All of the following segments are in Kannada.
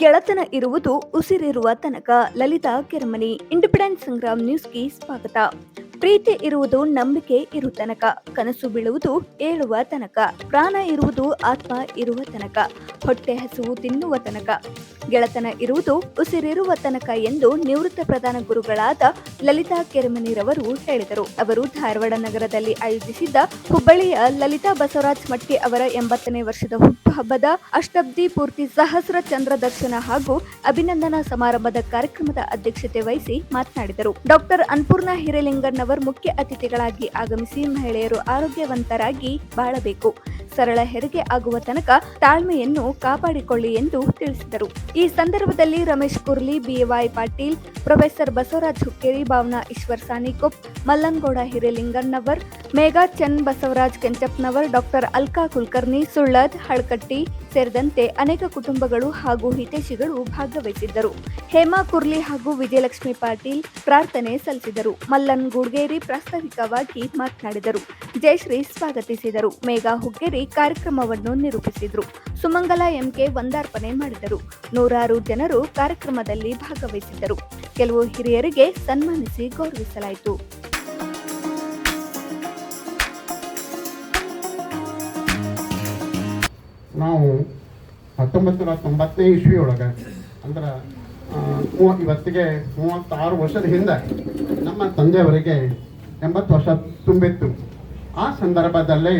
ಗೆಳತನ ಇರುವುದು ಉಸಿರಿರುವ ತನಕ. ಲಲಿತಾ ಕೆರಮನಿ. ಇಂಡಿಪೆಂಡೆಂಟ್ ಸಂಗ್ರಾಮ್ ನ್ಯೂಸ್ಗೆ ಸ್ವಾಗತ. ಪ್ರೀತಿ ಇರುವುದು ನಂಬಿಕೆ ಇರು ತನಕ, ಕನಸು ಬೀಳುವುದು ಏಳುವ ತನಕ, ಪ್ರಾಣ ಇರುವುದು ಆತ್ಮ ಇರುವ ತನಕ, ಹೊಟ್ಟೆ ಹಸುವು ತಿನ್ನುವ ತನಕ, ಗೆಳತನ ಇರುವುದು ಉಸಿರಿರುವ ತನಕ ಎಂದು ನಿವೃತ್ತ ಪ್ರಧಾನ ಗುರುಗಳಾದ ಲಲಿತಾ ಕೆರಮನಿರವರು ಹೇಳಿದರು. ಅವರು ಧಾರವಾಡ ನಗರದಲ್ಲಿ ಆಯೋಜಿಸಿದ್ದ ಹುಬ್ಬಳ್ಳಿಯ ಲಲಿತಾ ಬಸವರಾಜ್ ಮಟ್ಟಿ ಅವರ 80ನೇ ವರ್ಷದ ಹುಟ್ಟುಹಬ್ಬದ ಅಷ್ಟಾಬ್ದಿ ಪೂರ್ತಿ ಸಹಸ್ರ ಚಂದ್ರ ದರ್ಶನ ಹಾಗೂ ಅಭಿನಂದನಾ ಸಮಾರಂಭದ ಕಾರ್ಯಕ್ರಮದ ಅಧ್ಯಕ್ಷತೆ ವಹಿಸಿ ಮಾತನಾಡಿದರು. ಡಾಕ್ಟರ್ ಅನ್ನಪೂರ್ಣ ಹಿರೇಲಿಂಗನ್ನವರ್ ಮುಖ್ಯ ಅತಿಥಿಗಳಾಗಿ ಆಗಮಿಸಿ ಮಹಿಳೆಯರು ಆರೋಗ್ಯವಂತರಾಗಿ ಬಾಳಬೇಕು, ಸರಳ ಹೆರಿಗೆ ಆಗುವ ತನಕ ತಾಳ್ಮೆಯನ್ನು ಕಾಪಾಡಿಕೊಳ್ಳಿ ಎಂದು ತಿಳಿಸಿದರು. ಈ ಸಂದರ್ಭದಲ್ಲಿ Ramesh Kurli, B Y Patil, professor Basavaraj Hukkeri, Bhavana Eshwar Sanikop, Mallanagouda Hirelingannavar, Megha Channabasavaraj Kenchappanavar, doctor Alka Kulkarni, Sulladh, Halakatti ಸೇರಿದಂತೆ ಅನೇಕ ಕುಟುಂಬಗಳು ಹಾಗೂ ಹಿತೈಷಿಗಳು ಭಾಗವಹಿಸಿದ್ದರು. ಹೇಮಾ ಕುರ್ಲಿ ಹಾಗೂ ವಿಜಯಲಕ್ಷ್ಮಿ ಪಾಟೀಲ್ ಪ್ರಾರ್ಥನೆ ಸಲ್ಲಿಸಿದರು. ಮಲ್ಲನ್ ಗೂಡ್ಗೇರಿ ಪ್ರಾಸ್ತಾವಿಕವಾಗಿ ಮಾತನಾಡಿದರು. ಜಯಶ್ರೀ ಸ್ವಾಗತಿಸಿದರು. ಮೇಘಾ ಹುಕ್ಕೇರಿ ಕಾರ್ಯಕ್ರಮವನ್ನು ನಿರೂಪಿಸಿದರು. ಸುಮಂಗಲ ಎಂಕೆ ವಂದಾರ್ಪಣೆ ಮಾಡಿದರು. ನೂರಾರು ಜನರು ಕಾರ್ಯಕ್ರಮದಲ್ಲಿ ಭಾಗವಹಿಸಿದ್ದರು. ಕೆಲವು ಹಿರಿಯರಿಗೆ ಸನ್ಮಾನಿಸಿ ಗೌರವಿಸಲಾಯಿತು. ನಾವು 1990ನೇ ಇಸ್ವಿ ಒಳಗೆ ಅಂದ್ರೆ ಇವತ್ತಿಗೆ 36 ವರ್ಷದ ಹಿಂದೆ ನಮ್ಮ ತಂದೆಯವರಿಗೆ 80 ವರ್ಷ ತುಂಬಿತ್ತು. ಆ ಸಂದರ್ಭದಲ್ಲಿ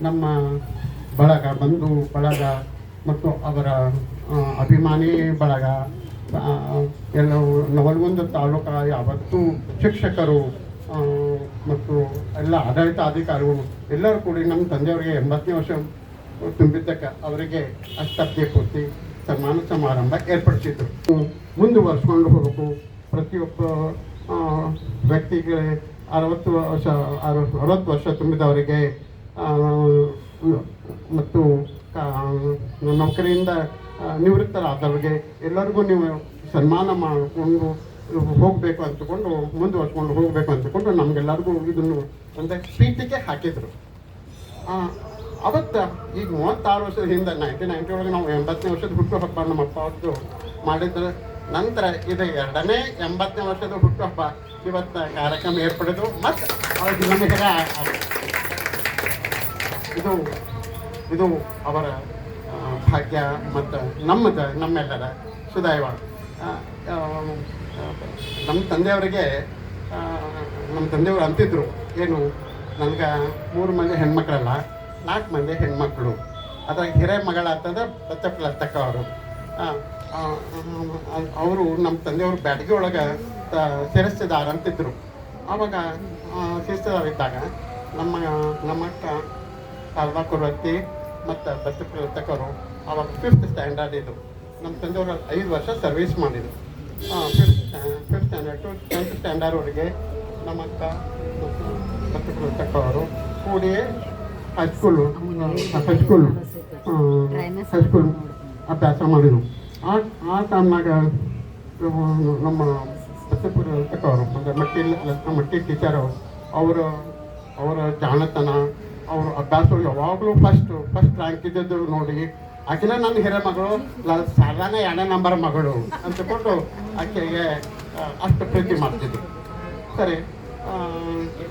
ನಮ್ಮ ಬಳಗ, ಬಂಧು ಬಳಗ ಮತ್ತು ಅವರ ಅಭಿಮಾನಿ ಬಳಗ ಎಲ್ಲವೂ ನವಲಗುಂದ ತಾಲೂಕ ಯಾವತ್ತೂ ಶಿಕ್ಷಕರು ಮತ್ತು ಎಲ್ಲ ಆಡಳಿತಾಧಿಕಾರಿಗಳು ಎಲ್ಲರೂ ಕೂಡಿ ನಮ್ಮ ತಂದೆಯವರಿಗೆ 80ನೇ ವರ್ಷ ತುಂಬಿದ್ದಕ್ಕೆ ಅವರಿಗೆ ಅಷ್ಟಾಬ್ದಿ ಪೂರ್ತಿ ಸನ್ಮಾನ ಸಮಾರಂಭ ಏರ್ಪಡಿಸಿದ್ರು. ಮುಂದುವರ್ಸ್ಕೊಂಡು ಹೋಗಬೇಕು. ಪ್ರತಿಯೊಬ್ಬ ವ್ಯಕ್ತಿಗೆ 60 ವರ್ಷ ತುಂಬಿದವರಿಗೆ ಮತ್ತು ನೌಕರಿಯಿಂದ ನಿವೃತ್ತರಾದವರಿಗೆ ಎಲ್ಲರಿಗೂ ನೀವು ಸನ್ಮಾನ ಮಾಡಿಕೊಂಡು ಹೋಗಬೇಕು ಅಂತಕೊಂಡು ಮುಂದುವರ್ಸ್ಕೊಂಡು ಹೋಗಬೇಕು ಅಂತಕೊಂಡು ನಮಗೆಲ್ಲರಿಗೂ ಇದನ್ನು ಒಂದು ಪ್ರೀತಿಗೆ ಹಾಕಿದರು. ಅವತ್ತು ಈಗ 36 ವರ್ಷದ ಹಿಂದೆ 1990 ಒಳಗೆ ನಾವು 80ನೇ ವರ್ಷದ ಹುಟ್ಟುಹಬ್ಬ ನಮ್ಮ ಅಪ್ಪ ಅವತ್ತು ಮಾಡಿದ್ರೆ ನಂತರ ಇದು 2ನೇ 80ನೇ ವರ್ಷದ ಹುಟ್ಟುಹಬ್ಬ ಇವತ್ತು ಕಾರ್ಯಕ್ರಮ ಏರ್ಪಡಿದು ಮತ್ತು ಅವ್ರಿಗೆ ನಮಗೆ ಇದು ಅವರ ಭಾಗ್ಯ ಮತ್ತು ನಮ್ಮೆಲ್ಲರ ಸುದೈವ. ನಮ್ಮ ತಂದೆಯವರು ಅಂತಿದ್ರು, ಏನು ನನಗೆ 3 ಮಂದಿ ಹೆಣ್ಮಕ್ಳಲ್ಲ 4 ಮಂದಿ ಹೆಣ್ಮಕ್ಳು, ಅದ್ರಾಗ ಹಿರೇ ಮಗಳಾಗ್ತದೆ ಬಚ್ಚಪ್ಪ ಲತ್ತಕ್ಕ ಅವರು ನಮ್ಮ ತಂದೆಯವರು ಬ್ಯಾಡಗಿ ಒಳಗೆ ಸೇರಿಸ್ತಿದ್ದಾರೆ ಅಂತಿದ್ರು. ಆವಾಗ ಸೇರಿಸ್ತಿದ್ದಾರಿದ್ದಾಗ ನಮ್ಮಕ್ಕ ಶಾರದಾ ಕುರ್ವತ್ತಿ ಮತ್ತು ಬಚ್ಚಪ್ಪ ಲತ್ತಕ್ಕವರು ಆವಾಗ 5th ಸ್ಟ್ಯಾಂಡರ್ಡ್ ಇದ್ದರು. ನಮ್ಮ ತಂದೆಯವರು 5 ವರ್ಷ ಸರ್ವೀಸ್ ಮಾಡಿದರು. 5th ಸ್ಟ್ಯಾಂಡರ್ಡ್ ಟು 10th ಸ್ಟ್ಯಾಂಡರ್ಡ್ವರೆಗೆ ನಮ್ಮಕ್ಕ ಮತ್ತು ಬಚ್ಚಪ್ಪ ಲತ್ತಕ್ಕವರು ಕೂಡಿ ಹೈಸ್ಕೂಲ್ ಅಭ್ಯಾಸ ಮಾಡಿದರು. ಆ ಟೈಮ್ನಾಗ ನಮ್ಮ ಬಸಪುರ ಲತ್ತಕ್ಕವರು ಅಂದರೆ ಮಟ್ಟಿ ಟೀಚರು ಅವರ ಜಾಣತನ, ಅವರ ಅಭ್ಯಾಸ ಯಾವಾಗಲೂ ಫಸ್ಟ್ ರ್ಯಾಂಕ್ ಇದ್ದದ್ದು ನೋಡಿ ಆಕೆನ ನನ್ನ ಹಿರೇ ಮಗಳು ಸಾಧಾರಣ 2ನೇ ನಂಬರ್ ಮಗಳು ಅಂತಕೊಂಡು ಆಕೆಗೆ ಅಷ್ಟು ಪ್ರೀತಿ ಮಾಡ್ತಿದ್ರು. ಸರಿ,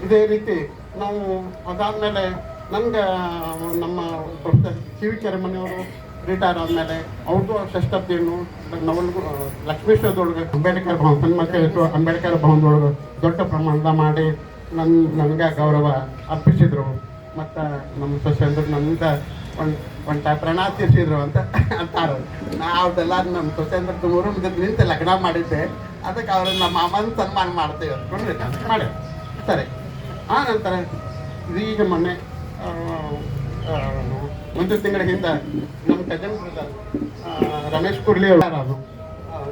ಇದೇ ರೀತಿ ನಾವು ಅದಾದಮೇಲೆ ನನಗೆ ನಮ್ಮ ಪ್ರೊಫೆಸರ್ ಸಿ ವಿ ಕೆರಮನಿಯವರು ರಿಟೈರ್ ಆದಮೇಲೆ ಅವ್ರದ್ದು ಷಷ್ಠಬ್ದಿಯನ್ನು ಲಕ್ಷ್ಮೀಶ್ವರದೊಳಗೆ ಅಂಬೇಡ್ಕರ್ ಭವನದೊಳಗೆ ದೊಡ್ಡ ಪ್ರಮಾಣದ ಮಾಡಿ ನನಗೆ ಗೌರವ ಅರ್ಪಿಸಿದರು. ಮತ್ತು ನಮ್ಮ ಸೊಸೆಂದ್ರು ನನ್ನಿಂದ ಒಂದು ಪ್ರಾಣ ತೀರಿಸಿದ್ರು ಅಂತಾರೆ. ಅವ್ರದ್ದೆಲ್ಲ ನಮ್ಮ ಸೊಸೆಂದ್ರ 3 ನಿಂತು ಲಗ್ನ ಮಾಡಿದ್ದೆ. ಅದಕ್ಕೆ ಅವರು ನಮ್ಮ ಮಾಮನ ಸನ್ಮಾನ ಮಾಡ್ತೇವೆ ಅಂದ್ಕೊಂಡು ಮಾಡಿ. ಸರಿ, ಆ ನಂತರ ಈಗ ಮೊನ್ನೆ 1 ತಿಂಗಳ ಹಿಂದೆ ನಮ್ಮ ಕಜನ್ ಬ್ರದರ್ ರಮೇಶ್ ಕುರ್ಲಿ ಅವರು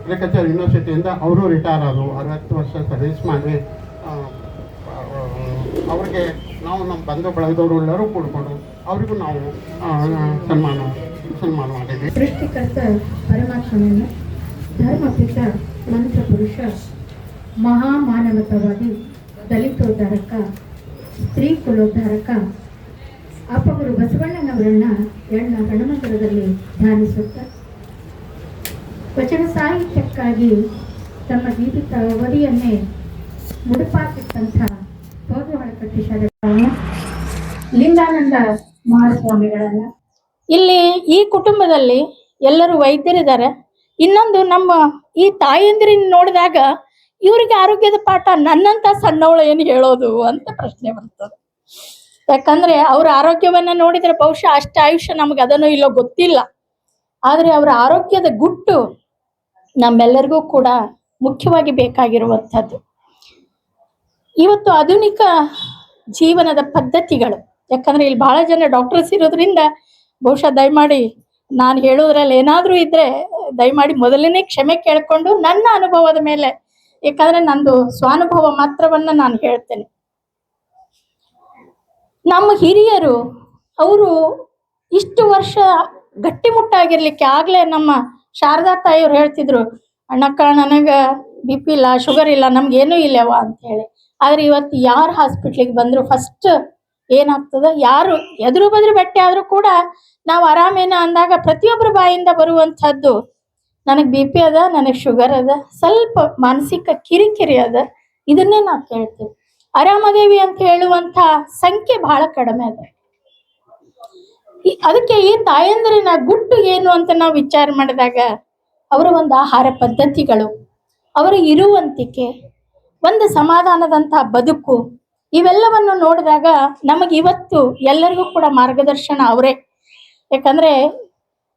ಅಗ್ರಿಕಲ್ಚರ್ ಯೂನಿವರ್ಸಿಟಿಯಿಂದ ಅವರು ರಿಟೈರ್ ಆದರು. 60 ವರ್ಷ ಸರ್ವೀಸ್ ಮಾಡಿ ಅವ್ರಿಗೆ ನಾವು ನಮ್ಮ ಬಂಧು ಬಳಗದವರು ಎಲ್ಲರೂ ಕೂಡ್ಕೊಂಡು ಅವರಿಗೂ ನಾವು ಸನ್ಮಾನ ಮಾಡಿದ್ವಿ. ಸೃಷ್ಟಿಕರ್ತ ಪರಮಾತ್ಮನನ್ನು, ಧರ್ಮಪಿತ ಮಂತ್ರ ಪುರುಷ, ಮಹಾಮಾನವತಾವಾದಿ, ದಲಿತೋದ್ಧಾರಕ, ಸ್ತ್ರೀ ಕುಲೋದ್ಧಾರಕ ಅಪ್ಪಗುರು ಬಸವಣ್ಣನವರನ್ನ ಎಣ್ಣ ಗಣಮಂದಿರದಲ್ಲಿ ಧ್ಯಾನಿಸುತ್ತಾ ವಚನ ಸಾಹಿತ್ಯಕ್ಕಾಗಿ ತಮ್ಮ ಜೀವಿತ ಅವಧಿಯನ್ನೇ ಮುಡುಪಾಕಿಟ್ಟಂಥ ಪೌರ್ಣವಳಕಟ್ಟಿ ಶಾಲೆಗಳನ್ನ ಲಿಂಗಾನಂದ ಮಹಾಸ್ವಾಮಿಗಳನ್ನ ಇಲ್ಲಿ ಈ ಕುಟುಂಬದಲ್ಲಿ ಎಲ್ಲರೂ ವೈದ್ಯರಿದ್ದಾರೆ. ಇನ್ನೊಂದು ನಮ್ಮ ಈ ತಾಯಂದಿರನ್ನ ನೋಡಿದಾಗ ಇವರಿಗೆ ಆರೋಗ್ಯದ ಪಾಠ ನನ್ನಂತ ಸಣ್ಣವಳು ಏನು ಹೇಳೋದು ಅಂತ ಪ್ರಶ್ನೆ ಬರ್ತದೆ. ಯಾಕಂದ್ರೆ ಅವ್ರ ಆರೋಗ್ಯವನ್ನ ನೋಡಿದ್ರೆ ಬಹುಶಃ ಅಷ್ಟ ಆಯುಷ್ಯ ನಮ್ಗೆ ಅದನ್ನು ಇಲ್ಲೋ ಗೊತ್ತಿಲ್ಲ. ಆದ್ರೆ ಅವರ ಆರೋಗ್ಯದ ಗುಟ್ಟು ನಮ್ಮೆಲ್ಲರಿಗೂ ಕೂಡ ಮುಖ್ಯವಾಗಿ ಬೇಕಾಗಿರುವಂಥದ್ದು. ಇವತ್ತು ಆಧುನಿಕ ಜೀವನದ ಪದ್ಧತಿಗಳು, ಯಾಕಂದ್ರೆ ಇಲ್ಲಿ ಬಹಳ ಜನ ಡಾಕ್ಟರ್ಸ್ ಇರೋದ್ರಿಂದ ಬಹುಶಃ ದಯಮಾಡಿ ನಾನು ಹೇಳೋದ್ರಲ್ಲಿ ಏನಾದ್ರೂ ಇದ್ರೆ ದಯಮಾಡಿ ಮೊದಲನೇ ಕ್ಷಮೆ ಕೇಳ್ಕೊಂಡು ನನ್ನ ಅನುಭವದ ಮೇಲೆ, ಯಾಕಂದ್ರೆ ನಂದು ಸ್ವಾನುಭವ ಮಾತ್ರವನ್ನ ನಾನು ಹೇಳ್ತೇನೆ. ನಮ್ಮ ಹಿರಿಯರು ಅವರು ಇಷ್ಟು ವರ್ಷ ಗಟ್ಟಿಮುಟ್ಟಾಗಿರ್ಲಿಕ್ಕೆ ಆಗ್ಲೇ ನಮ್ಮ ಶಾರದಾ ತಾಯಿಯವ್ರು ಹೇಳ್ತಿದ್ರು, ಅಣ್ಣಕ್ಕ ನನಗ BP ಇಲ್ಲ, ಶುಗರ್ ಇಲ್ಲ, ನಮ್ಗೇನೂ ಇಲ್ಲವ ಅಂತ ಹೇಳಿ. ಆದ್ರೆ ಇವತ್ತು ಯಾರು ಹಾಸ್ಪಿಟ್ಲಿಗೆ ಬಂದ್ರು ಫಸ್ಟ್ ಏನಾಗ್ತದ, ಯಾರು ಎದುರು ಬದ್ರು ಬೆಟ್ಟೆ ಆದ್ರೂ ಕೂಡ ನಾವು ಆರಾಮೇನ ಅಂದಾಗ ಪ್ರತಿಯೊಬ್ಬರ ಬಾಯಿಂದ ಬರುವಂತಹದ್ದು, ನನಗ್ BP ಅದ, ನನಗ್ ಶುಗರ್ ಅದ, ಸ್ವಲ್ಪ ಮಾನಸಿಕ ಕಿರಿಕಿರಿ ಅದ, ಇದನ್ನೇ ನಾವು ಕೇಳ್ತೀವಿ. ಆರಾಮದೇವಿ ಅಂತ ಹೇಳುವಂತ ಸಂಖ್ಯೆ ಬಹಳ ಕಡಿಮೆ ಅದ. ಅದಕ್ಕೆ ಈ ತಾಯಂದಿರಿನ ಗುಟ್ಟು ಏನು ಅಂತ ನಾವು ವಿಚಾರ ಮಾಡಿದಾಗ ಅವರ ಒಂದು ಆಹಾರ ಪದ್ಧತಿಗಳು, ಅವರ ಇರುವಂತಿಕೆ, ಒಂದು ಸಮಾಧಾನದಂತಹ ಬದುಕು, ಇವೆಲ್ಲವನ್ನು ನೋಡಿದಾಗ ನಮಗೆ ಇವತ್ತು ಎಲ್ಲರಿಗೂ ಕೂಡ ಮಾರ್ಗದರ್ಶನ ಅವರೇ. ಯಾಕಂದ್ರೆ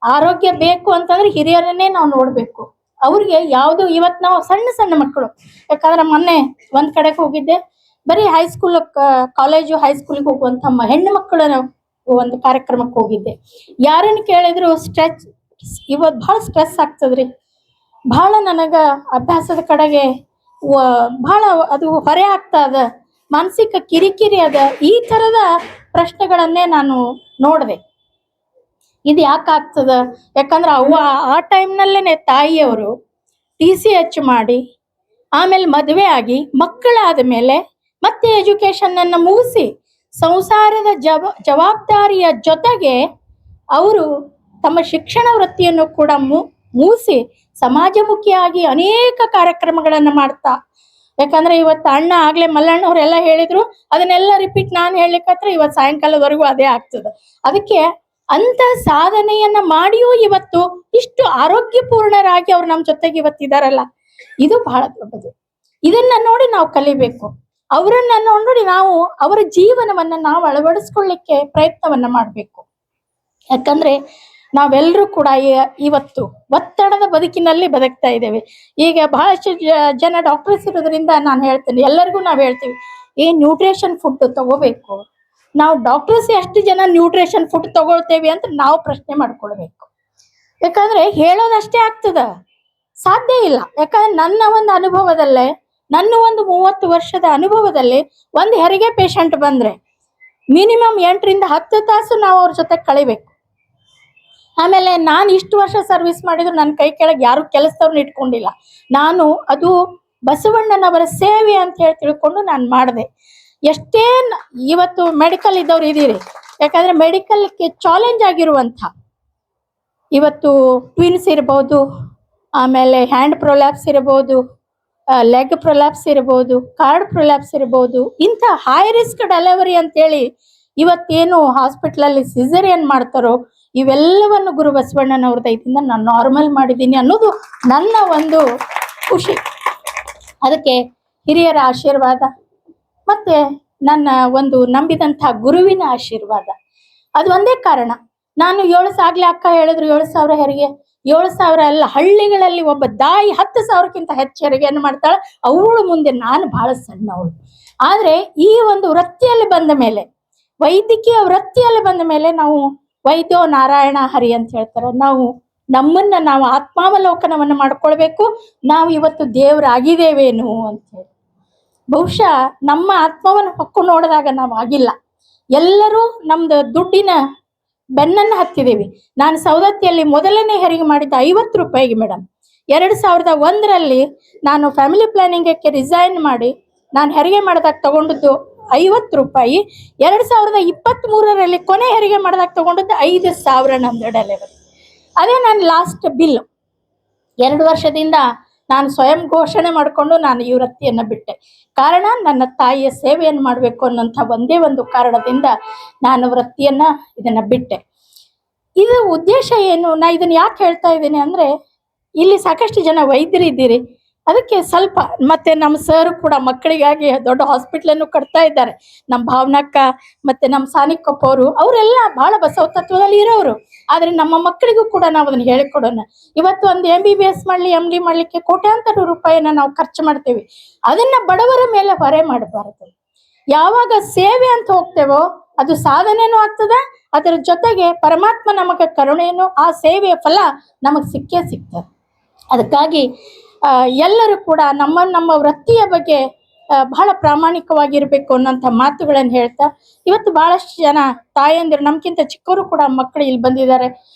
ಆರೋಗ್ಯ ಬೇಕು ಅಂತಂದ್ರೆ ಹಿರಿಯರನ್ನೇ ನಾವು ನೋಡ್ಬೇಕು. ಅವ್ರಿಗೆ ಯಾವುದು ಇವತ್ತು ನಾವು ಸಣ್ಣ ಸಣ್ಣ ಮಕ್ಕಳು, ಯಾಕಂದ್ರೆ ಮೊನ್ನೆ ಒಂದ್ ಕಡೆಗೆ ಹೋಗಿದ್ದೆ, ಬರೀ ಹೈಸ್ಕೂಲ್ ಕಾಲೇಜು ಹೈಸ್ಕೂಲ್ಗೆ ಹೋಗುವಂತ ಹೆಣ್ಣು ಮಕ್ಕಳ ಒಂದು ಕಾರ್ಯಕ್ರಮಕ್ಕೆ ಹೋಗಿದ್ದೆ. ಯಾರನ್ನ ಕೇಳಿದ್ರು ಇವತ್ತು ಬಹಳ ಸ್ಟ್ರೆಸ್ ಆಗ್ತದ್ರಿ, ಬಹಳ ನನಗ ಅಭ್ಯಾಸದ ಕಡೆಗೆ ಬಹಳ ಅದು ಹೊರೆ ಆಗ್ತಾ ಅದ, ಮಾನಸಿಕ ಕಿರಿಕಿರಿ ಅದ, ಈ ತರದ ಪ್ರಶ್ನೆಗಳನ್ನೇ ನಾನು ನೋಡಿದೆ. ಇದು ಯಾಕೆ ಆಗ್ತದ, ಯಾಕಂದ್ರೆ ಅವ್ವ ಆ ಟೈಮ್ನಲ್ಲೇನೆ ತಾಯಿಯವರು TCH ಮಾಡಿ ಆಮೇಲೆ ಮದುವೆ ಆಗಿ ಮಕ್ಕಳಾದ ಮೇಲೆ ಮತ್ತೆ ಎಜುಕೇಶನ್ ಅನ್ನ ಮುಗಿಸಿ ಸಂಸಾರದ ಜವಾಬ್ದಾರಿಯ ಜೊತೆಗೆ ಅವರು ತಮ್ಮ ಶಿಕ್ಷಣ ವೃತ್ತಿಯನ್ನು ಕೂಡ ಮುಗಿಸಿ ಸಮಾಜಮುಖಿಯಾಗಿ ಅನೇಕ ಕಾರ್ಯಕ್ರಮಗಳನ್ನ ಮಾಡ್ತಾ. ಯಾಕಂದ್ರೆ ಇವತ್ತು ಅಣ್ಣ ಆಗ್ಲೇ ಮಲ್ಲಣ್ಣವ್ರೆಲ್ಲ ಹೇಳಿದ್ರು, ಅದನ್ನೆಲ್ಲ ರಿಪೀಟ್ ನಾನು ಹೇಳಲಿಕ್ಕತ್ರ ಇವತ್ತು ಸಾಯಂಕಾಲದವರೆಗೂ ಅದೇ ಆಗ್ತದೆ. ಅದಕ್ಕೆ ಅಂತ ಸಾಧನೆಯನ್ನ ಮಾಡಿಯೂ ಇವತ್ತು ಇಷ್ಟು ಆರೋಗ್ಯಪೂರ್ಣರಾಗಿ ಅವ್ರು ನಮ್ಮ ಜೊತೆಗೆ ಇವತ್ತಿದಾರಲ್ಲ, ಇದು ಬಹಳ ದೊಡ್ಡದು. ಇದನ್ನ ನೋಡಿ ನಾವು ಕಲಿಬೇಕು. ಅವರನ್ನ ನೋಡಿ ನಾವು ಅವರ ಜೀವನವನ್ನ ನಾವು ಅಳವಡಿಸ್ಕೊಳ್ಳಿಕ್ಕೆ ಪ್ರಯತ್ನವನ್ನ ಮಾಡ್ಬೇಕು. ಯಾಕಂದ್ರೆ ನಾವೆಲ್ಲರೂ ಕೂಡ ಇವತ್ತು ಒತ್ತಡದ ಬದುಕಿನಲ್ಲಿ ಬದುಕ್ತಾ ಇದ್ದೇವೆ. ಈಗ ಬಹಳಷ್ಟು ಜನ ಡಾಕ್ಟರ್ಸ್ ಇರೋದ್ರಿಂದ ನಾನು ಹೇಳ್ತೇನೆ, ಎಲ್ಲರಿಗೂ ನಾವು ಹೇಳ್ತೀವಿ ನ್ಯೂಟ್ರಿಷನ್ ಫುಡ್ ತಗೋಬೇಕು. ನಾವು ಡಾಕ್ಟರ್ಸ್ ಎಷ್ಟು ಜನ ನ್ಯೂಟ್ರಿಷನ್ ಫುಡ್ ತಗೊಳ್ತೇವೆ ಅಂತ ನಾವು ಪ್ರಶ್ನೆ ಮಾಡ್ಕೊಳ್ಬೇಕು. ಯಾಕಂದ್ರೆ ಹೇಳೋದಷ್ಟೇ ಆಗ್ತದ, ಸಾಧ್ಯ ಇಲ್ಲ. ಯಾಕಂದ್ರೆ ನನ್ನ ಒಂದು ಅನುಭವದಲ್ಲೇ, ನನ್ನ ಒಂದು 30 ವರ್ಷದ ಅನುಭವದಲ್ಲಿ ಒಂದು ಹೆರಿಗೆ ಪೇಷಂಟ್ ಬಂದ್ರೆ ಮಿನಿಮಮ್ 8 ರಿಂದ 10 ತಾಸು ನಾವು ಅವ್ರ ಜೊತೆ ಕಳಿಬೇಕು. ಆಮೇಲೆ ನಾನು ಇಷ್ಟು ವರ್ಷ ಸರ್ವಿಸ್ ಮಾಡಿದ್ರು ನನ್ನ ಕೈ ಕೆಳಗೆ ಯಾರು ಕೆಲಸದವ್ರನ್ನ ಇಟ್ಕೊಂಡಿಲ್ಲ. ನಾನು ಅದು ಬಸವಣ್ಣನವರ ಸೇವೆ ಅಂತ ಹೇಳಿ ತಿಳ್ಕೊಂಡು ನಾನು ಮಾಡಿದೆ. ಎಷ್ಟೇ ಇವತ್ತು ಮೆಡಿಕಲ್ ಇದ್ದವ್ರು ಇದೀರಿ, ಯಾಕಂದ್ರೆ ಮೆಡಿಕಲ್ಗೆ ಚಾಲೆಂಜ್ ಆಗಿರುವಂಥ ಇವತ್ತು ಟ್ವಿನ್ಸ್ ಇರ್ಬೋದು, ಆಮೇಲೆ ಹ್ಯಾಂಡ್ ಪ್ರೊಲ್ಯಾಪ್ಸ್ ಇರ್ಬೋದು, ಲೆಗ್ ಪ್ರೊಲ್ಯಾಪ್ಸ್ ಇರ್ಬೋದು, ಕಾರ್ಡ್ ಪ್ರೊಲ್ಯಾಪ್ಸ್ ಇರ್ಬೋದು, ಇಂಥ ಹೈ ರಿಸ್ಕ್ ಡೆಲಿವರಿ ಅಂತೇಳಿ ಇವತ್ತೇನು ಹಾಸ್ಪಿಟ್ಲಲ್ಲಿ ಸಿಸೇರಿಯನ್ ಮಾಡ್ತಾರೋ ಇವೆಲ್ಲವನ್ನು ಗುರು ಬಸವಣ್ಣನವ್ರ ದಯದಿಂದ ನಾನು ನಾರ್ಮಲ್ ಮಾಡಿದ್ದೀನಿ ಅನ್ನೋದು ನನ್ನ ಒಂದು ಖುಷಿ. ಅದಕ್ಕೆ ಹಿರಿಯರ ಆಶೀರ್ವಾದ ಮತ್ತೆ ನನ್ನ ಒಂದು ನಂಬಿದಂಥ ಗುರುವಿನ ಆಶೀರ್ವಾದ, ಅದು ಒಂದೇ ಕಾರಣ. ನಾನು 7,000 ಅಕ್ಕ ಹೇಳಿದ್ರು 7,000 ಹೆರಿಗೆ, 7,000 ಅಲ್ಲ, ಹಳ್ಳಿಗಳಲ್ಲಿ ಒಬ್ಬ ತಾಯಿ 10,000ಕ್ಕಿಂತ ಹೆಚ್ಚು ಹೆರಿಗೆಯನ್ನು ಮಾಡ್ತಾಳೆ. ಅವಳು ಮುಂದೆ ನಾನು ಬಹಳ ಸಣ್ಣವಳು. ಆದ್ರೆ ಈ ಒಂದು ವೃತ್ತಿಯಲ್ಲಿ ಬಂದ ಮೇಲೆ, ವೈದ್ಯಕೀಯ ವೃತ್ತಿಯಲ್ಲಿ ಬಂದ ಮೇಲೆ ನಾವು ವೈದ್ಯೋ ನಾರಾಯಣ ಹರಿ ಅಂತ ಹೇಳ್ತಾರೆ. ನಾವು ನಮ್ಮನ್ನ ನಾವು ಆತ್ಮಾವಲೋಕನವನ್ನು ಮಾಡ್ಕೊಳ್ಬೇಕು. ನಾವು ಇವತ್ತು ದೇವರಾಗಿದ್ದೇವೇನು ಅಂತ ಹೇಳಿ ಬಹುಶಃ ನಮ್ಮ ಆತ್ಮವನ್ನು ಹೊಕ್ಕು ನೋಡಿದಾಗ ನಾವು ಆಗಿಲ್ಲ. ಎಲ್ಲರೂ ನಮ್ದು ದುಡ್ಡಿನ ಬೆನ್ನನ್ನು ಹತ್ತಿದ್ದೀವಿ. ನಾನು ಸವದತ್ತಿಯಲ್ಲಿ ಮೊದಲನೇ ಹೆರಿಗೆ ಮಾಡಿದ್ದ 50 ರೂಪಾಯಿಗೆ ಮೇಡಮ್. 2001ರಲ್ಲಿ ನಾನು ಫ್ಯಾಮಿಲಿ ಪ್ಲಾನಿಂಗಕ್ಕೆ ರಿಸೈನ್ ಮಾಡಿ ನಾನು ಹೆರಿಗೆ ಮಾಡಿದಾಗ ತಗೊಂಡದ್ದು 50 ರೂಪಾಯಿ. 2023ರಲ್ಲಿ ಕೊನೆ ಹೆರಿಗೆ ಮಾಡಿದಾಗ ತಗೊಂಡದ್ದು 5,000 ನಂದು ಡೆಲಿವರಿ. ಅದೇ ನನ್ನ ಲಾಸ್ಟ್ ಬಿಲ್. 2 ವರ್ಷದಿಂದ ನಾನು ಸ್ವಯಂ ಘೋಷಣೆ ಮಾಡಿಕೊಂಡು ನಾನು ಈ ವೃತ್ತಿಯನ್ನು ಬಿಟ್ಟೆ. ಕಾರಣ ನನ್ನ ತಾಯಿಯ ಸೇವೆಯನ್ನು ಮಾಡಬೇಕು ಅನ್ನೋಂಥ ಒಂದೇ ಒಂದು ಕಾರಣದಿಂದ ನಾನು ವೃತ್ತಿಯನ್ನ ಇದನ್ನ ಬಿಟ್ಟೆ. ಇದು ಉದ್ದೇಶ ಏನು, ನಾ ಇದನ್ನ ಯಾಕೆ ಹೇಳ್ತಾ ಇದ್ದೀನಿ ಅಂದ್ರೆ, ಇಲ್ಲಿ ಸಾಕಷ್ಟು ಜನ ವೈದ್ಯರಿದ್ದೀರಿ, ಅದಕ್ಕೆ ಸ್ವಲ್ಪ ಮತ್ತೆ ನಮ್ಮ ಸರ್ ಕೂಡ ಮಕ್ಕಳಿಗಾಗಿ ದೊಡ್ಡ ಹಾಸ್ಪಿಟ್ಲನ್ನು ಕಟ್ತಾ ಇದ್ದಾರೆ. ನಮ್ಮ ಭಾವನಕ್ಕ ಮತ್ತೆ ನಮ್ಮ ಸಾನಿಕೊಪ್ಪ ಅವರೆಲ್ಲ ಬಹಳ ಬಸವ ತತ್ವದಲ್ಲಿ ಇರೋರು. ಆದ್ರೆ ನಮ್ಮ ಮಕ್ಕಳಿಗೂ ಕೂಡ ನಾವು ಅದನ್ನ ಹೇಳಿಕೊಡೋಣ. ಇವತ್ತು ಒಂದು MBBS ಮಾಡ್ಲಿ, MD ಮಾಡ್ಲಿಕ್ಕೆ ಕೋಟ್ಯಾಂತರ ರೂಪಾಯಿನ ನಾವು ಖರ್ಚು ಮಾಡ್ತೇವೆ. ಅದನ್ನ ಬಡವರ ಮೇಲೆ ಹೊರೆ ಮಾಡಬಾರದು. ಯಾವಾಗ ಸೇವೆ ಅಂತ ಹೋಗ್ತೇವೋ ಅದು ಸಾಧನೆನೂ ಆಗ್ತದ, ಅದರ ಜೊತೆಗೆ ಪರಮಾತ್ಮ ನಮಗೆ ಕರುಣೆಯನ್ನು, ಆ ಸೇವೆಯ ಫಲ ನಮಗೆ ಸಿಕ್ಕೇ ಸಿಗ್ತದೆ. ಅದಕ್ಕಾಗಿ ಎಲ್ಲರೂ ಕೂಡ ನಮ್ಮ ವೃತ್ತಿಯ ಬಗ್ಗೆ ಬಹಳ ಪ್ರಾಮಾಣಿಕವಾಗಿರ್ಬೇಕು ಅನ್ನೋಂಥ ಮಾತುಗಳನ್ನು ಹೇಳ್ತಾ, ಇವತ್ತು ಬಹಳಷ್ಟು ಜನ ತಾಯಂದಿರು ನಮ್ಗಿಂತ ಚಿಕ್ಕವರು ಕೂಡ ಮಕ್ಕಳು ಇಲ್ಲಿ ಬಂದಿದ್ದಾರೆ.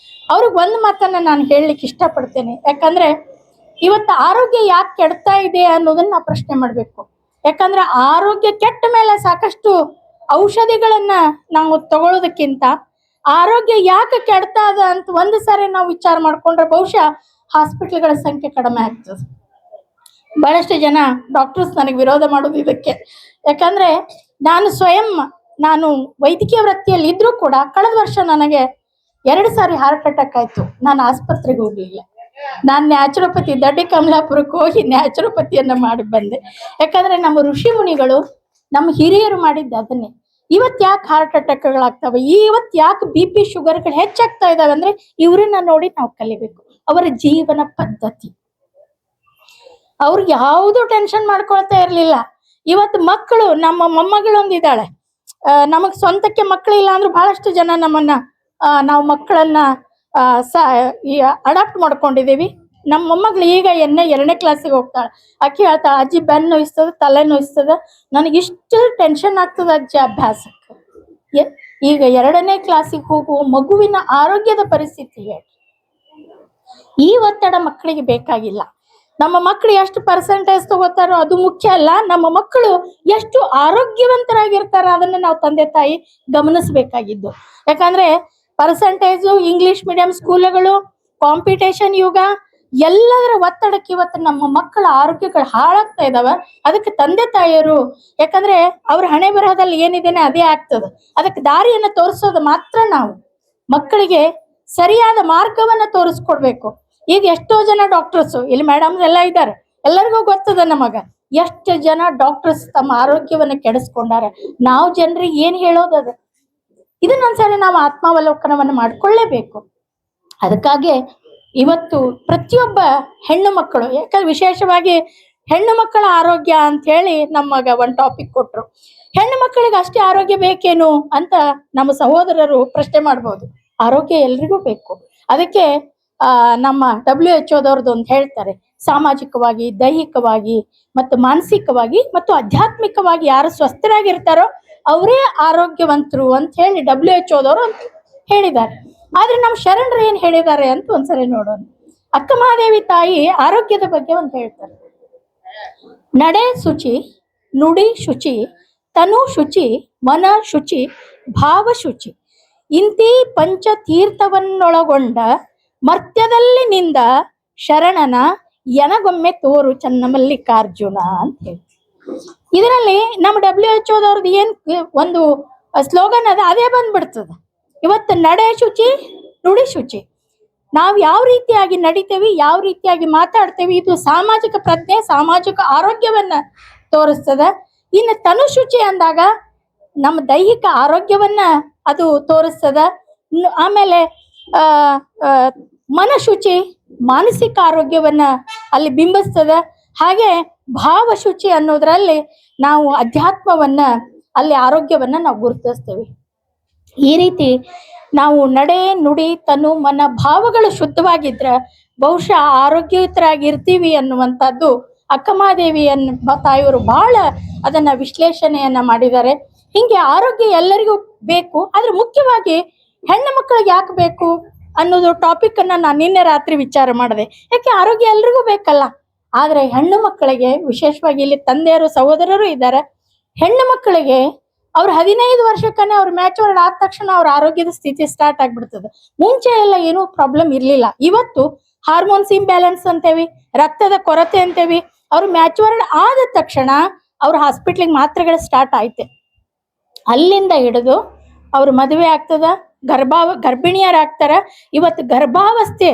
ಅವ್ರಿಗೆ ಒಂದು ಮಾತನ್ನ ನಾನು ಹೇಳಲಿಕ್ಕೆ ಇಷ್ಟಪಡ್ತೇನೆ. ಯಾಕಂದ್ರೆ ಇವತ್ತು ಆರೋಗ್ಯ ಯಾಕೆ ಕೆಡ್ತಾ ಇದೆ ಅನ್ನೋದನ್ನ ನಾವು ಪ್ರಶ್ನೆ ಮಾಡ್ಬೇಕು. ಯಾಕಂದ್ರೆ ಆರೋಗ್ಯ ಕೆಟ್ಟ ಮೇಲೆ ಸಾಕಷ್ಟು ಔಷಧಿಗಳನ್ನ ನಾವು ತಗೊಳ್ಳೋದಕ್ಕಿಂತ ಆರೋಗ್ಯ ಯಾಕೆ ಕೆಡ್ತಾ ಅದ ಅಂತ ಒಂದು ಸಾರಿ ನಾವು ವಿಚಾರ ಮಾಡ್ಕೊಂಡ್ರೆ ಬಹುಶಃ ಹಾಸ್ಪಿಟ್ಲ್ಗಳ ಸಂಖ್ಯೆ ಕಡಿಮೆ ಆಗ್ತದೆ. ಬಹಳಷ್ಟು ಜನ ಡಾಕ್ಟರ್ಸ್ ನನಗೆ ವಿರೋಧ ಮಾಡೋದು ಇದಕ್ಕೆ. ಯಾಕಂದ್ರೆ ನಾನು ವೈದ್ಯಕೀಯ ವೃತ್ತಿಯಲ್ಲಿ ಇದ್ರೂ ಕೂಡ ಕಳೆದ ವರ್ಷ ನನಗೆ 2 ಸಾರಿ ಹಾರ್ಟ್ ಅಟ್ಯಾಕ್ ಆಯ್ತು. ನಾನು ಆಸ್ಪತ್ರೆಗೆ ಹೋಗ್ಲಿಲ್ಲ. ನಾನು ನ್ಯಾಚುರೋಪತಿ ದಡ್ಡಿ ಕಮಲಾಪುರಕ್ಕೆ ಹೋಗಿ ನ್ಯಾಚುರೋಪತಿಯನ್ನ ಮಾಡಿ ಬಂದೆ. ಯಾಕಂದ್ರೆ ನಮ್ಮ ಋಷಿ ಮುನಿಗಳು, ನಮ್ಮ ಹಿರಿಯರು ಮಾಡಿದ್ದ ಅದನ್ನೇ. ಇವತ್ತು ಯಾಕೆ ಹಾರ್ಟ್ ಅಟ್ಯಾಕ್ಗಳಾಗ್ತವೆ, ಇವತ್ತು ಯಾಕೆ BP ಶುಗರ್ಗಳು ಹೆಚ್ಚಾಗ್ತಾ ಇದಾವೆ ಅಂದ್ರೆ ಇವ್ರನ್ನ ನೋಡಿ ನಾವು ಕಲಿಬೇಕು. ಅವರ ಜೀವನ ಪದ್ಧತಿ, ಅವ್ರಿಗೆ ಯಾವುದು ಟೆನ್ಷನ್ ಮಾಡ್ಕೊಳ್ತಾ ಇರ್ಲಿಲ್ಲ. ಇವತ್ತು ಮಕ್ಕಳು, ನಮ್ಮ ಮೊಮ್ಮಗಳೊಂದಿದ್ದಾಳೆ, ನಮಗ್ ಸ್ವಂತಕ್ಕೆ ಮಕ್ಕಳಿಲ್ಲ ಅಂದ್ರೂ ಬಹಳಷ್ಟು ಜನ ನಾವು ಮಕ್ಕಳನ್ನ ಅಡಾಪ್ಟ್ ಮಾಡ್ಕೊಂಡಿದೀವಿ. ನಮ್ಮ ಮೊಮ್ಮಗಳು ಈಗ 2ನೇ ಕ್ಲಾಸಿಗೆ ಹೋಗ್ತಾಳೆ. ಆಕೆ ಹೇಳ್ತಾಳೆ, ಅಜ್ಜಿ ಬೆನ್ನು ನೋಯಿಸ್ತದ, ತಲೆ ನೋಯಿಸ್ತದ, ನನಗಿಷ್ಟು ಟೆನ್ಷನ್ ಆಗ್ತದ ಅಜ್ಜಿ ಅಭ್ಯಾಸಕ್ಕೆ. ಈಗ 2ನೇ ಕ್ಲಾಸಿಗೆ ಹೋಗುವ ಮಗುವಿನ ಆರೋಗ್ಯದ ಪರಿಸ್ಥಿತಿ ಹೇಳಿ. ಈ ಒತ್ತಡ ಮಕ್ಕಳಿಗೆ ಬೇಕಾಗಿಲ್ಲ. ನಮ್ಮ ಮಕ್ಕಳು ಎಷ್ಟು ಪರ್ಸೆಂಟೇಜ್ ತಗೋತಾರೋ ಅದು ಮುಖ್ಯ ಅಲ್ಲ, ನಮ್ಮ ಮಕ್ಕಳು ಎಷ್ಟು ಆರೋಗ್ಯವಂತರಾಗಿರ್ತಾರ ಅದನ್ನ ನಾವು ತಂದೆ ತಾಯಿ ಗಮನಿಸಬೇಕಾಗಿದ್ದು. ಯಾಕಂದ್ರೆ ಪರ್ಸೆಂಟೇಜು, ಇಂಗ್ಲಿಷ್ ಮೀಡಿಯಂ ಸ್ಕೂಲ್ಗಳು, ಕಾಂಪಿಟೇಷನ್ ಯುಗ, ಎಲ್ಲದರ ಒತ್ತಡಕ್ಕೆ ಇವತ್ತು ನಮ್ಮ ಮಕ್ಕಳ ಆರೋಗ್ಯಗಳು ಹಾಳಾಗ್ತಾ ಇದಾವ. ಅದಕ್ಕೆ ತಂದೆ ತಾಯಿಯರು, ಯಾಕಂದ್ರೆ ಅವ್ರ ಹಣೆ ಬರಹದಲ್ಲಿ ಏನಿದೇನೆ ಅದೇ ಆಗ್ತದೆ. ಅದಕ್ಕೆ ದಾರಿಯನ್ನ ತೋರಿಸೋದು ಮಾತ್ರ ನಾವು ಮಕ್ಕಳಿಗೆ ಸರಿಯಾದ ಮಾರ್ಗವನ್ನ ತೋರಿಸ್ಕೊಡ್ಬೇಕು. ಈಗ ಎಷ್ಟೋ ಜನ ಡಾಕ್ಟರ್ಸ್ ಇಲ್ಲಿ ಮೇಡಮ್ಸ್ ಎಲ್ಲ ಇದ್ದಾರೆ, ಎಲ್ಲರಿಗೂ ಗೊತ್ತದ ನಮಗ ಎಷ್ಟು ಜನ ಡಾಕ್ಟರ್ಸ್ ತಮ್ಮ ಆರೋಗ್ಯವನ್ನ ಕೆಡಿಸ್ಕೊಂಡಾರೆ. ನಾವು ಜನರಿಗೆ ಏನ್ ಹೇಳೋದದ, ಇದನ್ನೊಂದ್ಸರಿ ನಾವು ಆತ್ಮಾವಲೋಕನವನ್ನು ಮಾಡ್ಕೊಳ್ಳೇಬೇಕು. ಅದಕ್ಕಾಗಿ ಇವತ್ತು ಪ್ರತಿಯೊಬ್ಬ ಹೆಣ್ಣು ಮಕ್ಕಳು, ಯಾಕಂದ್ರೆ ವಿಶೇಷವಾಗಿ ಹೆಣ್ಣು ಮಕ್ಕಳ ಆರೋಗ್ಯ ಅಂತ ಹೇಳಿ ನಮಗ ಒಂದು ಟಾಪಿಕ್ ಕೊಟ್ರು. ಹೆಣ್ಣು ಮಕ್ಕಳಿಗೆ ಅಷ್ಟೇ ಆರೋಗ್ಯ ಬೇಕೇನು ಅಂತ ನಮ್ಮ ಸಹೋದರರು ಪ್ರಶ್ನೆ ಮಾಡ್ಬೋದು. ಆರೋಗ್ಯ ಎಲ್ರಿಗೂ ಬೇಕು. ಅದಕ್ಕೆ ನಮ್ಮ WHO ಒಂದು ಹೇಳ್ತಾರೆ, ಸಾಮಾಜಿಕವಾಗಿ, ದೈಹಿಕವಾಗಿ ಮತ್ತು ಮಾನಸಿಕವಾಗಿ ಮತ್ತು ಆಧ್ಯಾತ್ಮಿಕವಾಗಿ ಯಾರು ಸ್ವಸ್ಥರಾಗಿರ್ತಾರೋ ಅವರೇ ಆರೋಗ್ಯವಂತರು ಅಂತ ಹೇಳಿ WHO ಹೇಳಿದ್ದಾರೆ. ಆದ್ರೆ ನಮ್ಮ ಶರಣರು ಏನ್ ಹೇಳಿದ್ದಾರೆ ಅಂತ ಒಂದ್ಸರಿ ನೋಡೋಣ. ಅಕ್ಕ ಮಹಾದೇವಿ ತಾಯಿ ಆರೋಗ್ಯದ ಬಗ್ಗೆ ಒಂದು ಹೇಳ್ತಾರೆ. ನಡೆ ಶುಚಿ, ನುಡಿ ಶುಚಿ, ತನು ಶುಚಿ, ಮನ ಶುಚಿ, ಭಾವ ಶುಚಿ, ಇಂತಿ ಪಂಚ ತೀರ್ಥವನ್ನೊಳಗೊಂಡ ಮರ್ತ್ಯದಲ್ಲಿ ನಿಂದ ಶರಣನ ಎನಗೊಮ್ಮೆ ತೋರು ಚನ್ನಮಲ್ಲಿಕಾರ್ಜುನ ಅಂತ ಹೇಳಿ. ಇದರಲ್ಲಿ ನಮ್ಮ WHO ಏನ್ ಒಂದು ಸ್ಲೋಗನ್ ಅದ, ಅದೇ ಬಂದ್ಬಿಡ್ತದ. ಇವತ್ತು ನಡೆ ಶುಚಿ, ನುಡಿ ಶುಚಿ, ನಾವು ಯಾವ ರೀತಿಯಾಗಿ ನಡಿತೇವಿ, ಯಾವ ರೀತಿಯಾಗಿ ಮಾತಾಡ್ತೇವಿ, ಇದು ಸಾಮಾಜಿಕ ಪ್ರಜ್ಞೆ, ಸಾಮಾಜಿಕ ಆರೋಗ್ಯವನ್ನ ತೋರಿಸ್ತದ. ಇನ್ನು ತನು ಶುಚಿ ಅಂದಾಗ ನಮ್ಮ ದೈಹಿಕ ಆರೋಗ್ಯವನ್ನ ಅದು ತೋರಿಸ್ತದ. ಆಮೇಲೆ ಮನಶುಚಿ ಮಾನಸಿಕ ಆರೋಗ್ಯವನ್ನ ಅಲ್ಲಿ ಬಿಂಬಿಸ್ತದ. ಹಾಗೆ ಭಾವಶುಚಿ ಅನ್ನೋದ್ರಲ್ಲಿ ನಾವು ಅಧ್ಯಾತ್ಮವನ್ನ, ಅಲ್ಲಿ ಆರೋಗ್ಯವನ್ನ ನಾವು ಗುರುತಿಸ್ತೇವೆ. ಈ ರೀತಿ ನಾವು ನಡೆ, ನುಡಿ, ತನು, ಮನ, ಭಾವಗಳು ಶುದ್ಧವಾಗಿದ್ರೆ ಬಹುಶಃ ಆರೋಗ್ಯಯುತರಾಗಿರ್ತೀವಿ ಅನ್ನುವಂಥದ್ದು ಅಕ್ಕಮಹಾದೇವಿಯನ್ನ ತಾಯಿಯವರು ಬಹಳ ಅದನ್ನ ವಿಶ್ಲೇಷಣೆಯನ್ನ ಮಾಡಿದ್ದಾರೆ. ಹಿಂಗೆ ಆರೋಗ್ಯ ಎಲ್ಲರಿಗೂ ಬೇಕು, ಆದ್ರೆ ಮುಖ್ಯವಾಗಿ ಹೆಣ್ಣು ಮಕ್ಕಳಿಗೆ ಯಾಕೆ ಬೇಕು ಅನ್ನೋದು ಟಾಪಿಕ್ ಅನ್ನ ನಾನು ನಿನ್ನೆ ರಾತ್ರಿ ವಿಚಾರ ಮಾಡಿದೆ. ಯಾಕೆ ಆರೋಗ್ಯ ಎಲ್ರಿಗೂ ಬೇಕಲ್ಲ, ಆದ್ರೆ ಹೆಣ್ಣು ಮಕ್ಕಳಿಗೆ ವಿಶೇಷವಾಗಿ ಇಲ್ಲಿ ತಂದೆಯರು ಸಹೋದರರು ಇದ್ದಾರೆ. ಹೆಣ್ಣು ಮಕ್ಕಳಿಗೆ ಅವ್ರ 15 ವರ್ಷಕ್ಕನೆ ಅವ್ರ ಮ್ಯಾಚೂರ್ಡ್ ಆದ ತಕ್ಷಣ ಅವ್ರ ಆರೋಗ್ಯದ ಸ್ಥಿತಿ ಸ್ಟಾರ್ಟ್ ಆಗ್ಬಿಡ್ತದೆ. ಮುಂಚೆ ಎಲ್ಲ ಏನೂ ಪ್ರಾಬ್ಲಮ್ ಇರ್ಲಿಲ್ಲ. ಇವತ್ತು ಹಾರ್ಮೋನ್ಸ್ ಇಂಬ್ಯಾಲೆನ್ಸ್ ಅಂತೇವಿ, ರಕ್ತದ ಕೊರತೆ ಅಂತೇವಿ. ಅವ್ರು ಮ್ಯಾಚುರ್ಡ್ ಆದ ತಕ್ಷಣ ಅವ್ರ ಹಾಸ್ಪಿಟ್ಲಿಗೆ ಮಾತ್ರೆಗಳು ಸ್ಟಾರ್ಟ್ ಆಯ್ತೆ. ಅಲ್ಲಿಂದ ಹಿಡಿದು ಅವ್ರ ಮದುವೆ ಆಗ್ತದ, ಗರ್ಭಿಣಿಯರಾಗ್ತಾರ. ಇವತ್ತು ಗರ್ಭಾವಸ್ಥೆ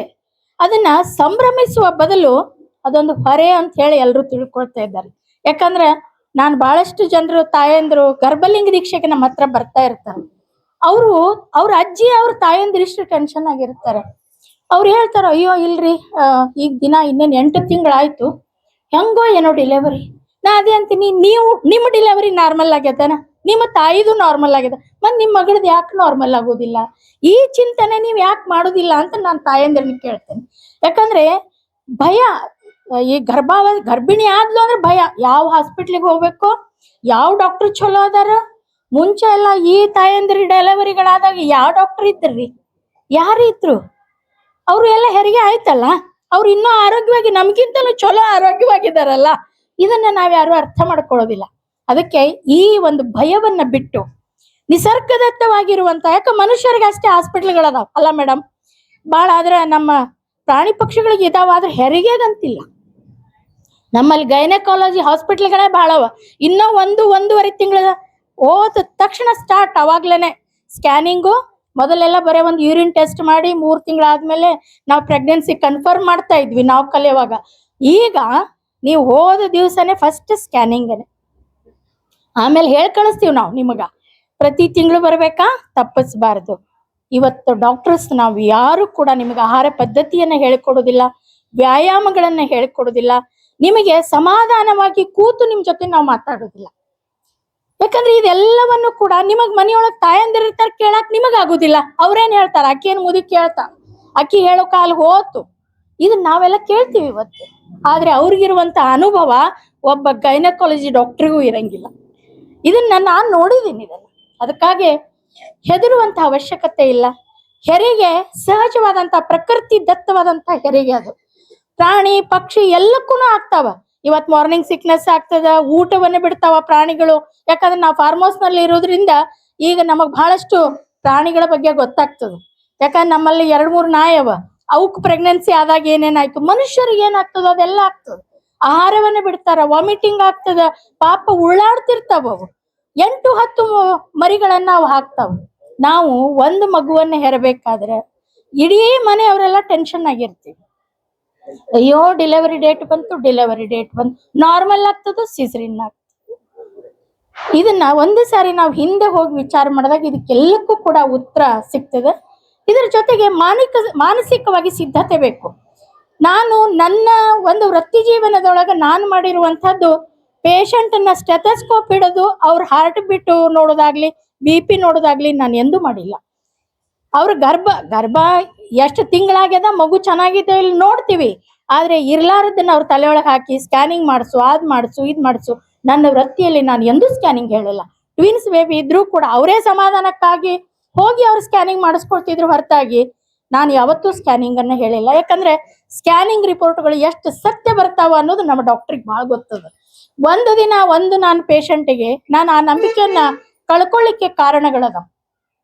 ಅದನ್ನ ಸಂಭ್ರಮಿಸುವ ಬದಲು ಅದೊಂದು ಹೊರೆ ಅಂತ ಹೇಳಿ ಎಲ್ಲರೂ ತಿಳ್ಕೊಳ್ತಾ ಇದ್ದಾರೆ. ಯಾಕಂದ್ರೆ ನಾನು ಬಹಳಷ್ಟು ಜನರು ತಾಯಂದ್ರು ಗರ್ಭಲಿಂಗ ದೀಕ್ಷೆಗೆ ನಮ್ಮ ಹತ್ರ ಬರ್ತಾ ಇರ್ತಾರೆ. ಅವ್ರ ಅಜ್ಜಿ ಅವ್ರ ತಾಯಂದ್ರು ಇಷ್ಟು ಟೆನ್ಷನ್ ಆಗಿರ್ತಾರೆ. ಅವ್ರು ಹೇಳ್ತಾರ, ಅಯ್ಯೋ ಇಲ್ರಿ, ಈಗ ದಿನ ಇನ್ನೇನು 8 ತಿಂಗಳಾಯ್ತು, ಹೆಂಗೋ ಏನೋ ಡಿಲೆವರಿ. ನಾ ಅದೇ ಅಂತೀನಿ, ನಿಮ್ಮ ಡಿಲೆವರಿ ನಾರ್ಮಲ್ ಆಗ್ಯದನ, ನಿಮ್ಮ ತಾಯಿದು ನಾರ್ಮಲ್ ಆಗ್ಯದ, ಮತ್ ನಿಮ್ಮ ಮಗಳದ್ ಯಾಕೆ ನಾರ್ಮಲ್ ಆಗೋದಿಲ್ಲ? ಈ ಚಿಂತನೆ ನೀವ್ ಯಾಕೆ ಮಾಡೋದಿಲ್ಲ ಅಂತ ನಾನು ತಾಯಂದ್ರನ್ನ ಕೇಳ್ತೇನೆ. ಯಾಕಂದ್ರೆ ಭಯ, ಈ ಗರ್ಭಿಣಿ ಆದ್ಲು ಅಂದ್ರೆ ಭಯ. ಯಾವ ಹಾಸ್ಪಿಟ್ಲಿಗೆ ಹೋಗ್ಬೇಕು, ಯಾವ ಡಾಕ್ಟರ್ ಚಲೋ ಅದಾರ? ಮುಂಚೆ ಎಲ್ಲ ಈ ತಾಯಂದ್ರಿ ಡೆಲಿವರಿಗಳಾದಾಗ ಯಾವ ಡಾಕ್ಟರ್ ಇದ್ರಿ? ಯಾರು ಇದ್ರು? ಅವ್ರು ಎಲ್ಲ ಹೆರಿಗೆ ಆಯ್ತಲ್ಲ, ಅವ್ರು ಇನ್ನೂ ಆರೋಗ್ಯವಾಗಿ ನಮ್ಗಿಂತಲೂ ಚಲೋ ಆರೋಗ್ಯವಾಗಿದಾರಲ್ಲ. ಇದನ್ನ ನಾವ್ಯಾರು ಅರ್ಥ ಮಾಡ್ಕೊಳ್ಳೋದಿಲ್ಲ. ಅದಕ್ಕೆ ಈ ಒಂದು ಭಯವನ್ನ ಬಿಟ್ಟು ನಿಸರ್ಗದತ್ತವಾಗಿರುವಂತ, ಯಾಕೆ ಮನುಷ್ಯರಿಗೆ ಅಷ್ಟೇ ಹಾಸ್ಪಿಟ್ಲ್ಗಳದಾವ ಅಲ್ಲ ಮೇಡಮ್? ಭಾಳ ಆದ್ರೆ ನಮ್ಮ ಪ್ರಾಣಿ ಪಕ್ಷಿಗಳಿಗೆ ಇದಾವ, ಆದ್ರೆ ಹೆರಿಗೆಗಂತಿಲ್ಲ. ನಮ್ಮಲ್ಲಿ ಗೈನಕಾಲಜಿ ಹಾಸ್ಪಿಟ್ಲ್ಗಳೇ ಭಾಳವ. ಇನ್ನೂ 1-1.5 ತಿಂಗಳ ಹೋದ ತಕ್ಷಣ ಸ್ಟಾರ್ಟ್. ಅವಾಗ್ಲೇನೆ ಸ್ಕ್ಯಾನಿಂಗು. ಮೊದಲೆಲ್ಲ ಬರೀ ಒಂದು ಯೂರಿನ್ ಟೆಸ್ಟ್ ಮಾಡಿ 3 ತಿಂಗಳಾದ್ಮೇಲೆ ನಾವು ಪ್ರೆಗ್ನೆನ್ಸಿ ಕನ್ಫರ್ಮ್ ಮಾಡ್ತಾ ಇದ್ವಿ ನಾವು ಕಲಿಯುವಾಗ. ಈಗ ನೀವು ಹೋದ ದಿವಸನೇ ಫಸ್ಟ್ ಸ್ಕ್ಯಾನಿಂಗನೇ, ಆಮೇಲೆ ಹೇಳಿ ಕಳಿಸ್ತೀವಿ ನಾವು ನಿಮಗ. ಪ್ರತಿ ತಿಂಗಳು ಬರ್ಬೇಕಾ? ತಪ್ಪಿಸ್ಬಾರ್ದು. ಇವತ್ತು ಡಾಕ್ಟರ್ಸ್ ನಾವು ಯಾರು ಕೂಡ ನಿಮಗೆ ಆಹಾರ ಪದ್ಧತಿಯನ್ನ ಹೇಳಿಕೊಡೋದಿಲ್ಲ, ವ್ಯಾಯಾಮಗಳನ್ನ ಹೇಳಿಕೊಡೋದಿಲ್ಲ, ನಿಮಗೆ ಸಮಾಧಾನವಾಗಿ ಕೂತು ನಿಮ್ ಜೊತೆ ನಾವು ಮಾತಾಡೋದಿಲ್ಲ. ಯಾಕಂದ್ರೆ ಇದೆಲ್ಲವನ್ನು ಕೂಡ ನಿಮಗ್ ಮನೆಯೊಳಗ್ ತಾಯಂದಿರ್ತಾರ, ಕೇಳಕ್ ನಿಮಗಾಗುದಿಲ್ಲ. ಅವ್ರೇನ್ ಹೇಳ್ತಾರ? ಅಕ್ಕಿಯನ್ ಮುದುಕಿ ಕೇಳ್ತಾರ, ಅಕ್ಕಿ ಹೇಳೋ ಕಾಲ ಹೋತು. ಇದನ್ನ ನಾವೆಲ್ಲ ಕೇಳ್ತೀವಿ ಇವತ್ತು. ಆದ್ರೆ ಅವ್ರಿಗಿರುವಂತ ಅನುಭವ ಒಬ್ಬ ಗೈನಕಾಲಜಿ ಡಾಕ್ಟರ್ಗೂ ಇರಂಗಿಲ್ಲ. ಇದನ್ನ ನಾನ್ ನೋಡಿದ್ದೀನಿ. ಇದನ್ನ ಅದಕ್ಕಾಗಿ ಹೆದರುವಂತ ಅವಶ್ಯಕತೆ ಇಲ್ಲ. ಹೆರಿಗೆ ಸಹಜವಾದಂತ, ಪ್ರಕೃತಿ ದತ್ತವಾದಂತ ಹೆರಿಗೆ. ಅದು ಪ್ರಾಣಿ ಪಕ್ಷಿ ಎಲ್ಲಕ್ಕೂ ಆಗ್ತಾವ. ಇವತ್ ಮಾರ್ನಿಂಗ್ ಸಿಕ್ನೆಸ್ ಆಗ್ತದ, ಊಟವನ್ನ ಬಿಡ್ತಾವ ಪ್ರಾಣಿಗಳು. ಯಾಕಂದ್ರೆ ನಾವು ಫಾರ್ಮ್ ಹೌಸ್ ನಲ್ಲಿ ಇರೋದ್ರಿಂದ ಈಗ ನಮಗ್ ಬಹಳಷ್ಟು ಪ್ರಾಣಿಗಳ ಬಗ್ಗೆ ಗೊತ್ತಾಗ್ತದ. ಯಾಕಂದ್ರೆ ನಮ್ಮಲ್ಲಿ 2-3 ನಾಯಿ ಅವ. ಅವಕ್ ಪ್ರೆಗ್ನೆನ್ಸಿ ಆದಾಗ ಏನೇನಾಯ್ತು, ಮನುಷ್ಯರಿಗೆ ಏನಾಗ್ತದ ಅದೆಲ್ಲ ಆಗ್ತದ. ಆಹಾರವನ್ನ ಬಿಡ್ತಾರ, ವಾಮಿಟಿಂಗ್ ಆಗ್ತದ, ಪಾಪ ಉಳ್ಳಾಡ್ತಿರ್ತಾವ. ಅವು 8-10 ಮರಿಗಳನ್ನ ಅವು ಹಾಕ್ತಾವ. ನಾವು ಒಂದು ಮಗುವನ್ನ ಹೆರಬೇಕಾದ್ರೆ ಇಡೀ ಮನೆಯವರೆಲ್ಲ ಟೆನ್ಷನ್ ಆಗಿರ್ತೀವಿ. ಅಯ್ಯೋ ಡೆಲಿವರಿ ಡೇಟ್ ಬಂತು, ನಾರ್ಮಲ್ ಆಗ್ತದ, ಸಿಸರಿನ್ ಆಗ್ತದ. ಇದನ್ನ ಒಂದು ಸಾರಿ ನಾವು ಹಿಂದೆ ಹೋಗಿ ವಿಚಾರ ಮಾಡಿದಾಗ ಇದಕ್ಕೆಲ್ಲಕ್ಕೂ ಕೂಡ ಉತ್ತರ ಸಿಗ್ತದೆ. ಇದರ ಜೊತೆಗೆ ಮಾನಸಿಕವಾಗಿ ಸಿದ್ಧತೆ ಬೇಕು. ನಾನು ನನ್ನ ಒಂದು ವೃತ್ತಿ ಜೀವನದೊಳಗೆ ನಾನು ಮಾಡಿರುವಂತಹದ್ದು, ಪೇಷಂಟ್ ಅನ್ನ ಸ್ಟೆಥೋಸ್ಕೋಪ್ ಹಿಡಿದು ಅವ್ರ ಹಾರ್ಟ್ ಬೀಟ್ ನೋಡೋದಾಗ್ಲಿ, BP ನೋಡೋದಾಗ್ಲಿ ನಾನು ಎಂದೂ ಮಾಡಿಲ್ಲ. ಅವ್ರ ಗರ್ಭ ಎಷ್ಟು ತಿಂಗಳಾಗ್ಯದ, ಮಗು ಚೆನ್ನಾಗಿದೆ ಇಲ್ಲಿ ನೋಡ್ತೀವಿ. ಆದ್ರೆ ಇರ್ಲಾರದನ್ನ ಅವ್ರ ತಲೆಯೊಳಗೆ ಹಾಕಿ ಸ್ಕ್ಯಾನಿಂಗ್ ಮಾಡಿಸು, ಅದ್ ಮಾಡಿಸು, ಇದ್ ಮಾಡಿಸು. ನನ್ನ ವೃತ್ತಿಯಲ್ಲಿ ನಾನು ಎಂದೂ ಸ್ಕ್ಯಾನಿಂಗ್ ಹೇಳಿಲ್ಲ. ಟ್ವಿನ್ಸ್ ಬೇಬಿ ಇದ್ರೂ ಕೂಡ ಅವರೇ ಸಮಾಧಾನಕ್ಕಾಗಿ ಹೋಗಿ ಅವ್ರು ಸ್ಕ್ಯಾನಿಂಗ್ ಮಾಡಿಸ್ಕೊಳ್ತಿದ್ರು ಹೊರತಾಗಿ ನಾನು ಯಾವತ್ತೂ ಸ್ಕ್ಯಾನಿಂಗ್ ಅನ್ನ ಹೇಳಿಲ್ಲ. ಯಾಕಂದ್ರೆ ಸ್ಕ್ಯಾನಿಂಗ್ ರಿಪೋರ್ಟ್ಗಳು ಎಷ್ಟು ಸತ್ಯ ಬರ್ತಾವ ಅನ್ನೋದು ನಮ್ಮ ಡಾಕ್ಟ್ರಿಗೆ ಭಾಳ ಗೊತ್ತದ. ಒಂದು ದಿನ ನಾನು ಪೇಷಂಟಿಗೆ ನಾನು ಆ ನಂಬಿಕೆಯನ್ನ ಕಳ್ಕೊಳ್ಳಿಕ್ಕೆ ಕಾರಣಗಳದ.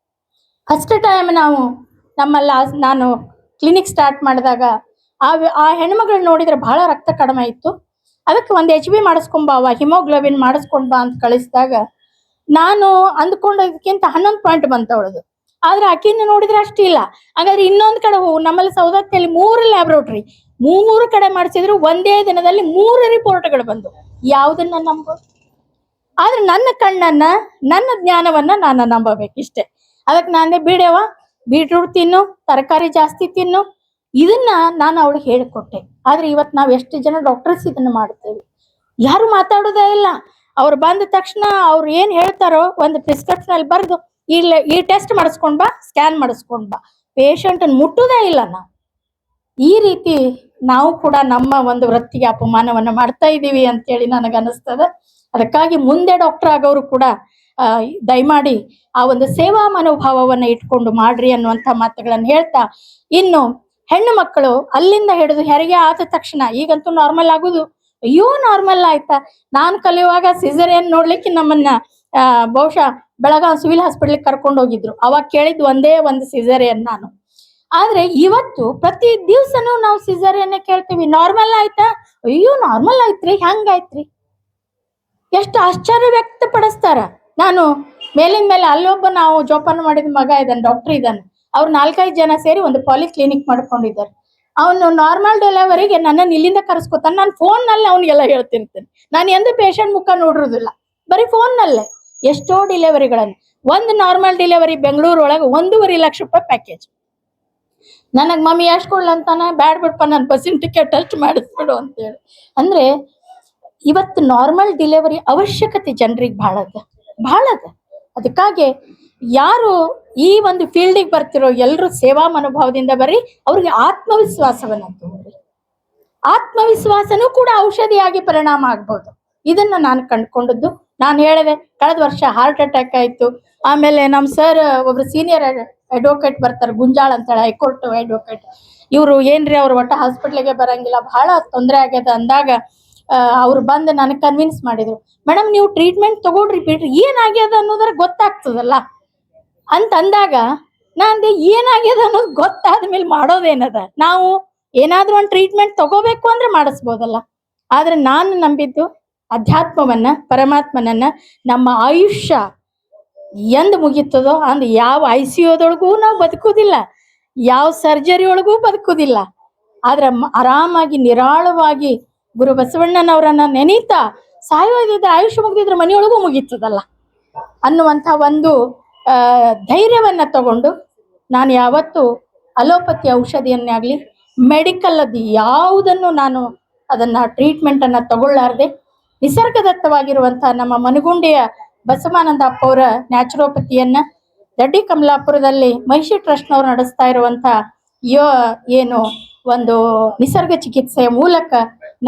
ಫಸ್ಟ್ ಟೈಮ್ ನಾನು ಕ್ಲಿನಿಕ್ ಸ್ಟಾರ್ಟ್ ಮಾಡಿದಾಗ ಆ ಹೆಣ್ಮಗಳು ನೋಡಿದ್ರೆ ಬಹಳ ರಕ್ತ ಕಡಿಮೆ ಇತ್ತು. ಅದಕ್ಕೆ ಒಂದು HB ಮಾಡಿಸ್ಕೊಂಬಾವ, ಹಿಮೋಗ್ಲೋಬಿನ್ ಮಾಡಿಸ್ಕೊಂಡ್ಬಾ ಅಂತ ಕಳಿಸಿದಾಗ ನಾನು ಅಂದ್ಕೊಂಡದಕ್ಕಿಂತ 11 ಪಾಯಿಂಟ್ ಬಂತವಳದು. ಆದ್ರೆ ಆಕಿನ ನೋಡಿದ್ರೆ ಅಷ್ಟಿಲ್ಲ. ಹಾಗಾದ್ರೆ ಇನ್ನೊಂದು ಕಡೆ ನಮ್ಮಲ್ಲಿ ಸೌದತ್ತಿಯಲ್ಲಿ 3 ಲ್ಯಾಬ್ರೋಟರಿ 3 ಕಡೆ ಮಾಡಿಸಿದ್ರು ಒಂದೇ ದಿನದಲ್ಲಿ 3 ರಿಪೋರ್ಟ್ಗಳು ಬಂದು. ಯಾವುದನ್ನ ನಂಬೋದು? ಆದ್ರೆ ನನ್ನ ಕಣ್ಣನ್ನ, ನನ್ನ ಜ್ಞಾನವನ್ನ ನಾನು ನಂಬಬೇಕಿಷ್ಟೇ. ಅದಕ್ಕೆ ನಾನೇ ಬಿಡವ, ಬೀಟ್ರೂಟ್ ತಿನ್ನು, ತರಕಾರಿ ಜಾಸ್ತಿ ತಿನ್ನು, ಇದನ್ನ ನಾನು ಅವಳಿಗೆ ಹೇಳಿಕೊಟ್ಟೆ. ಆದ್ರೆ ಇವತ್ತು ನಾವು ಎಷ್ಟು ಜನ ಡಾಕ್ಟರ್ಸ್ ಇದನ್ನ ಮಾಡ್ತೇವೆ? ಯಾರು ಮಾತಾಡೋದೇ ಇಲ್ಲ. ಅವ್ರು ಬಂದ ತಕ್ಷಣ ಅವ್ರು ಏನ್ ಹೇಳ್ತಾರೋ ಒಂದು ಪ್ರಿಸ್ಕ್ರಿಪ್ಷನ್ ಅಲ್ಲಿ ಬರೆದು ಈ ಟೆಸ್ಟ್ ಮಾಡಿಸ್ಕೊಂಡ್ ಬಾ, ಸ್ಕ್ಯಾನ್ ಮಾಡಿಸ್ಕೊಂಡ್ ಬಾ, ಪೇಷಂಟ್ ಮುಟ್ಟುದೇ ಇಲ್ಲ. ನಾವು ಈ ರೀತಿ ನಾವು ಕೂಡ ನಮ್ಮ ಒಂದು ವೃತ್ತಿಗೆ ಅಪಮಾನವನ್ನ ಮಾಡ್ತಾ ಇದ್ದೀವಿ ಅಂತೇಳಿ ನನಗೆ ಅನಿಸ್ತದ. ಅದಕ್ಕಾಗಿ ಮುಂದೆ ಡಾಕ್ಟರ್ ಆಗೋರು ಕೂಡ ದಯಮಾಡಿ ಆ ಒಂದು ಸೇವಾ ಮನೋಭಾವವನ್ನ ಇಟ್ಕೊಂಡು ಮಾಡ್ರಿ ಅನ್ನುವಂಥ ಮಾತುಗಳನ್ನು ಹೇಳ್ತಾ, ಇನ್ನು ಹೆಣ್ಣು ಮಕ್ಕಳು ಅಲ್ಲಿಂದ ಹಿಡಿದು ಹೆರಿಗೆ ಆದ ತಕ್ಷಣ ಈಗಂತೂ ನಾರ್ಮಲ್ ಆಗುದು, ಅಯ್ಯೋ ನಾರ್ಮಲ್ ಆಯ್ತಾ? ನಾನು ಕಲಿಯುವಾಗ ಸಿಸೇರಿಯನ್ ನೋಡ್ಲಿಕ್ಕೆ ನಮ್ಮನ್ನ ಬಹುಶಃ ಬೆಳಗಾವಿ ಸಿವಿಲ್ ಹಾಸ್ಪಿಟಲ್ ಕರ್ಕೊಂಡು ಹೋಗಿದ್ರು. ಅವಾಗ ಕೇಳಿದ್ ಒಂದೇ ಒಂದು ಸಿಸೇರಿಯನ್ ನಾನು. ಆದ್ರೆ ಇವತ್ತು ಪ್ರತಿ ದಿವ್ಸನೂ ನಾವು ಸಿಸೇರಿಯನ್ನೇ ಕೇಳ್ತೀವಿ. ನಾರ್ಮಲ್ ಆಯ್ತಾ? ಅಯ್ಯೋ ನಾರ್ಮಲ್ ಆಯ್ತ್ರಿ, ಹೆಂಗಾಯ್ತ್ರಿ? ಎಷ್ಟು ಆಶ್ಚರ್ಯ ವ್ಯಕ್ತಪಡಿಸ್ತಾರ. ನಾನು ಮೇಲಿನ ಮೇಲೆ ಅಲ್ಲೊಬ್ಬ ನಾವು ಜೋಪಾನ ಮಾಡಿದ ಮಗ ಇದ್ದಾನೆ, ಡಾಕ್ಟರ್ ಇದ್ದಾನೆ. ಅವ್ರು 4-5 ಜನ ಸೇರಿ ಒಂದು ಪಾಲಿಕ್ಲಿನಿಕ್ ಮಾಡ್ಕೊಂಡಿದ್ದಾರೆ. ಅವನು ನಾರ್ಮಲ್ ಡೆಲಿವರಿಗೆ ನನ್ನನ್ನು ಇಲ್ಲಿಂದ ಕರೆಸ್ಕೊತಾನೆ. ನಾನು ಫೋನ್ ನಲ್ಲಿ ಅವನಿಗೆಲ್ಲ ಹೇಳ್ತಿರ್ತೇನೆ. ನಾನು ಎಂದು ಪೇಷಂಟ್ ಮುಖ ನೋಡಿರೋದಿಲ್ಲ, ಬರೀ ಫೋನ್ ನಲ್ಲೇ ಎಷ್ಟೋ ಡೆಲಿವರಿಗಳನ್ನು. ಒಂದು ನಾರ್ಮಲ್ ಡೆಲಿವರಿ ಬೆಂಗಳೂರು ಒಳಗೆ 1.5 ಲಕ್ಷ ರೂಪಾಯಿ ಪ್ಯಾಕೇಜ್. ನನಗ್ ಮಮ್ಮಿ ಎಷ್ಟು ಕೊಡ್ಲಂತಾನ, ಬ್ಯಾಡ್ ಬಿಡ್ಪ, ನಾನು ಬಸ್ಸಿನ ಟಿಕೆಟ್ ಅಷ್ಟು ಮಾಡಿಸ್ಬಿಡು ಅಂತೇಳಿ. ಅಂದ್ರೆ ಇವತ್ತು ನಾರ್ಮಲ್ ಡೆಲಿವರಿ ಅವಶ್ಯಕತೆ ಜನರಿಗೆ ಬಹಳ ಅದ. ಅದಕ್ಕಾಗಿ ಯಾರು ಈ ಒಂದು ಫೀಲ್ಡಿಗೆ ಬರ್ತಿರೋ ಎಲ್ಲರೂ ಸೇವಾ ಮನೋಭಾವದಿಂದ ಬರ್ರಿ. ಅವ್ರಿಗೆ ಆತ್ಮವಿಶ್ವಾಸವನ್ನ ತೋರಿ. ಆತ್ಮವಿಶ್ವಾಸನೂ ಕೂಡ ಔಷಧಿಯಾಗಿ ಪರಿಣಾಮ ಆಗ್ಬೋದು. ಇದನ್ನ ನಾನು ಕಂಡುಕೊಂಡದ್ದು. ನಾನು ಹೇಳಿದೆ, ಕಳೆದ ವರ್ಷ ಹಾರ್ಟ್ ಅಟ್ಯಾಕ್ ಆಯ್ತು. ಆಮೇಲೆ ನಮ್ಮ ಸರ್ ಒಬ್ರು ಸೀನಿಯರ್ ಅಡ್ವೊಕೇಟ್ ಬರ್ತಾರೆ, ಗುಂಜಾಳ್ ಅಂತೇಳಿ, ಹೈಕೋರ್ಟ್ ಅಡ್ವೊಕೇಟ್. ಇವರು ಏನ್ರಿ ಅವ್ರು ಒಟ್ಟ ಹಾಸ್ಪಿಟ್ಲಿಗೆ ಬರಂಗಿಲ್ಲ, ಬಹಳ ತೊಂದರೆ ಆಗ್ಯದ ಅಂದಾಗ ಅವ್ರು ಬಂದು ನನಗೆ ಕನ್ವಿನ್ಸ್ ಮಾಡಿದ್ರು. ಮೇಡಮ್ ನೀವು ಟ್ರೀಟ್ಮೆಂಟ್ ತಗೊಳ್ರಿ ಬಿಡ್ರಿ, ಏನಾಗ್ಯದ ಅನ್ನೋದ್ರ ಗೊತ್ತಾಗ್ತದಲ್ಲ ಅಂತ ಅಂದಾಗ ನಾನು ಏನಾಗ್ಯದ ಅನ್ನೋದು ಗೊತ್ತಾದ್ಮೇಲೆ ಮಾಡೋದೇನದ? ನಾವು ಏನಾದ್ರೂ ಒಂದು ಟ್ರೀಟ್ಮೆಂಟ್ ತಗೋಬೇಕು ಅಂದ್ರೆ ಮಾಡಿಸ್ಬೋದಲ್ಲ. ಆದ್ರೆ ನಾನು ನಂಬಿದ್ದು ಅಧ್ಯಾತ್ಮವನ್ನ, ಪರಮಾತ್ಮನನ್ನ. ನಮ್ಮ ಆಯುಷ್ಯ ಎಂದ್ ಮುಗೀತದೋ ಅಂದ್ ಯಾವ ICUದೊಳಗೂ ನಾವು ಬದುಕುದಿಲ್ಲ, ಯಾವ ಸರ್ಜರಿ ಒಳಗೂ ಬದುಕುದಿಲ್ಲ. ಆದ್ರೆ ಆರಾಮಾಗಿ ನಿರಾಳವಾಗಿ ಗುರು ಬಸವಣ್ಣನವರನ್ನ ನೆನೀತಾ ಸಾಯೋದಿದ್ರೆ, ಆಯುಷ್ಯ ಮುಗಿದಿದ್ರೆ ಮನೆಯೊಳಗೂ ಮುಗೀತದಲ್ಲ ಅನ್ನುವಂಥ ಒಂದು ಧೈರ್ಯವನ್ನ ತಗೊಂಡು ನಾನು ಯಾವತ್ತು ಅಲೋಪತಿ ಔಷಧಿಯನ್ನೇ ಆಗ್ಲಿ, ಮೆಡಿಕಲ್ ಅದು ಯಾವುದನ್ನು ನಾನು ಅದನ್ನ ಟ್ರೀಟ್ಮೆಂಟ್ ಅನ್ನ ತಗೊಳ್ಳಾರ್ದೆ ನಿಸರ್ಗದತ್ತವಾಗಿರುವಂತಹ ನಮ್ಮ ಮನಗುಂಡಿಯ ಬಸವಾನಂದ ಅಪ್ಪ ಅವರ ನ್ಯಾಚುರೋಪತಿಯನ್ನ ದಡ್ಡಿ ಕಮಲಾಪುರದಲ್ಲಿ ಮಹಿಷಿ ಟ್ರಸ್ಟ್ನವ್ರು ನಡೆಸ್ತಾ ಇರುವಂತ ಏನು ಒಂದು ನಿಸರ್ಗ ಚಿಕಿತ್ಸೆಯ ಮೂಲಕ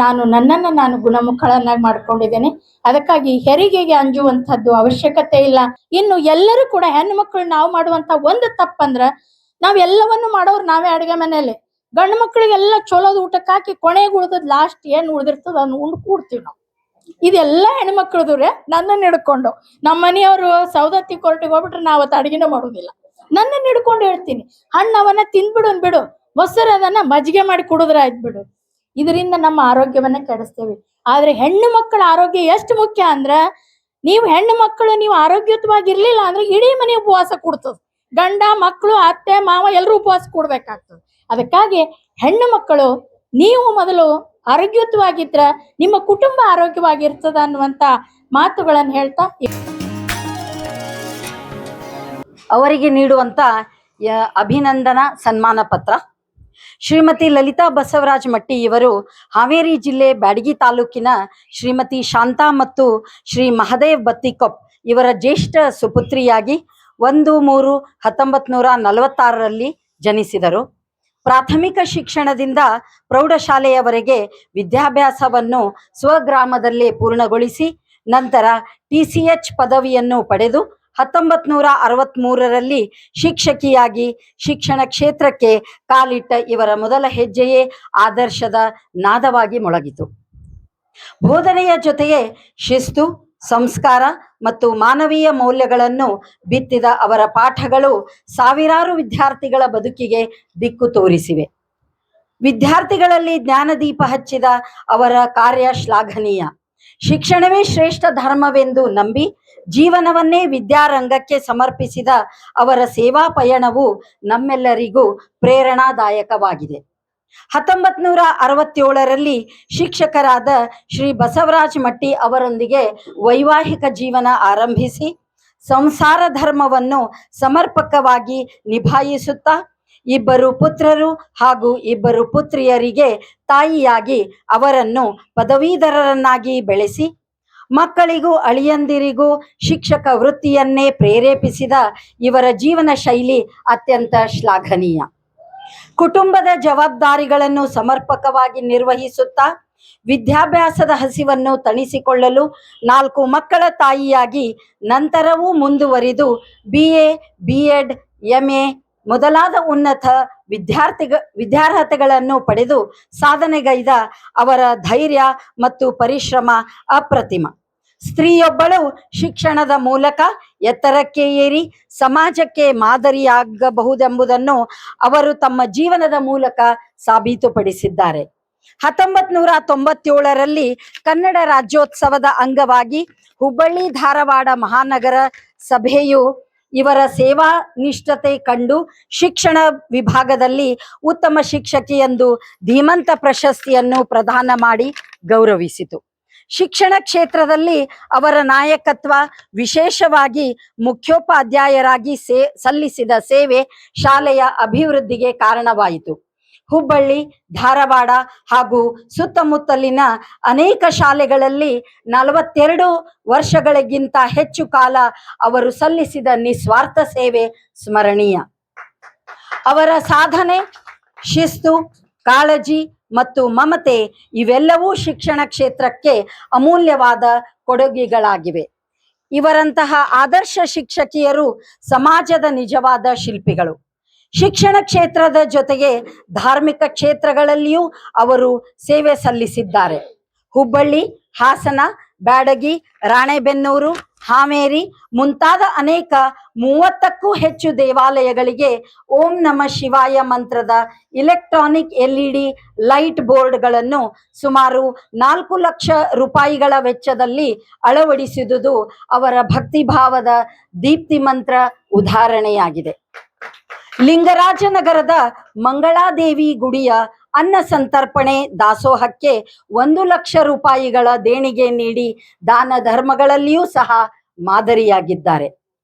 ನನ್ನನ್ನು ನಾನು ಗುಣಮುಖಳನ್ನಾಗಿ ಮಾಡ್ಕೊಂಡಿದ್ದೇನೆ. ಅದಕ್ಕಾಗಿ ಹೆರಿಗೆಗೆ ಅಂಜುವಂಥದ್ದು ಅವಶ್ಯಕತೆ ಇಲ್ಲ. ಇನ್ನು ಎಲ್ಲರೂ ಕೂಡ ಹೆಣ್ಣು ಮಕ್ಕಳು ನಾವು ಮಾಡುವಂತ ಒಂದು ತಪ್ಪಂದ್ರ, ನಾವೆಲ್ಲವನ್ನು ಮಾಡೋರು ನಾವೇ ಅಡುಗೆ ಮನೆಯಲ್ಲಿ. ಗಂಡು ಮಕ್ಕಳಿಗೆಲ್ಲ ಚಲೋದು ಊಟಕ್ಕೆ ಹಾಕಿ ಕೊನೆಗೆ ಉಳ್ದದ್ ಲಾಸ್ಟ್ ಏನ್ ಉಳ್ದಿರ್ತದ ಅದನ್ನ ಉಂಡು ಕೂಡ್ತೀವಿ ನಾವು. ಇದೆಲ್ಲ ಹೆಣ್ಮಕ್ಳದ್ರೆ ನನ್ನನ್ನು ಹಿಡ್ಕೊಂಡು, ನಮ್ಮ ಮನೆಯವರು ಸೌದತ್ತಿ ಕೋರ್ಟಿಗೆ ಹೋಗ್ಬಿಟ್ರೆ ನಾವು ಅವತ್ತು ಅಡುಗೆನೇ ಮಾಡೋದಿಲ್ಲ. ನನ್ನನ್ನು ಹಿಡ್ಕೊಂಡು ಹೇಳ್ತೀನಿ, ಹಣ್ಣು ಅವನ್ನ ತಿಂದ್ಬಿಡು ಬಿಡು, ಮೊಸರು ಅದನ್ನ ಮಜ್ಜಿಗೆ ಮಾಡಿ ಕುಡಿದ್ರೆ ಆಯ್ತು ಬಿಡು. ಇದರಿಂದ ನಮ್ಮ ಆರೋಗ್ಯವನ್ನ ಕೆಡಿಸ್ತೇವೆ. ಆದ್ರೆ ಹೆಣ್ಣು ಮಕ್ಕಳ ಆರೋಗ್ಯ ಎಷ್ಟು ಮುಖ್ಯ ಅಂದ್ರ, ನೀವು ಹೆಣ್ಣು ಮಕ್ಕಳು ನೀವು ಆರೋಗ್ಯಯುತವಾಗಿರ್ಲಿಲ್ಲ ಅಂದ್ರೆ ಇಡೀ ಮನೆ ಉಪವಾಸ ಕೊಡ್ತದ. ಗಂಡ ಮಕ್ಕಳು ಅತ್ತೆ ಮಾವ ಎಲ್ಲರೂ ಉಪವಾಸ ಕೊಡ್ಬೇಕಾಗ್ತದೆ. ಅದಕ್ಕಾಗಿ ಹೆಣ್ಣು ಮಕ್ಕಳು ನೀವು ಮೊದಲು ಆರೋಗ್ಯಯುತವಾಗಿದ್ರ ನಿಮ್ಮ ಕುಟುಂಬ ಆರೋಗ್ಯವಾಗಿರ್ತದ ಅನ್ನುವಂತ ಮಾತುಗಳನ್ನು ಹೇಳ್ತಾ ಅವರಿಗೆ ನೀಡುವಂತ ಅಭಿನಂದನಾ ಸನ್ಮಾನ ಪತ್ರ. ಶ್ರೀಮತಿ ಲಲಿತಾ ಬಸವರಾಜ್ ಮಟ್ಟಿ ಇವರು ಹಾವೇರಿ ಜಿಲ್ಲೆ ಬ್ಯಾಡಗಿ ತಾಲೂಕಿನ ಶ್ರೀಮತಿ ಶಾಂತಾ ಮತ್ತು ಶ್ರೀ ಮಹದೇವ್ ಬತ್ತಿಕೊಪ್ ಇವರ ಜ್ಯೇಷ್ಠ ಸುಪುತ್ರಿಯಾಗಿ 1/3/1946ರಲ್ಲಿ ಜನಿಸಿದರು. ಪ್ರಾಥಮಿಕ ಶಿಕ್ಷಣದಿಂದ ಪ್ರೌಢಶಾಲೆಯವರೆಗೆ ವಿದ್ಯಾಭ್ಯಾಸವನ್ನು ಸ್ವಗ್ರಾಮದಲ್ಲೇ ಪೂರ್ಣಗೊಳಿಸಿ ನಂತರ TCH ಪದವಿಯನ್ನು ಪಡೆದು 1963ರಲ್ಲಿ ಶಿಕ್ಷಕಿಯಾಗಿ ಶಿಕ್ಷಣ ಕ್ಷೇತ್ರಕ್ಕೆ ಕಾಲಿಟ್ಟ ಇವರ ಮೊದಲ ಹೆಜ್ಜೆಯೇ ಆದರ್ಶದ ನಾದವಾಗಿ ಮೊಳಗಿತು. ಬೋಧನೆಯ ಜೊತೆಗೆ ಶಿಸ್ತು, ಸಂಸ್ಕಾರ ಮತ್ತು ಮಾನವೀಯ ಮೌಲ್ಯಗಳನ್ನು ಬಿತ್ತಿದ ಅವರ ಪಾಠಗಳು ಸಾವಿರಾರು ವಿದ್ಯಾರ್ಥಿಗಳ ಬದುಕಿಗೆ ದಿಕ್ಕು ತೋರಿಸಿವೆ. ವಿದ್ಯಾರ್ಥಿಗಳಲ್ಲಿ ಜ್ಞಾನದೀಪ ಹಚ್ಚಿದ ಅವರ ಕಾರ್ಯ ಶ್ಲಾಘನೀಯ. ಶಿಕ್ಷಣವೇ ಶ್ರೇಷ್ಠ ಧರ್ಮವೆಂದು ನಂಬಿ ಜೀವನವನ್ನೇ ವಿದ್ಯಾರಂಗಕ್ಕೆ ಸಮರ್ಪಿಸಿದ ಅವರ ಸೇವಾ ಪಯಣವು ನಮ್ಮೆಲ್ಲರಿಗೂ ಪ್ರೇರಣಾದಾಯಕವಾಗಿದೆ. 1967ರಲ್ಲಿ ಶಿಕ್ಷಕರಾದ ಶ್ರೀ ಬಸವರಾಜ್ ಮಟ್ಟಿ ಅವರೊಂದಿಗೆ ವೈವಾಹಿಕ ಜೀವನ ಆರಂಭಿಸಿ ಸಂಸಾರ ಧರ್ಮವನ್ನು ಸಮರ್ಪಕವಾಗಿ ನಿಭಾಯಿಸುತ್ತಾ 2 ಪುತ್ರರು ಹಾಗೂ 2 ಪುತ್ರಿಯರಿಗೆ ತಾಯಿಯಾಗಿ ಅವರನ್ನು ಪದವೀಧರರನ್ನಾಗಿ ಬೆಳೆಸಿ ಮಕ್ಕಳಿಗೂ ಅಳಿಯಂದಿರಿಗೂ ಶಿಕ್ಷಕ ವೃತ್ತಿಯನ್ನೇ ಪ್ರೇರೇಪಿಸಿದ ಇವರ ಜೀವನ ಶೈಲಿ ಅತ್ಯಂತ ಶ್ಲಾಘನೀಯ. ಕುಟುಂಬದ ಜವಾಬ್ದಾರಿಗಳನ್ನು ಸಮರ್ಪಕವಾಗಿ ನಿರ್ವಹಿಸುತ್ತಾ ವಿದ್ಯಾಭ್ಯಾಸದ ಹಸಿವನ್ನು ತಣಿಸಿಕೊಳ್ಳಲು 4 ಮಕ್ಕಳ ತಾಯಿಯಾಗಿ ನಂತರವೂ ಮುಂದುವರಿದು BA, B.Ed, MA ಮೊದಲಾದ ಉನ್ನತ ವಿದ್ಯಾರ್ಹತೆಗಳನ್ನು ಪಡೆದು ಸಾಧನೆಗೈದ ಅವರ ಧೈರ್ಯ ಮತ್ತು ಪರಿಶ್ರಮ ಅಪ್ರತಿಮ. ಸ್ತ್ರೀಯೊಬ್ಬಳು ಶಿಕ್ಷಣದ ಮೂಲಕ ಎತ್ತರಕ್ಕೆ ಏರಿ ಸಮಾಜಕ್ಕೆ ಮಾದರಿಯಾಗಬಹುದೆಂಬುದನ್ನು ಅವರು ತಮ್ಮ ಜೀವನದ ಮೂಲಕ ಸಾಬೀತುಪಡಿಸಿದ್ದಾರೆ. 1997ರಲ್ಲಿ ಕನ್ನಡ ರಾಜ್ಯೋತ್ಸವದ ಅಂಗವಾಗಿ ಹುಬ್ಬಳ್ಳಿ ಧಾರವಾಡ ಮಹಾನಗರ ಸಭೆಯು ಇವರ ಸೇವಾ ನಿಷ್ಠತೆ ಕಂಡು ಶಿಕ್ಷಣ ವಿಭಾಗದಲ್ಲಿ ಉತ್ತಮ ಶಿಕ್ಷಕಿ ಎಂದು ಧೀಮಂತ ಪ್ರಶಸ್ತಿಯನ್ನು ಪ್ರದಾನ ಮಾಡಿ ಗೌರವಿಸಿತು. ಶಿಕ್ಷಣ ಕ್ಷೇತ್ರದಲ್ಲಿ ಅವರ ನಾಯಕತ್ವ, ವಿಶೇಷವಾಗಿ ಮುಖ್ಯೋಪಾಧ್ಯಾಯರಾಗಿ ಸಲ್ಲಿಸಿದ ಸೇವೆ ಶಾಲೆಯ ಅಭಿವೃದ್ಧಿಗೆ ಕಾರಣವಾಯಿತು. ಹುಬ್ಬಳ್ಳಿ, ಧಾರವಾಡ ಹಾಗೂ ಸುತ್ತಮುತ್ತಲಿನ ಅನೇಕ ಶಾಲೆಗಳಲ್ಲಿ 42 ವರ್ಷಗಳಿಗಿಂತ ಹೆಚ್ಚು ಕಾಲ ಅವರು ಸಲ್ಲಿಸಿದ ನಿಸ್ವಾರ್ಥ ಸೇವೆ ಸ್ಮರಣೀಯ. ಅವರ ಸಾಧನೆ, ಶಿಸ್ತು, ಕಾಳಜಿ ಮತ್ತು ಮಮತೆ ಇವೆಲ್ಲವೂ ಶಿಕ್ಷಣ ಕ್ಷೇತ್ರಕ್ಕೆ ಅಮೂಲ್ಯವಾದ ಕೊಡುಗೆಗಳಾಗಿವೆ. ಇವರಂತಹ ಆದರ್ಶ ಶಿಕ್ಷಕಿಯರು ಸಮಾಜದ ನಿಜವಾದ ಶಿಲ್ಪಿಗಳು. ಶಿಕ್ಷಣ ಕ್ಷೇತ್ರದ ಜೊತೆಗೆ ಧಾರ್ಮಿಕ ಕ್ಷೇತ್ರಗಳಲ್ಲಿಯೂ ಅವರು ಸೇವೆ ಸಲ್ಲಿಸಿದ್ದಾರೆ. ಹುಬ್ಬಳ್ಳಿ, ಹಾಸನ, ಬ್ಯಾಡಗಿ, ರಾಣೆಬೆನ್ನೂರು, ಹಾವೇರಿ ಮುಂತಾದ ಅನೇಕ 30ಕ್ಕೂ ಹೆಚ್ಚು ದೇವಾಲಯಗಳಿಗೆ ಓಂ ನಮಃ ಶಿವಾಯ ಮಂತ್ರದ ಇಲೆಕ್ಟ್ರಾನಿಕ್ LED ಲೈಟ್ ಬೋರ್ಡ್ಗಳನ್ನು ಸುಮಾರು 4 ಲಕ್ಷ ರೂಪಾಯಿಗಳ ವೆಚ್ಚದಲ್ಲಿ ಅಳವಡಿಸಿದುದು ಅವರ ಭಕ್ತಿಭಾವದ ದೀಪ್ತಿಮಂತ್ರ ಉದಾಹರಣೆಯಾಗಿದೆ. ಲಿಂಗರಾಜನಗರದ ಮಂಗಳಾದೇವಿ ಗುಡಿಯ ಅನ್ನ ಸಂತರ್ಪಣೆ ದಾಸೋಹಕ್ಕೆ 1 ಲಕ್ಷ ರೂಪಾಯಿಗಳ ದೇಣಿಗೆ ನೀಡಿ ದಾನ ಧರ್ಮಗಳಲ್ಲಿಯೂ ಸಹ ಮಾದರಿಯಾಗಿದ್ದಾರೆ.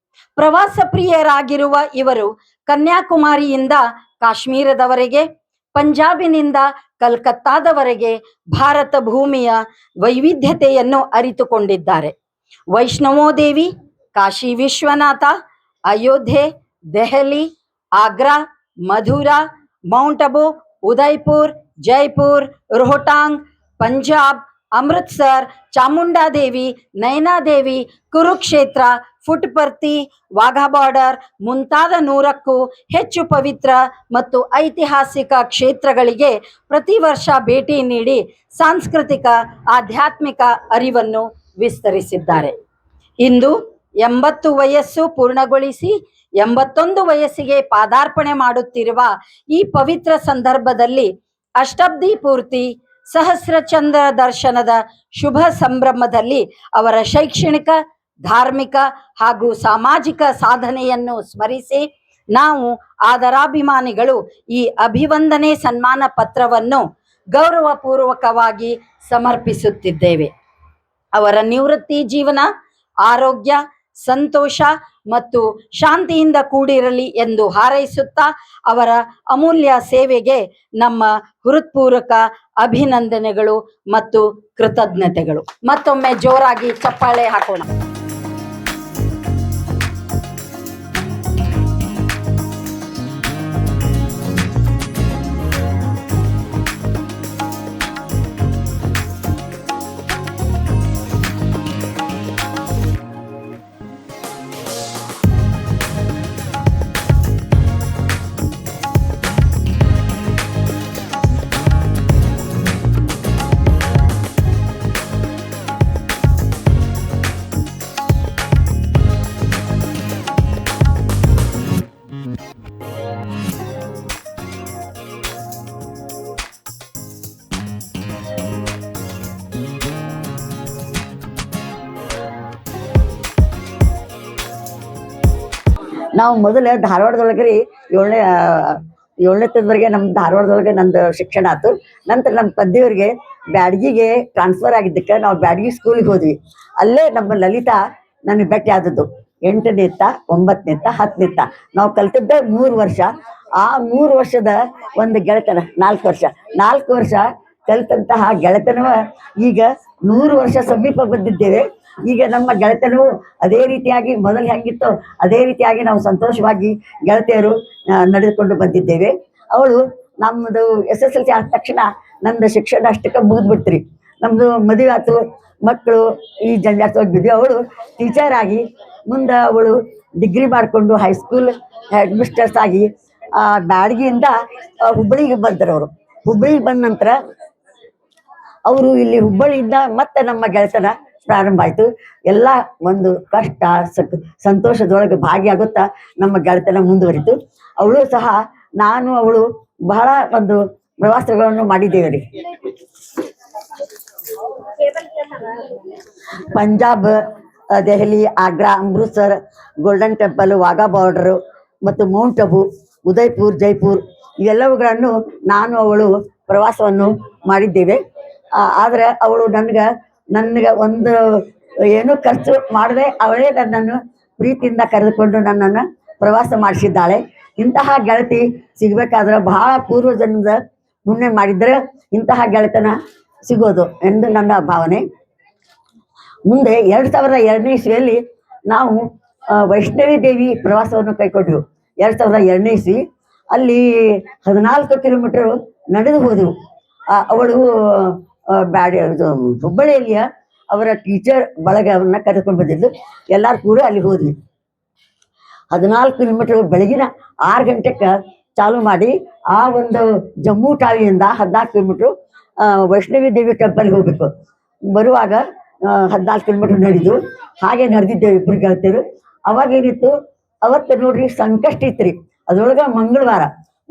ಪ್ರವಾಸ ಪ್ರಿಯರಾಗಿರುವ ಇವರು ಕನ್ಯಾಕುಮಾರಿಯಿಂದ ಕಾಶ್ಮೀರದವರೆಗೆ, ಪಂಜಾಬಿನಿಂದ ಕಲ್ಕತ್ತಾದವರೆಗೆ ಭಾರತ ಭೂಮಿಯ ವೈವಿಧ್ಯತೆಯನ್ನು ಅರಿತುಕೊಂಡಿದ್ದಾರೆ. ವೈಷ್ಣವೋದೇವಿ, ಕಾಶಿ ವಿಶ್ವನಾಥ, ಅಯೋಧ್ಯೆ, ದೆಹಲಿ, ಆಗ್ರಾ, ಮಧುರಾ, ಮೌಂಟ್ ಅಬು, ಉದಯ್ಪುರ್, ಜೈಪುರ್, ರೋಹಟಾಂಗ್, ಪಂಜಾಬ್, ಅಮೃತ್ಸರ್, ಚಾಮುಂಡಾದೇವಿ, ನೈನಾದೇವಿ, ಕುರುಕ್ಷೇತ್ರ, ಫುಟ್ಪರ್ತಿ, ವಾಘಾ ಬಾರ್ಡರ್ ಮುಂತಾದ 100ಕ್ಕೂ ಹೆಚ್ಚು ಪವಿತ್ರ ಮತ್ತು ಐತಿಹಾಸಿಕ ಕ್ಷೇತ್ರಗಳಿಗೆ ಪ್ರತಿ ವರ್ಷ ಭೇಟಿ ನೀಡಿ ಸಾಂಸ್ಕೃತಿಕ, ಆಧ್ಯಾತ್ಮಿಕ ಅರಿವನ್ನು ವಿಸ್ತರಿಸಿದ್ದಾರೆ. ಇಂದು 80 ವಯಸ್ಸು ಪೂರ್ಣಗೊಳಿಸಿ 81 ವಯಸ್ಸಿಗೆ ಪಾದಾರ್ಪಣೆ ಮಾಡುತ್ತಿರುವ ಈ ಪವಿತ್ರ ಸಂದರ್ಭದಲ್ಲಿ ಅಷ್ಟಾಬ್ದಿ ಪೂರ್ತಿ ಸಹಸ್ರಚಂದ್ರ ದರ್ಶನದ ಶುಭ ಸಂಭ್ರಮದಲ್ಲಿ ಅವರ ಶೈಕ್ಷಣಿಕ, ಧಾರ್ಮಿಕ ಹಾಗೂ ಸಾಮಾಜಿಕ ಸಾಧನೆಯನ್ನು ಸ್ಮರಿಸಿ ನಾವು ಆದರಾಭಿಮಾನಿಗಳು ಈ ಅಭಿವಂದನೆ ಸನ್ಮಾನ ಪತ್ರವನ್ನು ಗೌರವಪೂರ್ವಕವಾಗಿ ಸಮರ್ಪಿಸುತ್ತಿದ್ದೇವೆ. ಅವರ ನಿವೃತ್ತಿ ಜೀವನ ಆರೋಗ್ಯ, ಸಂತೋಷ ಮತ್ತು ಶಾಂತಿಯಿಂದ ಕೂಡಿರಲಿ ಎಂದು ಹಾರೈಸುತ್ತಾ ಅವರ ಅಮೂಲ್ಯ ಸೇವೆಗೆ ನಮ್ಮ ಹೃತ್ಪೂರ್ವಕ ಅಭಿನಂದನೆಗಳು ಮತ್ತು ಕೃತಜ್ಞತೆಗಳು. ಮತ್ತೊಮ್ಮೆ ಜೋರಾಗಿ ಚಪ್ಪಾಳೆ ಹಾಕೋಣ. ನಾವು ಮೊದಲು ಧಾರವಾಡದೊಳಗೆ ರೀ ಏಳನೇವರೆಗೆ ನಮ್ಮ ಧಾರವಾಡದೊಳಗೆ ನಂದು ಶಿಕ್ಷಣ ಆಯ್ತು. ನಂತರ ನಮ್ಮ ತಂದೆಯವ್ರಿಗೆ ಬ್ಯಾಡಗಿಗೆ ಟ್ರಾನ್ಸ್ಫರ್ ಆಗಿದ್ದಕ್ಕೆ ನಾವು ಬ್ಯಾಡಗಿ ಸ್ಕೂಲಿಗೆ ಹೋದ್ವಿ. ಅಲ್ಲೇ ನಮ್ಮ ಲಲಿತಾ ನನಗೆ ಭೇಟಿ ಆದದ್ದು 8ನೇ ಇತ್ತ, 9ನೇ ಇತ್ತ, 10ನೇ ಇತ್ತ. ನಾವು ಕಲ್ತಿದ್ದ 3 ವರ್ಷ. ಆ 3 ವರ್ಷದ ಒಂದು ಗೆಳೆತನ 4 ವರ್ಷ ಕಲಿತಂತಹ ಗೆಳೆತನವ ಈಗ 100 ವರ್ಷ ಸಮೀಪ ಬಂದಿದ್ದೇವೆ. ಈಗ ನಮ್ಮ ಗೆಳೆತನವು ಅದೇ ರೀತಿಯಾಗಿ ಮೊದಲು ಹೆಂಗಿತ್ತು ಅದೇ ರೀತಿಯಾಗಿ ನಾವು ಸಂತೋಷವಾಗಿ ಗೆಳತಿಯರು ನಡೆದುಕೊಂಡು ಬಂದಿದ್ದೇವೆ. ಅವಳು ನಮ್ಮದು SSLC ಆದ ತಕ್ಷಣ ನಮ್ದು ಶಿಕ್ಷಣ ಅಷ್ಟಕ್ಕೆ ಮುಗಿದ್ಬಿಡ್ತ್ರಿ. ನಮ್ಮದು ಮದುವೆ ಆಯ್ತು, ಮಕ್ಕಳು ಈ ಜಂಜಾಟವಾಗಿ ಬಿದ್ವಿ. ಅವಳು ಟೀಚರ್ ಆಗಿ ಮುಂದೆ ಅವಳು ಡಿಗ್ರಿ ಮಾಡಿಕೊಂಡು ಹೈಸ್ಕೂಲ್ ಹೆಡ್ ಮಿಸ್ಟರ್ಸ್ ಆಗಿ ಬ್ಯಾಡಗಿಯಿಂದ ಹುಬ್ಬಳ್ಳಿಗೆ ಬಂದರು. ಅವರು ಹುಬ್ಬಳ್ಳಿಗೆ ಬಂದ ನಂತರ ಅವರು ಇಲ್ಲಿ ಹುಬ್ಬಳ್ಳಿಯಿಂದ ಮತ್ತೆ ನಮ್ಮ ಗೆಳೆತನ ಪ್ರಾರಂಭ ಆಯಿತು. ಎಲ್ಲ ಒಂದು ಕಷ್ಟ ಸಂತೋಷದೊಳಗೆ ಭಾಗಿಯಾಗುತ್ತಾ ನಮ್ಮ ಗೆಳತನ ಮುಂದುವರಿತು. ಅವಳು ಸಹ ನಾನು ಅವಳು ಬಹಳ ಒಂದು ಪ್ರವಾಸಗಳನ್ನು ಮಾಡಿದ್ದೇವೆ ರೀ. Punjab, Delhi, Agra, Amritsar, golden temple, Wagah border ಮತ್ತು ಮೌಂಟ್ ಅಬು, ಉದಯ್ಪುರ್, ಜೈಪುರ್ ಇವೆಲ್ಲವುಗಳನ್ನು ನಾನು ಅವಳು ಪ್ರವಾಸವನ್ನು ಮಾಡಿದ್ದೇವೆ. ಆದರೆ ಅವಳು ನನಗೆ ಒಂದು ಏನೂ ಖರ್ಚು ಮಾಡದೆ ಅವಳೇ ನನ್ನನ್ನು ಪ್ರೀತಿಯಿಂದ ಕರೆದುಕೊಂಡು ನನ್ನನ್ನು ಪ್ರವಾಸ ಮಾಡಿಸಿದ್ದಾಳೆ. ಇಂತಹ ಗೆಳತಿ ಸಿಗಬೇಕಾದ್ರೆ ಬಹಳ ಪೂರ್ವ ಜನ್ಮದ ಪುಣ್ಯ ಮಾಡಿದರೆ ಇಂತಹ ಗೆಳತನ ಸಿಗೋದು ಎಂದು ನನ್ನ ಭಾವನೆ. ಮುಂದೆ 2002ನೇ ಇಸ್ವಿಯಲ್ಲಿ ನಾವು ವೈಷ್ಣವಿ ದೇವಿ ಪ್ರವಾಸವನ್ನು ಕೈಗೊಂಡೆವು. 2002ನೇ ಇಸ್ವಿ ಅಲ್ಲಿ 14 ಕಿಲೋಮೀಟರ್ ನಡೆದು ಹೋದೆವು. ಅವಳು ಹುಬ್ಬಳ್ಳಿಯಲ್ಲಿಯ ಅವರ ಟೀಚರ್ ಬಳಗವನ್ನು ಕರೆದುಕೊಂಡು ಬಂದಿದ್ದು. ಎಲ್ಲರೂ ಕೂಡ ಅಲ್ಲಿ ಹೋದ್ವಿ. 14 ಕಿಲೋಮೀಟರ್ ಬೆಳಗಿನ 6 ಗಂಟೆಗೆ ಚಾಲು ಮಾಡಿ ಆ ಒಂದು ಜಮ್ಮು ಟಾವಿಯಿಂದ 14 ಕಿಲೋಮೀಟ್ರು ವೈಷ್ಣವಿ ದೇವಿ ಟೆಂಪಲ್ಗೆ ಹೋಗ್ಬೇಕು. ಬರುವಾಗ 14 ಕಿಲೋಮೀಟರ್ ನಡೆದು ಹಾಗೆ ನಡೆದಿದ್ದೇವೆ ಇಬ್ಬರು ಗೆಳತಿಯರು. ಅವಾಗ ಏನಿತ್ತು, ಅವತ್ತು ನೋಡ್ರಿ ಸಂಕಷ್ಟ ಇತ್ತು. ಅದ್ರೊಳಗೆ ಮಂಗಳವಾರ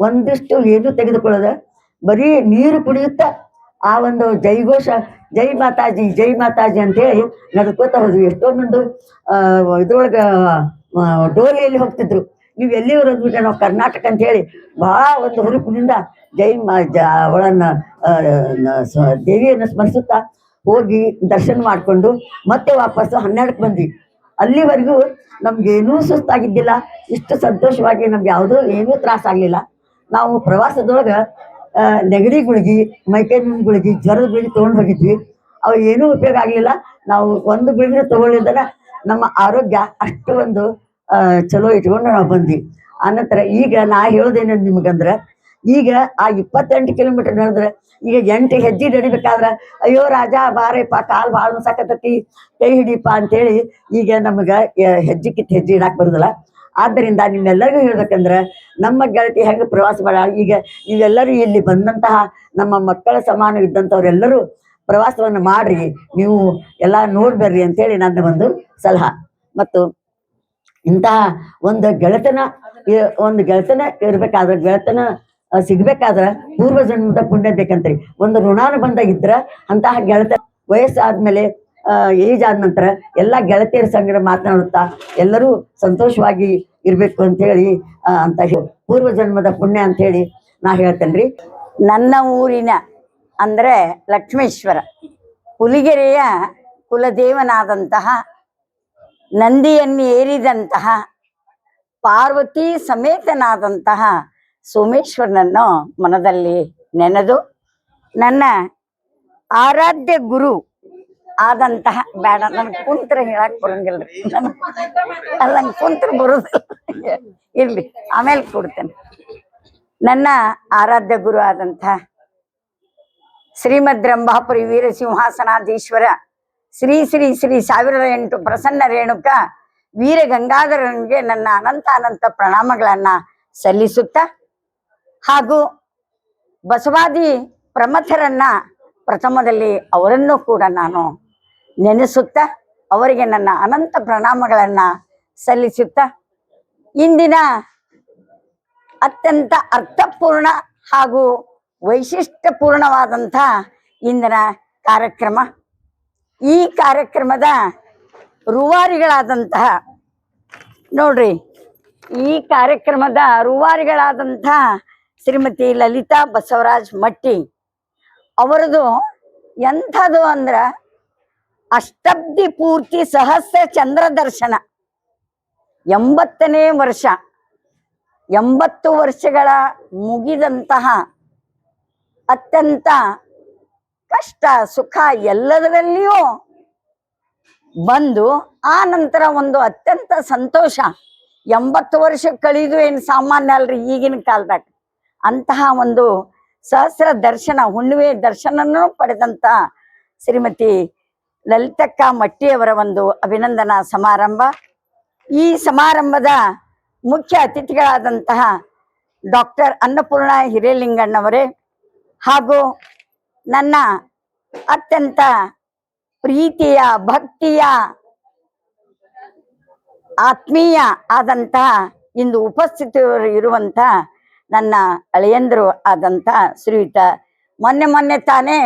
ಒಂದಿಷ್ಟು ಏನು ತೆಗೆದುಕೊಳ್ಳೋದ ಬರೀ ನೀರು ಕುಡಿಯುತ್ತಾ ಆ ಒಂದು ಜೈಘೋಷ ಜೈ ಮಾತಾಜಿ ಜೈ ಮಾತಾಜಿ ಅಂತೇಳಿ ನಡ್ಕೋತಾ ಹೋದ್ವಿ. ಎಷ್ಟೊಂದೊಂದು ಇದ್ರೊಳಗೆ ಡೋಲಿಯಲ್ಲಿ ಹೋಗ್ತಿದ್ರು. ನೀವು ಎಲ್ಲಿಯವರು ಅಂದ್ಬಿಟ್ರೆ ನಾವು ಕರ್ನಾಟಕ ಅಂತ ಹೇಳಿ ಬಹಳ ಒಂದು ಹುರುಪಿನಿಂದ ಅವಳನ್ನು ದೇವಿಯನ್ನು ಸ್ಮರಿಸುತ್ತಾ ಹೋಗಿ ದರ್ಶನ ಮಾಡಿಕೊಂಡು ಮತ್ತೆ ವಾಪಸ್ಸು 12ಕ್ಕೆ ಬಂದ್ವಿ. ಅಲ್ಲಿವರೆಗೂ ನಮ್ಗೇನೂ ಸುಸ್ತಾಗಿದ್ದಿಲ್ಲ. ಇಷ್ಟು ಸಂತೋಷವಾಗಿ ನಮ್ಗೆ ಯಾವುದೂ ಏನೂ ತ್ರಾಸಾಗಲಿಲ್ಲ. ನಾವು ಪ್ರವಾಸದೊಳಗೆ ನೆಗಡಿ ಗುಳಿಗೆ, ಮೈಕೈ ನೋವು ಗುಳಿಗೆ, ಜ್ವರದ ಗುಳಿಗೆ ತೊಗೊಂಡು ಹೋಗಿದ್ವಿ. ಅವು ಏನೂ ಉಪಯೋಗ ಆಗಲಿಲ್ಲ. ನಾವು ಒಂದು ಗುಳಿಗೆ ತೊಗೊಳ್ಳಿದ್ರೆ ನಮ್ಮ ಆರೋಗ್ಯ ಅಷ್ಟು ಒಂದು ಚಲೋ ಇಟ್ಕೊಂಡು ನಾವು ಬಂದ್ವಿ. ಆನಂತರ ಈಗ ನಾ ಹೇಳೋದೇನು ನಿಮ್ಗಂದ್ರೆ, ಈಗ ಆ 28 ಕಿಲೋಮೀಟರ್ ನಡೆದ್ರೆ ಈಗ 8 ಹೆಜ್ಜೆ ನಡಿಬೇಕಾದ್ರೆ ಅಯ್ಯೋ ರಾಜ ಬಾರಪ್ಪ, ಕಾಲು ಭಾಳ ಮಸಾಕತ್ತೈತಿ, ಕೈ ಹಿಡಿಯಪ್ಪ ಅಂತೇಳಿ ಈಗ ನಮ್ಗೆ ಹೆಜ್ಜೆ ಕಿತ್ತು ಹೆಜ್ಜೆ ಇಡಕ್ಕೆ ಬರೋದಿಲ್ಲ. ಆದ್ದರಿಂದ ನಿಮ್ಮೆಲ್ಲರಿಗೂ ಹೇಳ್ಬೇಕಂದ್ರೆ ನಮ್ಮ ಗೆಳತಿ ಹೆಂಗೆ ಪ್ರವಾಸ ಮಾಡ, ಈಗ ನೀವೆಲ್ಲರೂ ಇಲ್ಲಿ ಬಂದಂತಹ ನಮ್ಮ ಮಕ್ಕಳ ಸಮಾನ ಇದ್ದಂಥವ್ರೆಲ್ಲರೂ ಪ್ರವಾಸವನ್ನು ಮಾಡ್ರಿ, ನೀವು ಎಲ್ಲ ನೋಡ್ಬರ್ರಿ ಅಂತೇಳಿ ನನ್ನ ಒಂದು ಸಲಹೆ. ಮತ್ತು ಇಂತಹ ಒಂದು ಗೆಳತನ ಇರ್ಬೇಕಾದ್ರೆ, ಗೆಳತನ ಸಿಗ್ಬೇಕಾದ್ರೆ ಪೂರ್ವ ಜನ್ಮದ ಪುಣ್ಯ ಬೇಕಂತ್ರಿ. ಒಂದು ಋಣಾನುಬಂಧ ಇದ್ರೆ ಅಂತಹ ಗೆಳತನ ವಯಸ್ಸಾದ್ಮೇಲೆ ಏಜ್ ಆದ ನಂತರ ಎಲ್ಲ ಗೆಳತಿಯರ ಸಂಗಡ ಮಾತನಾಡುತ್ತಾ ಎಲ್ಲರೂ ಸಂತೋಷವಾಗಿ ಇರಬೇಕು ಅಂತೇಳಿ ಅಂತ ಪೂರ್ವ ಜನ್ಮದ ಪುಣ್ಯ ಅಂತೇಳಿ ನಾ ಹೇಳ್ತೇನೆ ರೀ. ನನ್ನ ಊರಿನ ಅಂದರೆ ಲಕ್ಷ್ಮೇಶ್ವರ ಹುಲಿಗೆರೆಯ ಕುಲದೇವನಾದಂತಹ, ನಂದಿಯನ್ನು ಏರಿದಂತಹ, ಪಾರ್ವತಿ ಸಮೇತನಾದಂತಹ ಸೋಮೇಶ್ವರನನ್ನು ಮನದಲ್ಲಿ ನೆನೆದು ನನ್ನ ಆರಾಧ್ಯ ಗುರು ಆದಂತಹ, ಬೇಡ ನನಗೆ ಕುಂತ್ರೆ ಹೇಳಕ್ ಬರಂಗಿಲ್ಲ ರೀ, ಅಲ್ಲ ನಂಗೆ ಕುಂತ್ರೆ ಬರೋದಿಲ್ಲ, ಇರ್ಲಿ ಆಮೇಲೆ ಕೊಡ್ತೇನೆ. ನನ್ನ ಆರಾಧ್ಯ ಗುರು ಆದಂತಹ ಶ್ರೀಮದ್ ರಂಭಾಪುರಿ ವೀರಸಿಂಹಾಸನಾಧೀಶ್ವರ ಶ್ರೀ ಶ್ರೀ ಶ್ರೀ 1008 ಪ್ರಸನ್ನ ರೇಣುಕ ವೀರ ಗಂಗಾಧರನಿಗೆ ನನ್ನ ಅನಂತ ಪ್ರಣಾಮಗಳನ್ನ ಸಲ್ಲಿಸುತ್ತಾ, ಹಾಗೂ ಬಸವಾದಿ ಪ್ರಮಥರನ್ನ ಪ್ರಥಮದಲ್ಲಿ ಅವರನ್ನು ಕೂಡ ನಾನು ನೆನೆಸುತ್ತಾ ಅವರಿಗೆ ನನ್ನ ಅನಂತ ಪ್ರಣಾಮಗಳನ್ನ ಸಲ್ಲಿಸುತ್ತಾ, ಇಂದಿನ ಅತ್ಯಂತ ಅರ್ಥಪೂರ್ಣ ಹಾಗೂ ವೈಶಿಷ್ಟ್ಯಪೂರ್ಣವಾದಂಥ ಇಂದಿನ ಕಾರ್ಯಕ್ರಮ, ಈ ಕಾರ್ಯಕ್ರಮದ ರೂವಾರಿಗಳಾದಂತಹ ನೋಡ್ರಿ, ಈ ಕಾರ್ಯಕ್ರಮದ ರೂವಾರಿಗಳಾದಂತಹ ಶ್ರೀಮತಿ ಲಲಿತಾ ಬಸವರಾಜ್ ಮಟ್ಟಿ ಅವರದು ಎಂಥದ್ದು ಅಂದ್ರೆ ಅಷ್ಟಬ್ದಿ ಪೂರ್ತಿ ಸಹಸ್ರ ಚಂದ್ರ ದರ್ಶನ, 80ನೇ ವರ್ಷ, 80 ವರ್ಷಗಳ ಮುಗಿದಂತಹ ಅತ್ಯಂತ ಕಷ್ಟ ಸುಖ ಎಲ್ಲದರಲ್ಲಿಯೂ ಬಂದು ಆ ನಂತರ ಒಂದು ಅತ್ಯಂತ ಸಂತೋಷ. 80 ವರ್ಷ ಕಳೆದು ಏನು ಸಾಮಾನ್ಯ ಅಲ್ರಿ ಈಗಿನ ಕಾಲದಾಗ. ಅಂತಹ ಒಂದು ಸಹಸ್ರ ದರ್ಶನ, ಹುಣ್ಣಿಮೆ ದರ್ಶನನೂ ಪಡೆದಂತ ಶ್ರೀಮತಿ ಲಲಿತಕ್ಕ ಮಟ್ಟಿಯವರ ಒಂದು ಅಭಿನಂದನಾ ಸಮಾರಂಭ. ಈ ಸಮಾರಂಭದ ಮುಖ್ಯ ಅತಿಥಿಗಳಾದಂತಹ ಡಾಕ್ಟರ್ ಅನ್ನಪೂರ್ಣ ಹಿರೇಲಿಂಗಣ್ಣವರೇ ಹಾಗೂ ನನ್ನ ಅತ್ಯಂತ ಪ್ರೀತಿಯ ಭಕ್ತಿಯ ಆತ್ಮೀಯ ಆದಂತ ಇಂದು ಉಪಸ್ಥಿತರು ಇರುವಂತ ನನ್ನ ಅಳಿಯಂದ್ರು ಆದಂತ ಶ್ರೀಯುತ ಮೊನ್ನೆ ತಾನೇ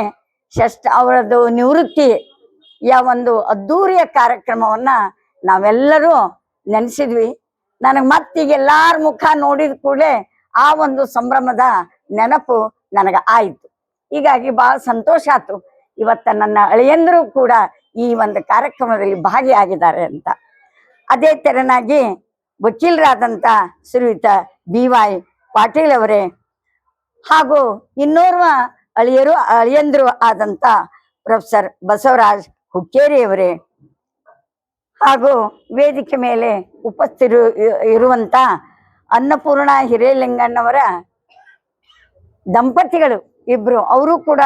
ಅವರದ್ದು ನಿವೃತ್ತಿಯ ಒಂದು ಅದ್ದೂರಿಯ ಕಾರ್ಯಕ್ರಮವನ್ನ ನಾವೆಲ್ಲರೂ ನೆನೆಸಿದ್ವಿ. ನನಗೆ ಮತ್ತೀಗ ಎಲ್ಲಾರ ಮುಖ ನೋಡಿದ ಕೂಡಲೇ ಆ ಒಂದು ಸಂಭ್ರಮದ ನೆನಪು ನನಗೆ ಆಯಿತು. ಹೀಗಾಗಿ ಬಹಳ ಸಂತೋಷ ಆಯ್ತು ಇವತ್ತ ನನ್ನ ಅಳಿಯಂದ್ರು ಕೂಡ ಈ ಒಂದು ಕಾರ್ಯಕ್ರಮದಲ್ಲಿ ಭಾಗಿಯಾಗಿದ್ದಾರೆ ಅಂತ. ಅದೇ ತೆರನಾಗಿ ವಕೀಲರಾದಂಥ ಶ್ರೀಯುತ BY ಪಾಟೀಲ್ ಅವರೇ ಹಾಗೂ ಇನ್ನೋರ್ವ ಅಳಿಯಂದ್ರು ಆದಂಥ ಪ್ರೊಫೆಸರ್ ಬಸವರಾಜ್ ಹುಕ್ಕೇರಿ ಅವರೇ ಹಾಗೂ ವೇದಿಕೆ ಮೇಲೆ ಇರುವಂತ ಅನ್ನಪೂರ್ಣ ಹಿರೇಲಿಂಗಣ್ಣವರ ದಂಪತಿಗಳು ಇಬ್ರು, ಅವರು ಕೂಡ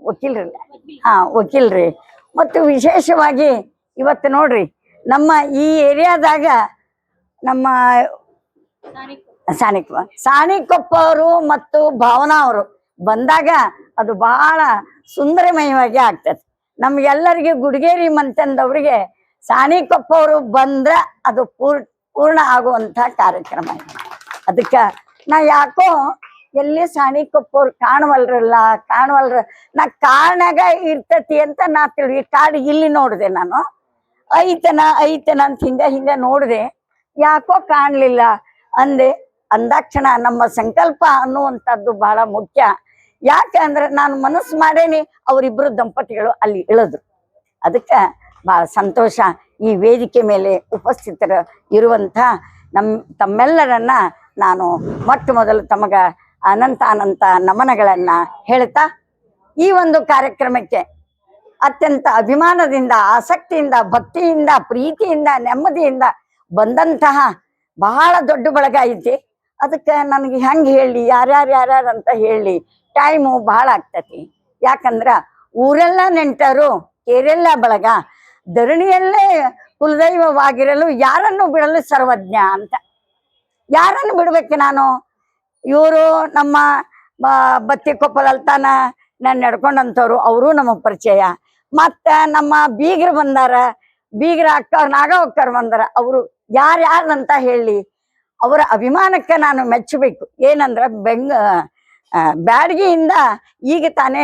ವಕೀಲ್ರಿ. ಮತ್ತು ವಿಶೇಷವಾಗಿ ಇವತ್ತು ನೋಡ್ರಿ ನಮ್ಮ ಈ ಏರಿಯಾದಾಗ ನಮ್ಮ ಸಾಣಿಕೊಪ್ಪ ಅವರು ಮತ್ತು ಭಾವನಾ ಅವರು ಬಂದಾಗ ಅದು ಬಹಳ ಸುಂದರಮಯವಾಗಿ ಆಗ್ತದೆ. ನಮ್ಗೆಲ್ಲರಿಗೆ ಗುಡಿಗೇರಿ ಮಂತಂದವ್ರಿಗೆ ಸಾಣಿಕೊಪ್ಪ ಅವರು ಬಂದ್ರೆ ಅದು ಪೂರ್ಣ ಆಗುವಂತ ಕಾರ್ಯಕ್ರಮ. ಅದಕ್ಕೆ ನಾ ಯಾಕೋ ಎಲ್ಲಿ ಸಾಣಿಕೊಪ್ಪ ಅವ್ರು ಕಾಣವಲ್ರ ನಾ ಕಾರಣಾಗ ಇರ್ತತಿ ಅಂತ ನಾ ಕಾಡು ಇಲ್ಲಿ ನೋಡಿದೆ. ನಾನು ಐತನ ಅಂತ ಹಿಂಗ ನೋಡಿದೆ, ಯಾಕೋ ಕಾಣ್ಲಿಲ್ಲ ಅಂದಾಕ್ಷಣ ನಮ್ಮ ಸಂಕಲ್ಪ ಅನ್ನುವಂಥದ್ದು ಬಹಳ ಮುಖ್ಯ. ಯಾಕಂದ್ರೆ ನಾನು ಮನಸ್ಸು ಮಾಡೇನಿ ಅವರಿಬ್ರು ದಂಪತಿಗಳು ಅಲ್ಲಿ ಇಳಿದ್ರು. ಅದಕ್ಕೆ ಬಹಳ ಸಂತೋಷ. ಈ ವೇದಿಕೆ ಮೇಲೆ ಉಪಸ್ಥಿತರು ಇರುವಂಥ ತಮ್ಮೆಲ್ಲರನ್ನ ನಾನು ಮೊಟ್ಟ ಮೊದಲು ತಮಗ ಅನಂತ ನಮನಗಳನ್ನ ಹೇಳ್ತಾ ಈ ಒಂದು ಕಾರ್ಯಕ್ರಮಕ್ಕೆ ಅತ್ಯಂತ ಅಭಿಮಾನದಿಂದ, ಆಸಕ್ತಿಯಿಂದ, ಭಕ್ತಿಯಿಂದ, ಪ್ರೀತಿಯಿಂದ, ನೆಮ್ಮದಿಯಿಂದ ಬಂದಂತಹ ಬಹಳ ದೊಡ್ಡ ಬಳಗ ಐತಿ. ಅದಕ್ಕೆ ನನಗೆ ಹೆಂಗೆ ಹೇಳಿ ಯಾರ್ಯಾರು ಅಂತ ಹೇಳಿ ಟೈಮು ಬಹಳ ಆಗ್ತತಿ. ಯಾಕಂದ್ರ ಊರೆಲ್ಲ ನೆಂಟರು, ಕೇರೆಲ್ಲ ಬಳಗ, ಧರಣಿಯಲ್ಲೇ ಕುಲದೈವವಾಗಿರಲು ಯಾರನ್ನು ಬಿಡಲು ಸರ್ವಜ್ಞ ಅಂತ. ಯಾರನ್ನು ಬಿಡ್ಬೇಕು ನಾನು? ಇವರು ನಮ್ಮ ಬತ್ತಿಕೊಪ್ಪಲಲ್ತಾನ ನಾನು ನಡ್ಕೊಂಡಂಥವ್ರು, ಅವರು ನಮಗೆ ಪರಿಚಯ. ಮತ್ತು ನಮ್ಮ ಬೀಗರು ಬಂದಾರ, ಬೀಗರ ಅಕ್ಕ ನಾಗವಕ್ಕರ್ ಬಂದಾರ. ಅವರು ಯಾರ್ಯಾರಂತ ಹೇಳಿ ಅವರ ಅಭಿಮಾನಕ್ಕೆ ನಾನು ಮೆಚ್ಚಬೇಕು. ಏನಂದ್ರೆ ಬ್ಯಾಡಗಿಯಿಂದ ಈಗ ತಾನೇ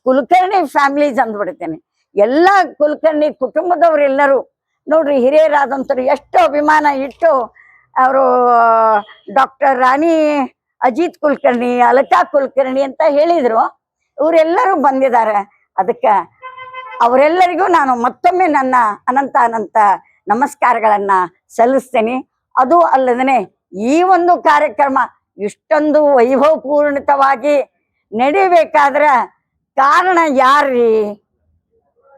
ಕುಲಕರ್ಣಿ ಫ್ಯಾಮಿಲೀಸ್ ಅಂದ್ಬಿಡ್ತೇನೆ. ಎಲ್ಲ ಕುಲಕರ್ಣಿ ಕುಟುಂಬದವರೆಲ್ಲರೂ ನೋಡ್ರಿ ಹಿರಿಯರಾದಂಥವ್ರು ಎಷ್ಟು ಅಭಿಮಾನ ಇಟ್ಟು ಅವರು ಡಾಕ್ಟರ್ ರಾಣಿ ಅಜಿತ್ ಕುಲಕರ್ಣಿ, ಅಲಕಾ ಕುಲಕರ್ಣಿ ಅಂತ ಹೇಳಿದ್ರು. ಇವರೆಲ್ಲರೂ ಬಂದಿದ್ದಾರೆ. ಅದಕ್ಕೆ ಅವರೆಲ್ಲರಿಗೂ ನಾನು ಮತ್ತೊಮ್ಮೆ ನನ್ನ ಅನಂತ ನಮಸ್ಕಾರಗಳನ್ನ ಸಲ್ಲಿಸ್ತೇನೆ. ಅದು ಅಲ್ಲದೇ ಈ ಒಂದು ಕಾರ್ಯಕ್ರಮ ಇಷ್ಟೊಂದು ವೈಭವಪೂರ್ಣಿತವಾಗಿ ನಡಿಬೇಕಾದ್ರೆ ಕಾರಣ ಯಾರ್ರೀ?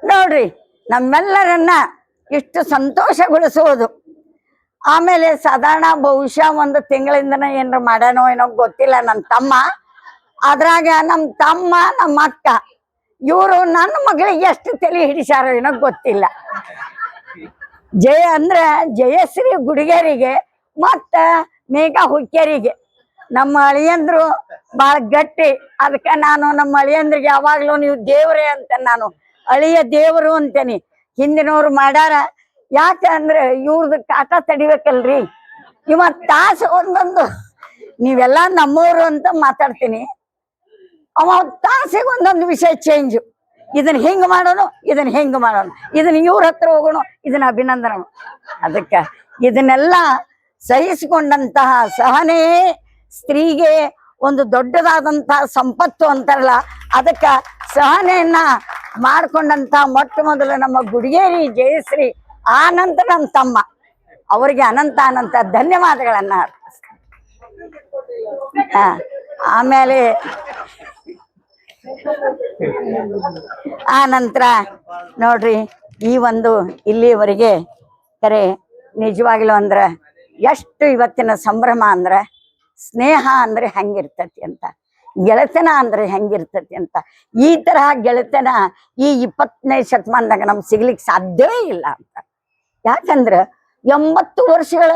ನೋಡ್ರಿ, ನಮ್ಮೆಲ್ಲರನ್ನ ಇಷ್ಟು ಸಂತೋಷಗೊಳಿಸುವುದು. ಆಮೇಲೆ ಸಾಧಾರಣ ಬಹುಶಃ ಒಂದು ತಿಂಗಳಿಂದನ ಏನಾರ ಮಾಡ್ಯಾನೋ ಏನೋ ಗೊತ್ತಿಲ್ಲ ನನ್ನ ತಮ್ಮ. ಅದ್ರಾಗ ನಮ್ಮ ತಮ್ಮ, ನಮ್ಮ ಅಕ್ಕ, ಇವರು ನನ್ನ ಮಗಳಿಗೆ ಎಷ್ಟು ತಲೆ ಹಿಡಿಸ್ಯಾರೋ ಏನೋ ಗೊತ್ತಿಲ್ಲ. ಜಯಶ್ರೀ ಗುಡಿಗೇರಿಗೆ ಮತ್ತ ಮೇಘಾ ಹುಕ್ಕೇರಿಗೆ ನಮ್ಮ ಅಳಿಯಂದ್ರು ಭಾಳ ಗಟ್ಟಿ. ಅದಕ್ಕೆ ನಾನು ನಮ್ಮ ಅಳಿಯಂದ್ರಿಗೆ ಯಾವಾಗ್ಲೂ ನೀವು ದೇವ್ರೇ ಅಂತ, ನಾನು ಅಳಿಯ ದೇವರು ಅಂತೇನಿ. ಹಿಂದಿನವ್ರು ಮಾಡ್ಯಾರ. ಯಾಕಂದ್ರೆ ಇವ್ರದ್ದು ಕಾಟ ತಡಿಬೇಕಲ್ರಿ. ತಾಸು ಒಂದೊಂದು ನೀವೆಲ್ಲ ನಮ್ಮವ್ರು ಅಂತ ಮಾತಾಡ್ತೀನಿ. ಅವ ತಾಸಿಗೆ ಒಂದೊಂದು ವಿಷಯ ಚೇಂಜು. ಇದನ್ನ ಹಿಂಗ ಮಾಡೋಣ, ಇದನ್ನ ಹೆಂಗ ಮಾಡೋಣ, ಇದನ್ನ ಇವ್ರ ಹತ್ರ ಹೋಗೋಣ, ಇದನ್ನ ಅಭಿನಂದನ. ಅದಕ್ಕೆ ಇದನ್ನೆಲ್ಲ ಸಹಿಸಿಕೊಂಡಂತಹ ಸಹನೆ ಸ್ತ್ರೀಗೆ ಒಂದು ದೊಡ್ಡದಾದಂತಹ ಸಂಪತ್ತು ಅಂತಾರಲ್ಲ, ಅದಕ್ಕ ಸಹನೆಯನ್ನ ಮಾಡ್ಕೊಂಡಂತ ಮೊಟ್ಟ ಮೊದಲು ನಮ್ಮ ಗುಡಿಗೇರಿ ಜಯಶ್ರೀ, ಆ ನಂತರ ನಮ್ಮ ತಮ್ಮ, ಅವರಿಗೆ ಅನಂತ ಧನ್ಯವಾದಗಳನ್ನ ಆಮೇಲೆ ಆ ನಂತರ ನೋಡ್ರಿ ಈ ಒಂದು ಇಲ್ಲಿವರೆಗೆ ಕರೆ ನಿಜವಾಗ್ಲೂ ಅಂದ್ರೆ ಎಷ್ಟು ಇವತ್ತಿನ ಸಂಭ್ರಮ ಅಂದ್ರೆ, ಸ್ನೇಹ ಅಂದ್ರೆ ಹೆಂಗಿರ್ತತಿ ಅಂತ, ಗೆಳೆತನ ಅಂದ್ರೆ ಹೆಂಗಿರ್ತತಿ ಅಂತ. ಈ ತರಹ ಗೆಳೆತನ ಈ 20ನೇ ಶತಮಾನದಾಗ ನಮ್ಗೆ ಸಿಗ್ಲಿಕ್ಕೆ ಸಾಧ್ಯವೇ ಇಲ್ಲ ಅಂತ. ಯಾಕಂದ್ರೆ 80 ವರ್ಷಗಳ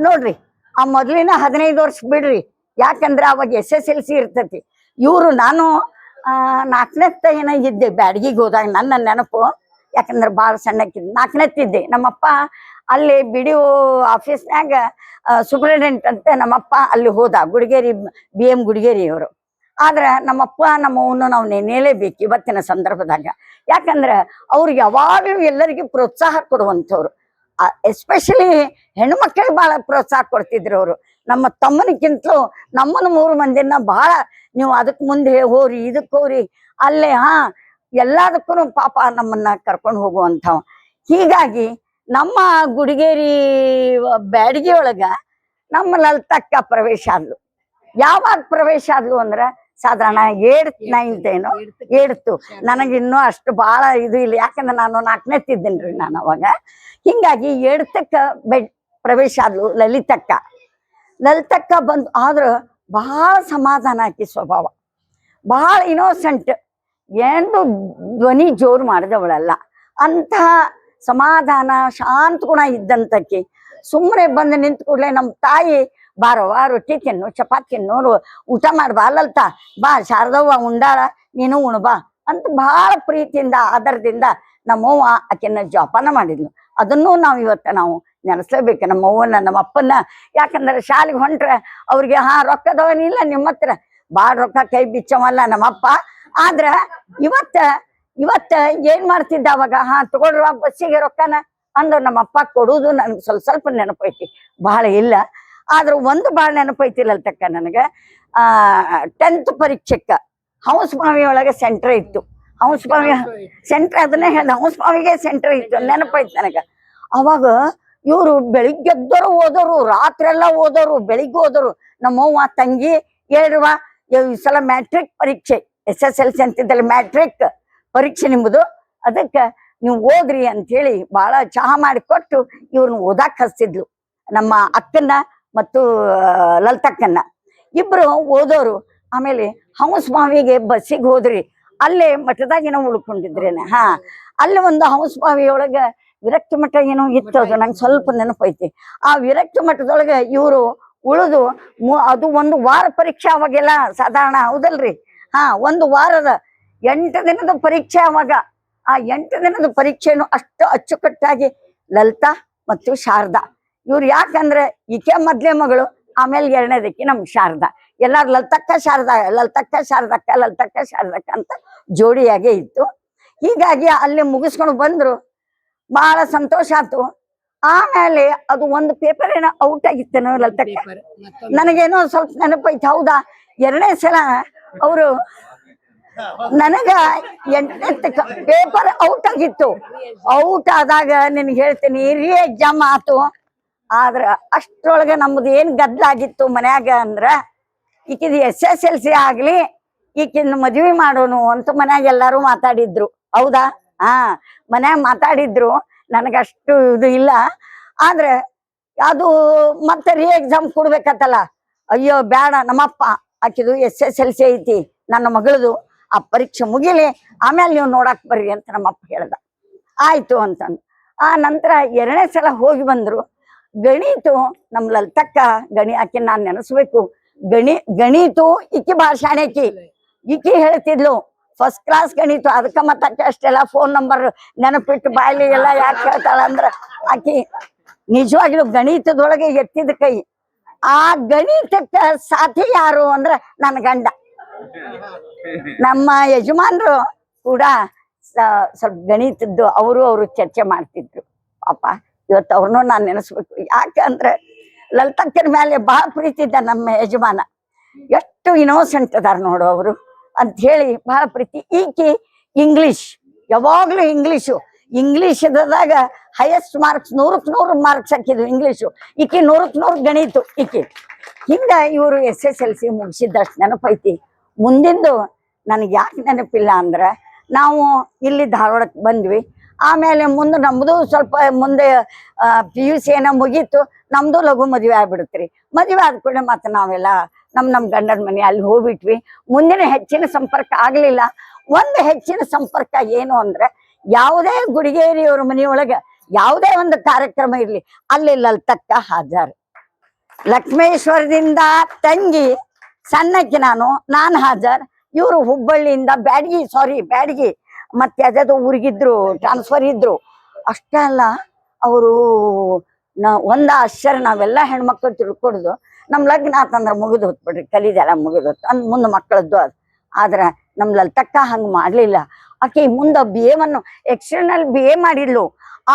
ನೋಡ್ರಿ, ಆ ಮೊದಲಿನ 15 ವರ್ಷ ಬಿಡ್ರಿ. ಯಾಕಂದ್ರೆ ಅವಾಗ SSLC ಇರ್ತತಿ. ಇವರು ನಾನು 4ನೇ ಏನೋ ಇದ್ದೆ ಬ್ಯಾಡಗಿಗೆ ಹೋದಾಗ ನನ್ನ ನೆನಪು. ಯಾಕಂದ್ರೆ ಭಾಳ ಸಣ್ಣಕ್ಕಿದ್ದೆ, 4ನೇತ್ತಿದ್ದೆ. ನಮ್ಮಪ್ಪ ಅಲ್ಲಿ BDO ಆಫೀಸ್ನಾಗ ಸೂಪರಿಂಟೆಂಡೆಂಟ್ ಅಂತ ನಮ್ಮಪ್ಪ ಅಲ್ಲಿ ಹೋದ, ಗುಡಿಗೇರಿ BM ಗುಡಿಗೇರಿ ಅವರು. ಆದ್ರೆ ನಮ್ಮಪ್ಪ ನಮ್ಮವನ್ನು ನಾವು ನೆನೆಯಲೇಬೇಕು ಇವತ್ತಿನ ಸಂದರ್ಭದಾಗ. ಯಾಕಂದ್ರೆ ಅವ್ರು ಯಾವಾಗಲೂ ಎಲ್ಲರಿಗೂ ಪ್ರೋತ್ಸಾಹ ಕೊಡುವಂಥವ್ರು. ಎಸ್ಪೆಷಲಿ ಹೆಣ್ಮಕ್ಳಿಗೆ ಬಹಳ ಪ್ರೋತ್ಸಾಹ ಕೊಡ್ತಿದ್ರು ಅವರು. ನಮ್ಮ ತಮ್ಮನಿಗಿಂತಲೂ ನಮ್ಮನ್ನು 3 ಮಂದಿನ ಬಹಳ ನೀವು ಅದಕ್ಕೆ ಮುಂದೆ ಹೋರಿ, ಇದಕ್ಕೆ ಹೋರಿ, ಅಲ್ಲೇ ಎಲ್ಲದಕ್ಕೂ ಪಾಪ ನಮ್ಮನ್ನ ಕರ್ಕೊಂಡು ಹೋಗುವಂಥವ್. ಹೀಗಾಗಿ ನಮ್ಮ ಗುಡಿಗೇರಿ ಬ್ಯಾಡಗಿ ಒಳಗ ನಮ್ಮ ಲಲಿತಕ್ಕ ಪ್ರವೇಶ ಆದ್ಲು. ಯಾವಾಗ ಪ್ರವೇಶ ಆದ್ಲು ಅಂದ್ರೆ ಸಾಧಾರಣ 8th 9th ಏನೋ 8th. ನನಗಿನ್ನೂ ಅಷ್ಟು ಬಹಳ ಇದು ಇಲ್ಲ, ಯಾಕಂದ್ರೆ ನಾನು 4ನೇತ್ತಿದ್ದೇನ್ರಿ ನಾನು ಅವಾಗ. ಹಿಂಗಾಗಿ 8th ಪ್ರವೇಶ ಆದ್ಲು ಲಲಿತಕ್ಕ. ಲಲಿತಕ್ಕ ಬಂದು ಆದ್ರ ಬಹಳ ಸಮಾಧಾನ ಆಕಿ ಸ್ವಭಾವ, ಬಹಳ ಇನೋಸೆಂಟ್, ಎಂದು ಧ್ವನಿ ಜೋರು ಮಾಡಿದವಳಲ್ಲ. ಅಂತಹ ಸಮಾಧಾನ ಶಾಂತ ಗುಣ ಇದ್ದಂತಕ್ಕೆ ಸುಮ್ಮನೆ ಬಂದು ನಿಂತ ಕೂಡಲೇ ನಮ್ಮ ತಾಯಿ ಬಾರವ್ವ ರೊಟ್ಟಿ ತಿನ್ನು, ಚಪಾತಿ ತಿನ್ನು, ಊಟ ಮಾಡ್ಬಾ, ಲಲಿತ ಬಾ, ಶಾರದವ್ವ ಉಂಡಾಳ ನೀನು ಉಣ್ಬಾ ಅಂತ ಬಹಳ ಪ್ರೀತಿಯಿಂದ ಆದರದಿಂದ ನಮ್ಮವ್ವ ಆಕೆನ ಜೋಪಾನ ಮಾಡಿದ್ಲು. ಅದನ್ನೂ ನಾವು ನೆನೆಸ್ಲೇಬೇಕು ನಮ್ಮವ್ವನ ನಮ್ಮ ಅಪ್ಪನ. ಯಾಕಂದ್ರೆ ಶಾಲೆಗೆ ಹೊಂಟ್ರೆ ಅವ್ರಿಗೆ ರೊಕ್ಕದವನಿಲ್ಲ ನಿಮ್ಮ ಹತ್ರ, ಭಾಳ ರೊಕ್ಕ ಕೈ ಬಿಚ್ಚವಲ್ಲ ನಮ್ಮಪ್ಪ. ಆದ್ರ ಇವತ್ತ ಏನ್ ಮಾಡ್ತಿದ್ದ ಅವಾಗ, ತಗೊಳ್ರ ಬಸ್ಸಿಗೆ ರೊಕ್ಕನ ಅಂದ್ರ ನಮ್ಮಪ್ಪ ಕೊಡುವುದು ನನ್ಗೆ ಸ್ವಲ್ಪ ನೆನಪೈತಿ, ಬಹಳ ಇಲ್ಲ. ಆದ್ರ ಒಂದು ಭಾಳ ನೆನಪೈತಿ ಲಲಿತಕ್ಕ ನನಗೆ. 10th ಪರೀಕ್ಷೆಕ್ಕ ಹಂಸಮಾವಿ ಒಳಗೆ ಸೆಂಟ್ರ್ ಇತ್ತು. ಹಂಸಮಾವಿ ಸೆಂಟ್ರ್, ಅದನ್ನೇ ಹೇಳ್ದೆ, ಹಂಸಮಾವಿಗೆ ಸೆಂಟ್ರ್ ಇತ್ತು, ನೆನಪೈತಿ ನನಗೆ. ಅವಾಗ ಇವರು ಬೆಳಿಗ್ಗೆದ್ದವರು ಓದೋರು, ರಾತ್ರಿ ಎಲ್ಲ ಓದೋರು, ಬೆಳಿಗ್ಗೆ ಓದೋರು. ನಮ್ಮವ್ವ ತಂಗಿ ಹೇಳ್ರುವ ಈ ಸಲ ಮ್ಯಾಟ್ರಿಕ್ ಪರೀಕ್ಷೆ, SSLC ಅಂತಿದ್ದಲ್ಲಿ ಮ್ಯಾಟ್ರಿಕ್ ಪರೀಕ್ಷೆ ನಿಂಬುದು, ಅದಕ್ಕೆ ನೀವು ಓದ್ರಿ ಅಂತ ಹೇಳಿ ಬಹಳ ಚಹಾ ಮಾಡಿಕೊಟ್ಟು ಇವ್ರನ್ನ ಓದಾಕ್ ಹಚ್ತಿದ್ಲು. ನಮ್ಮ ಅಕ್ಕನ್ನ ಮತ್ತು ಲಲಿತಕ್ಕನ್ನ ಇಬ್ರು ಓದೋರು. ಆಮೇಲೆ ಹಂಸಮಾವಿಗೆ ಬಸ್ಸಿಗೆ ಹೋದ್ರಿ, ಅಲ್ಲೇ ಮಠದಾಗ ಏನೋ ಉಳ್ಕೊಂಡಿದ್ರೇನೆ. ಅಲ್ಲಿ ಒಂದು ಹಂಸಮಾವಿ ಒಳಗ ವಿರಕ್ತಿ ಮಠ ಏನೋ ಇತ್ತು, ಅದು ನಂಗೆ ಸ್ವಲ್ಪ ನೆನಪೈತಿ. ಆ ವಿರಕ್ತಿ ಮಠದೊಳಗೆ ಇವರು ಉಳಿದು ಅದು 1 ವಾರ ಪರೀಕ್ಷೆ ಅವಾಗೆಲ್ಲ ಸಾಧಾರಣ, ಹೌದಲ್ರಿ? 1 ವಾರದ 8 ದಿನದ ಪರೀಕ್ಷೆ ಅವಾಗ. ಆ 8 ದಿನದ ಪರೀಕ್ಷೆನು ಅಷ್ಟು ಅಚ್ಚುಕಟ್ಟಾಗಿ ಲಲಿತಾ ಮತ್ತು ಶಾರದಾ ಇವ್ರು, ಯಾಕಂದ್ರೆ ಈಕೆ ಮೊದ್ಲೇ ಮಗಳು, ಆಮೇಲೆ 2ನೇದಕ್ಕೆ ನಮ್ ಶಾರದಾ. ಎಲ್ಲಾರು ಲಲಿತಕ್ಕ ಶಾರದಾ, ಲಲಿತಕ್ಕ ಶಾರದಕ್ಕ, ಲಲಿತಕ್ಕ ಶಾರದಕ್ಕ ಅಂತ ಜೋಡಿಯಾಗೆ ಇತ್ತು. ಹೀಗಾಗಿ ಅಲ್ಲಿ ಮುಗಿಸ್ಕೊಂಡು ಬಂದ್ರು, ಬಹಳ ಸಂತೋಷ ಆಯ್ತು. ಆಮೇಲೆ ಅದು ಒಂದು ಪೇಪರ್ ಏನೋ ಔಟ್ ಆಗಿತ್ತೇನೋ ಲಲಿತಕ್ಕ, ನನಗೇನೋ ಸ್ವಲ್ಪ ನೆನಪೈತಿ. ಹೌದಾ, 2ನೇ ಸಲ ಅವರು ನನಗ 8ನೇ ಪೇಪರ್ ಔಟ್ ಆಗಿತ್ತು. ಔಟ್ ಆದಾಗ ನಿನ್ಗೆ ಹೇಳ್ತೀನಿ, ಎಕ್ಸಾಮ್ ಆತು. ಆದ್ರ ಅಷ್ಟ್ರೊಳಗೆ ನಮ್ದು ಏನ್ ಗದ್ದಲಾಗಿತ್ತು ಮನ್ಯಾಗ ಅಂದ್ರ, ಈಕಿದ SSLC ಆಗ್ಲಿ, ಈಕಿನ ಮದ್ವಿ ಮಾಡೋನು ಅಂತ ಮನ್ಯಾಗ ಎಲ್ಲಾರು ಮಾತಾಡಿದ್ರು. ಹೌದಾ? ಮನ್ಯಾಗ ಮಾತಾಡಿದ್ರು. ನನಗಷ್ಟು ಇದು ಇಲ್ಲ. ಆದ್ರೆ ಅದು ಮತ್ತೆ ಎಕ್ಸಾಮ್ ಕೊಡ್ಬೇಕತ್ತಲ್ಲ, ಅಯ್ಯೋ ಬ್ಯಾಡ, ನಮ್ಮಪ್ಪ ಆಕಿದು SSLC ಐತಿ ನನ್ನ ಮಗಳದು, ಆ ಪರೀಕ್ಷೆ ಮುಗಿಲಿ, ಆಮೇಲೆ ನೀವು ನೋಡಕ್ ಬರ್ರಿ ಅಂತ ನಮ್ಮಪ್ಪ ಹೇಳ್ದ. ಆಯ್ತು ಅಂತಂದು ಆ ನಂತರ 2ನೇ ಸಲ ಹೋಗಿ ಬಂದ್ರು. ಗಣಿತು ನಮ್ ಲಲಿತಕ್ಕ ಆಕೆ ನಾನ್ ನೆನೆಸ್ಬೇಕು. ಗಣಿತು ಈಕಿ ಭಾಳ ಶಾಣೆಕಿ. ಈಕಿ ಹೇಳ್ತಿದ್ಲು ಫಸ್ಟ್ ಕ್ಲಾಸ್ ಗಣಿತು. ಅದಕ್ಕ ಮತ್ತಕ್ಕೆ ಅಷ್ಟೆಲ್ಲ ಫೋನ್ ನಂಬರ್ ನೆನಪಿಟ್ಟು ಬಾಯ್ಲಿ ಎಲ್ಲ ಯಾಕೆ ಹೇಳ್ತಾಳ ಅಂದ್ರ, ಆಕಿ ನಿಜವಾಗ್ಲೂ ಗಣಿತದೊಳಗೆ ಎತ್ತಿದ ಕೈ. ಆ ಗಣಿತಕ್ಕ ಸಾಥಿ ಯಾರು ಅಂದ್ರ ನನ್ನ ಗಂಡ. ನಮ್ಮ ಯಜಮಾನ್ರು ಕೂಡ ಸ್ವಲ್ಪ ಗಣಿತದ್ದು ಅವರು ಚರ್ಚೆ ಮಾಡ್ತಿದ್ರು. ಪಾಪ ಇವತ್ತು ಅವ್ರನ್ನೂ ನಾನು ನೆನೆಸ್ಬೇಕು. ಯಾಕಂದ್ರೆ ಲಲಿತಕ್ಕನ ಮೇಲೆ ಬಹಳ ಪ್ರೀತಿ ಇದ್ದ ನಮ್ಮ ಯಜಮಾನ. ಎಷ್ಟು ಇನೋಸೆಂಟ್ ಅದಾರ ನೋಡು ಅವರು ಅಂತ ಹೇಳಿ ಬಹಳ ಪ್ರೀತಿ. ಈಕಿ ಇಂಗ್ಲಿಷ್, ಯಾವಾಗ್ಲೂ ಇಂಗ್ಲಿಷ್ದಾಗ ಹೈಯೆಸ್ಟ್ ಮಾರ್ಕ್ಸ್ 100ಕ್ಕೆ 100 ಮಾರ್ಕ್ಸ್ ಹಾಕಿದ್ವು ಇಂಗ್ಲಿಷು. ಈಕಿ 100ಕ್ಕೆ 100 ಗಣಿತು ಈಕಿ. ಹಿಂಗ ಇವರು SSLC ಮುಗಿಸಿದ್ದಷ್ಟು ನೆನಪೈತಿ. ಮುಂದಿಂದು ನನಗೆ ಯಾಕೆ ನೆನಪಿಲ್ಲ ಅಂದ್ರೆ, ನಾವು ಇಲ್ಲಿ ಧಾರವಾಡಕ್ಕೆ ಬಂದ್ವಿ. ಆಮೇಲೆ ಮುಂದೆ ನಮ್ದು ಸ್ವಲ್ಪ ಮುಂದೆ PUC ಏನೋ ಮುಗೀತು. ನಮ್ದು ಲಘು ಮದುವೆ ಆಗ್ಬಿಡುತ್ರಿ. ಮದುವೆ ಆದ ಕೂಡಲೇ ಮತ್ತೆ ನಾವೆಲ್ಲ ನಮ್ಮ ಗಂಡನ ಮನೆ ಅಲ್ಲಿ ಹೋಗ್ಬಿಟ್ವಿ. ಮುಂದಿನ ಹೆಚ್ಚಿನ ಸಂಪರ್ಕ ಆಗ್ಲಿಲ್ಲ. ಒಂದು ಹೆಚ್ಚಿನ ಸಂಪರ್ಕ ಏನು ಅಂದ್ರೆ, ಯಾವುದೇ ಗುಡಿಗೇರಿಯವ್ರ ಮನೆಯೊಳಗೆ ಯಾವುದೇ ಒಂದು ಕಾರ್ಯಕ್ರಮ ಇರ್ಲಿ, ಅಲ್ಲಿ ಲಲಿತಕ್ಕ ಹಾಜರು. ಲಕ್ಷ್ಮೇಶ್ವರದಿಂದ ತಂಗಿ ಸಣ್ಣಕ್ಕೆ ನಾನು ಹಾಜರ್. ಇವರು ಹುಬ್ಬಳ್ಳಿಯಿಂದ ಬ್ಯಾಡಗಿ ಮತ್ತೆ ಯಾವ್ದಾದ್ರು ಊರಿಗಿದ್ರು ಟ್ರಾನ್ಸ್ಫರ್ ಇದ್ರು. ಅಷ್ಟೇ ಅಲ್ಲ, ಅವರು ಒಂದ ಆಶ್ಚರ್ಯ, ನಾವೆಲ್ಲ ಹೆಣ್ಮಕ್ಳು ತಿಳ್ಕೊಡುದು ನಮ್ ಲಗ್ನ ಆತಂದ್ರ ಮುಗಿದು ಹೊತ್ಬಿಡ್ರಿ, ಕಲಿದೆಲ್ಲ ಮುಗಿದು ಹೊತ್ತು ಅಂದ್ ಮುಂದೆ ಮಕ್ಕಳದ್ದು ಅದು. ಆದ್ರ ನಮ್ ಲಲಿತಕ್ಕ ಹಂಗ ಮಾಡ್ಲಿಲ್ಲ. ಆಕೆ ಮುಂದ BA ಎಕ್ಸ್ಟರ್ನಲ್ BA ಮಾಡಿದ್ಲು,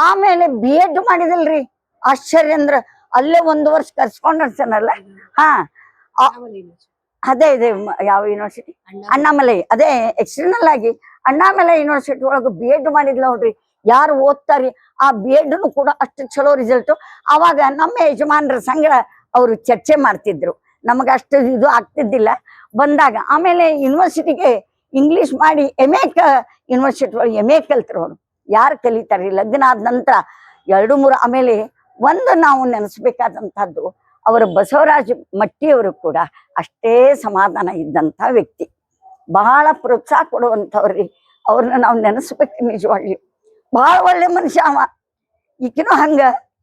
ಆಮೇಲೆ B.Ed ಮಾಡಿದಲ್ರಿ. ಆಶ್ಚರ್ಯ ಅಂದ್ರ ಅಲ್ಲೇ 1 ವರ್ಷ ಕರ್ಸ್ಕೊಂಡಲ್ಲ. ಹಾ, ಅದೇ ಇದೆ ಯಾವ ಯೂನಿವರ್ಸಿಟಿ, ಅಣ್ಣಾಮಲೈ. ಅದೇ ಎಕ್ಸ್ಟರ್ನಲ್ ಆಗಿ ಅಣ್ಣಾಮಲೈ ಯೂನಿವರ್ಸಿಟಿ ಒಳಗ B.Ed ಮಾಡಿದ್ಲ ನೋಡ್ರಿ. ಯಾರು ಓದ್ತಾರಿ ಆ B.Ed ಕೂಡ ಅಷ್ಟು ಚಲೋ ರಿಸಲ್ಟ್. ಅವಾಗ ನಮ್ಮ ಯಜಮಾನ್ರ ಸಂಘ ಅವರು ಚರ್ಚೆ ಮಾಡ್ತಿದ್ರು, ನಮಗ ಅಷ್ಟು ಇದು ಆಗ್ತಿದ್ದಿಲ್ಲ ಬಂದಾಗ. ಆಮೇಲೆ ಯೂನಿವರ್ಸಿಟಿಗೆ ಇಂಗ್ಲಿಷ್ ಮಾಡಿ MA ಯೂನಿವರ್ಸಿಟಿ ಒಳಗೆ MA ಕಲ್ತರು ಅವರು. ಯಾರು ಕಲಿತಾರ್ರಿ ಲಗ್ನ ಆದ ನಂತರ 2-3. ಆಮೇಲೆ ಒಂದು ನಾವು ನೆನೆಸ್ಬೇಕಾದಂತಹದ್ದು, ಅವರ ಬಸವರಾಜ ಮಟ್ಟಿಯವರು ಕೂಡ ಅಷ್ಟೇ ಸಮಾಧಾನ ಇದ್ದಂಥ ವ್ಯಕ್ತಿ, ಬಹಳ ಪ್ರೋತ್ಸಾಹ ಕೊಡುವಂಥವ್ರಿ. ಅವ್ರನ್ನ ನಾವು ನೆನೆಸ್ಬೇಕು ನಿಜವಾಗ್ಲಿ. ಬಹಳ ಒಳ್ಳೆ ಮನುಷ್ಯ ಅವ. ಈಕಿನೂ ಹಂಗ,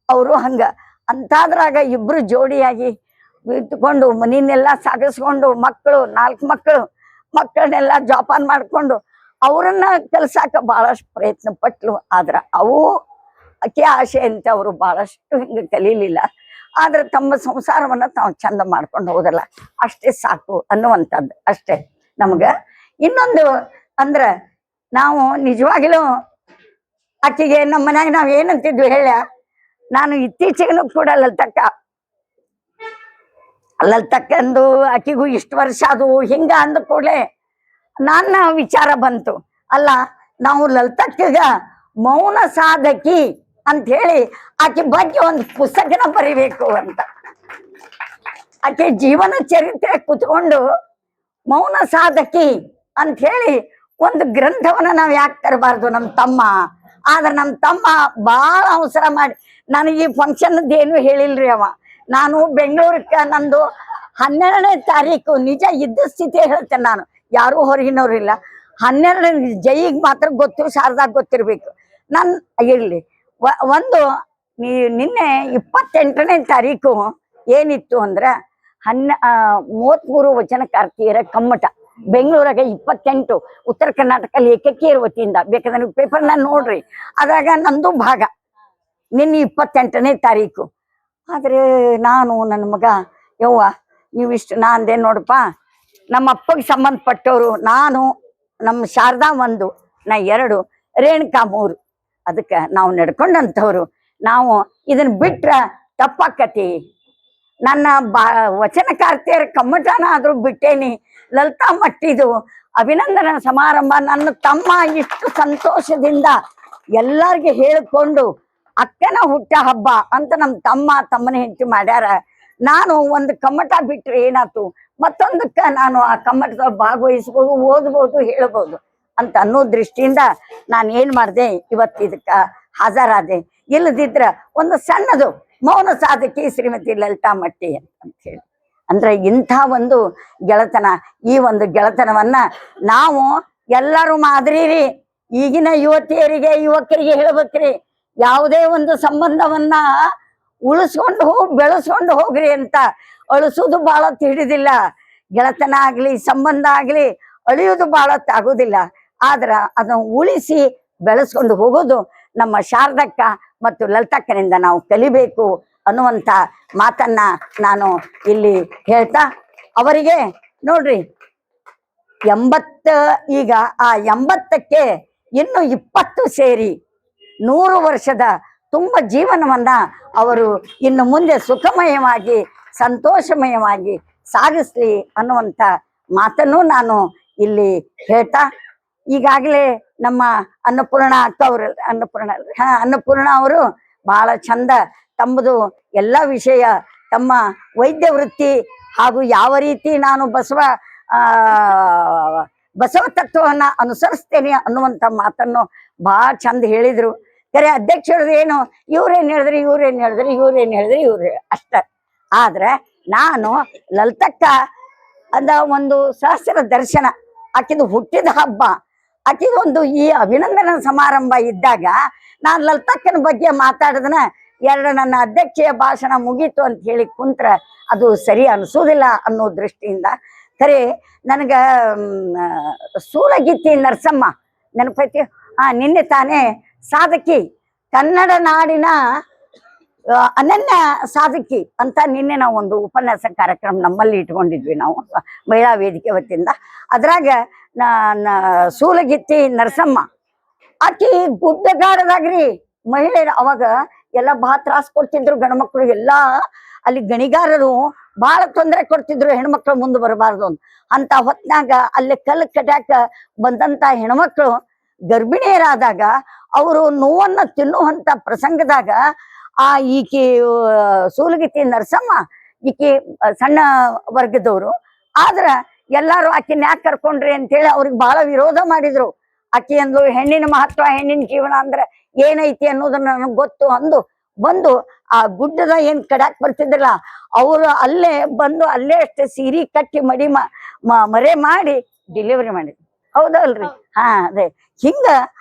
ಅವರು ಹಂಗ ಅಂತಾದ್ರಾಗ ಇಬ್ರು ಜೋಡಿಯಾಗಿ ಇಟ್ಕೊಂಡು ಮನೆಯನ್ನೆಲ್ಲ ಸಾಗಿಸ್ಕೊಂಡು, 4 ಮಕ್ಕಳನ್ನೆಲ್ಲ ಜೋಪಾನ ಮಾಡ್ಕೊಂಡು ಅವ್ರನ್ನ ಕಲ್ಸಾಕ ಬಹಳಷ್ಟು ಪ್ರಯತ್ನ ಪಟ್ಲು. ಆದ್ರ ಅವು ಅಕೆ ಆಸೆ ಅಂತ ಅವರು ಬಹಳಷ್ಟು ಹಿಂಗ ಕಲೀಲಿಲ್ಲ. ಆದ್ರೆ ತಮ್ಮ ಸಂಸಾರವನ್ನ ತಾವು ಚಂದ ಮಾಡ್ಕೊಂಡು ಹೋದಲ್ಲ, ಅಷ್ಟೇ ಸಾಕು ಅನ್ನುವಂಥದ್ದು ಅಷ್ಟೇ ನಮ್ಗ. ಇನ್ನೊಂದು ಅಂದ್ರ, ನಾವು ನಿಜವಾಗಿಲೂ ಆಕೆಗೆ ನಮ್ಮ ಮನ್ಯಾಗ ನಾವ್ ಏನಂತಿದ್ವಿ ಹೇಳ, ನಾನು ಇತ್ತೀಚೆಗೂ ಕೂಡ ಲಲಿತಕ್ಕಂದು ಆಕಿಗೂ ಇಷ್ಟು ವರ್ಷ ಅದು ಹಿಂಗ ಅಂದ ಕೂಡಲೇ ನನ್ನ ವಿಚಾರ ಬಂತು, ಅಲ್ಲ ನಾವು ಲಲಿತಕ್ಕಗ ಮೌನ ಸಾಧಕಿ ಅಂತ ಹೇಳಿ ಆಕೆ ಬಗ್ಗೆ ಒಂದು ಪುಸ್ತಕನ ಬರಿಬೇಕು ಅಂತ. ಆಕೆ ಜೀವನ ಚರಿತ್ರೆ ಕುತ್ಕೊಂಡು ಮೌನ ಸಾಧಕಿ ಅಂತ ಹೇಳಿ ಒಂದು ಗ್ರಂಥವನ್ನ ನಾವ್ ಯಾಕೆ ತರಬಾರ್ದು? ನಮ್ಮ ತಮ್ಮ ಆದ್ರೆ ನಮ್ಮ ತಮ್ಮ ಬಾಳ ಅವಸರ ಮಾಡಿ ನನಗೆ ಈ ಫಂಕ್ಷನ್ ಏನು ಹೇಳಿಲ್ರಿ ಅವ. ನಾನು ಬೆಂಗಳೂರಕ್ಕೆ ನಂದು 12ನೇ ತಾರೀಕು, ನಿಜ ಇದ್ದ ಸ್ಥಿತಿ ಹೇಳ್ತೇನೆ ನಾನು, ಯಾರು ಹೊರಗಿನವ್ರಿಲ್ಲ. 12 ಜೈಗ್ ಮಾತ್ರ ಗೊತ್ತು, ಶಾರದಾಗ ಗೊತ್ತಿರ್ಬೇಕು. ಇರ್ಲಿ ಒಂದು ನಿನ್ನೆ 28ನೇ ತಾರೀಕು ಏನಿತ್ತು ಅಂದ್ರ 33 ವಚನಕಾರ್ತಿಯರ ಕಮ್ಮಟ ಬೆಂಗಳೂರಾಗ 28 ಉತ್ತರ ಕರ್ನಾಟಕ ಲೇಖಕಿಯರ ವತಿಯಿಂದ. ಬೇಕಾದ್ರೆ ನೀವು ಪೇಪರ್ನ ನೋಡ್ರಿ, ಅದ್ರಾಗ ನಂದು ಭಾಗ. ನಿನ್ನೆ 28ನೇ ತಾರೀಕು. ಆದ್ರೆ ನಾನು ನನ್ನ ಮಗ, ಯವ್ವ ನೀವಿಷ್ಟು ನಾ ಅಂದೆ, ನೋಡಪ್ಪ ನಮ್ಮ ಅಪ್ಪಗೆ ಸಂಬಂಧಪಟ್ಟವರು ನಾನು, ನಮ್ಮ ಶಾರದಾ 1, ನಾ 2, ರೇಣುಕಾ 3. ಅದಕ್ಕೆ ನಾವು ನಡ್ಕೊಂಡಂಥವ್ರು. ನಾವು ಇದನ್ನ ಬಿಟ್ರ ತಪ್ಪಾಕತಿ. ನನ್ನ ವಚನಕಾರ್ತಿಯರ ಕಮ್ಮಟನ ಆದ್ರೂ ಬಿಟ್ಟೇನಿ. ಲಲಿತಾ ಮಟ್ಟಿದು ಅಭಿನಂದನಾ ಸಮಾರಂಭ ನನ್ನ ತಮ್ಮ ಇಷ್ಟು ಸಂತೋಷದಿಂದ ಎಲ್ಲರಿಗೆ ಹೇಳಿಕೊಂಡು ಅಕ್ಕನ ಹುಟ್ಟ ಹಬ್ಬ ಅಂತ ನಮ್ಮ ತಮ್ಮನ ಹೆಂಡತಿ ಮಾಡ್ಯಾರ. ನಾನು ಒಂದು ಕಮ್ಮಟ ಬಿಟ್ರೆ ಏನಾಯ್ತು, ಮತ್ತೊಂದಕ್ಕ ನಾನು ಆ ಕಮ್ಮಟದಲ್ಲಿ ಭಾಗವಹಿಸ್ಬೋದು, ಓದ್ಬೋದು, ಹೇಳ್ಬೋದು ಅಂತ ಅನ್ನೋ ದೃಷ್ಟಿಯಿಂದ ನಾನು ಏನ್ ಮಾಡಿದೆ, ಇವತ್ತು ಇದಕ್ಕ ಹಾಜರಾದೆ. ಇಲ್ಲದಿದ್ರ ಒಂದು ಸಣ್ಣದು ಮೌನ ಸಾಧಕಿ ಶ್ರೀಮತಿ ಲಲಿತಾ ಮಟ್ಟಿ ಅಂತ ಹೇಳಿ. ಅಂದ್ರೆ ಇಂಥ ಒಂದು ಗೆಳತನ, ಈ ಒಂದು ಗೆಳತನವನ್ನ ನಾವು ಎಲ್ಲರೂ ಮಾದರಿ ಈಗಿನ ಯುವತಿಯರಿಗೆ ಯುವಕರಿಗೆ ಹೇಳ್ಬೇಕ್ರಿ. ಯಾವುದೇ ಒಂದು ಸಂಬಂಧವನ್ನ ಉಳಿಸ್ಕೊಂಡು ಬೆಳೆಸ್ಕೊಂಡು ಹೋಗ್ರಿ ಅಂತ. ಅಳಿಸೋದು ಬಹಳ ಹಿಡಿದಿಲ್ಲ, ಗೆಳತನ ಆಗ್ಲಿ ಸಂಬಂಧ ಆಗ್ಲಿ ಅಳಿಯೋದು ಬಹಳ ಆಗೋದಿಲ್ಲ. ಆದ್ರ ಅದನ್ನ ಉಳಿಸಿ ಬೆಳೆಸ್ಕೊಂಡು ಹೋಗೋದು ನಮ್ಮ ಶಾರದಕ್ಕ ಮತ್ತು ಲಲಿತಕ್ಕನಿಂದ ನಾವು ಕಲಿಬೇಕು ಅನ್ನುವಂಥ ಮಾತನ್ನ ನಾನು ಇಲ್ಲಿ ಹೇಳ್ತಾ, ಅವರಿಗೆ ನೋಡ್ರಿ 80, ಈಗ ಆ 80ಕ್ಕೆ ಇನ್ನು 20 ಸೇರಿ 100 ವರ್ಷದ ತುಂಬ ಜೀವನವನ್ನ ಅವರು ಇನ್ನು ಮುಂದೆ ಸುಖಮಯವಾಗಿ ಸಂತೋಷಮಯವಾಗಿ ಸಾಗಿಸ್ಲಿ ಅನ್ನುವಂಥ ಮಾತನ್ನು ನಾನು ಇಲ್ಲಿ ಹೇಳ್ತಾ, ಈಗಾಗಲೇ ನಮ್ಮ ಅನ್ನಪೂರ್ಣ ಅಕ್ಕ ಅವರು, ಅನ್ನಪೂರ್ಣ ಅವರು ಬಹಳ ಚಂದ ತಮ್ಮದು ಎಲ್ಲ ವಿಷಯ, ತಮ್ಮ ವೈದ್ಯ ವೃತ್ತಿ ಹಾಗೂ ಯಾವ ರೀತಿ ನಾನು ಬಸವ ತತ್ವವನ್ನ ಅನುಸರಿಸ್ತೇನೆ ಅನ್ನುವಂಥ ಮಾತನ್ನು ಬಹಳ ಚಂದ ಹೇಳಿದ್ರು. ಕರೆ ಅಧ್ಯಕ್ಷರು ಏನು ಇವ್ರೇನ್ ಹೇಳಿದ್ರಿ ಅಷ್ಟ. ಆದ್ರೆ ನಾನು ಲಲಿತಕ್ಕ ಅಂದ ಒಂದು ಸಹಸ್ರ ದರ್ಶನ, ಆಕಿದು ಹುಟ್ಟಿದ ಹಬ್ಬ, ಆಕಿದು ಒಂದು ಈ ಅಭಿನಂದನಾ ಸಮಾರಂಭ ಇದ್ದಾಗ ನಾನು ಲಲಿತಕ್ಕನ ಬಗ್ಗೆ ಮಾತಾಡಿದನ 2 ನನ್ನ ಅಧ್ಯಕ್ಷೀಯ ಭಾಷಣ ಮುಗೀತು ಅಂತ ಹೇಳಿ ಕುಂತ್ರ ಅದು ಸರಿ ಅನಿಸೋದಿಲ್ಲ ಅನ್ನೋ ದೃಷ್ಟಿಯಿಂದ. ಖರೆ ನನಗ ಸೂಲಗಿತ್ತಿ ನರಸಮ್ಮ ನೆನಪೈತಿ? ನಿನ್ನೆ ತಾನೇ ಸಾಧಕಿ, ಕನ್ನಡ ನಾಡಿನ ಅನನ್ಯ ಸಾಧಕಿ ಅಂತ ನಿನ್ನೆ ನಾವು ಒಂದು ಉಪನ್ಯಾಸ ಕಾರ್ಯಕ್ರಮ ನಮ್ಮಲ್ಲಿ ಇಟ್ಕೊಂಡಿದ್ವಿ ನಾವು ಮಹಿಳಾ ವೇದಿಕೆ ವತಿಯಿಂದ. ಅದ್ರಾಗ ಸೂಲಗಿತ್ತಿ ನರಸಮ್ಮ ಆಕಿ ಗುಡ್ಡಗಾಡದಾಗ್ರಿ ಮಹಿಳೆಯರು ಅವಾಗ ಎಲ್ಲ ಬಹಳ ತ್ರಾಸ ಕೊಡ್ತಿದ್ರು ಗಂಡ್ಮಕ್ಳು. ಎಲ್ಲಾ ಅಲ್ಲಿ ಗಣಿಗಾರರು ಬಹಳ ತೊಂದರೆ ಕೊಡ್ತಿದ್ರು ಹೆಣ್ಮಕ್ಳು ಮುಂದೆ ಬರಬಾರ್ದು ಅಂತ ಹೊತ್ನಾಗ ಅಲ್ಲಿ ಕಲ್ಲು ಕಟ್ಯಾಕ ಬಂದಂತ ಹೆಣ್ಮಕ್ಳು ಗರ್ಭಿಣಿಯರಾದಾಗ ಅವರು ನೋವನ್ನ ತಿನ್ನುವಂತ ಪ್ರಸಂಗದಾಗ ಈಕಿ ಸೂಲಗಿತ್ತಿ ನರಸಮ್ಮ ಈಕಿ ಸಣ್ಣ ವರ್ಗದವರು ಆದ್ರ ಎಲ್ಲಾರು ಆಕಿನ ಯಾಕೆ ಕರ್ಕೊಂಡ್ರಿ ಅಂತೇಳಿ ಅವ್ರಿಗೆ ಬಹಳ ವಿರೋಧ ಮಾಡಿದ್ರು. ಆಕಿ ಅಂದ್ಲು ಹೆಣ್ಣಿನ ಮಹತ್ವ, ಹೆಣ್ಣಿನ ಜೀವನ ಅಂದ್ರೆ ಏನೈತಿ ಅನ್ನೋದನ್ನ ನನಗೆ ಗೊತ್ತು ಅಂದು ಬಂದು ಆ ಗುಡ್ಡದ ಏನ್ ಕಡ್ಯಾಕ್ ಬರ್ತಿದ್ರಲ್ಲ ಅವರು ಅಲ್ಲೇ ಬಂದು ಅಲ್ಲೇ ಅಷ್ಟೇ ಸೀರೆ ಕಟ್ಟಿ ಮರೆ ಮಾಡಿ ಡೆಲಿವರಿ ಮಾಡಿದ್ರು. ಹೌದಲ್ರಿ? ಅದೇ ಹಿಂಗ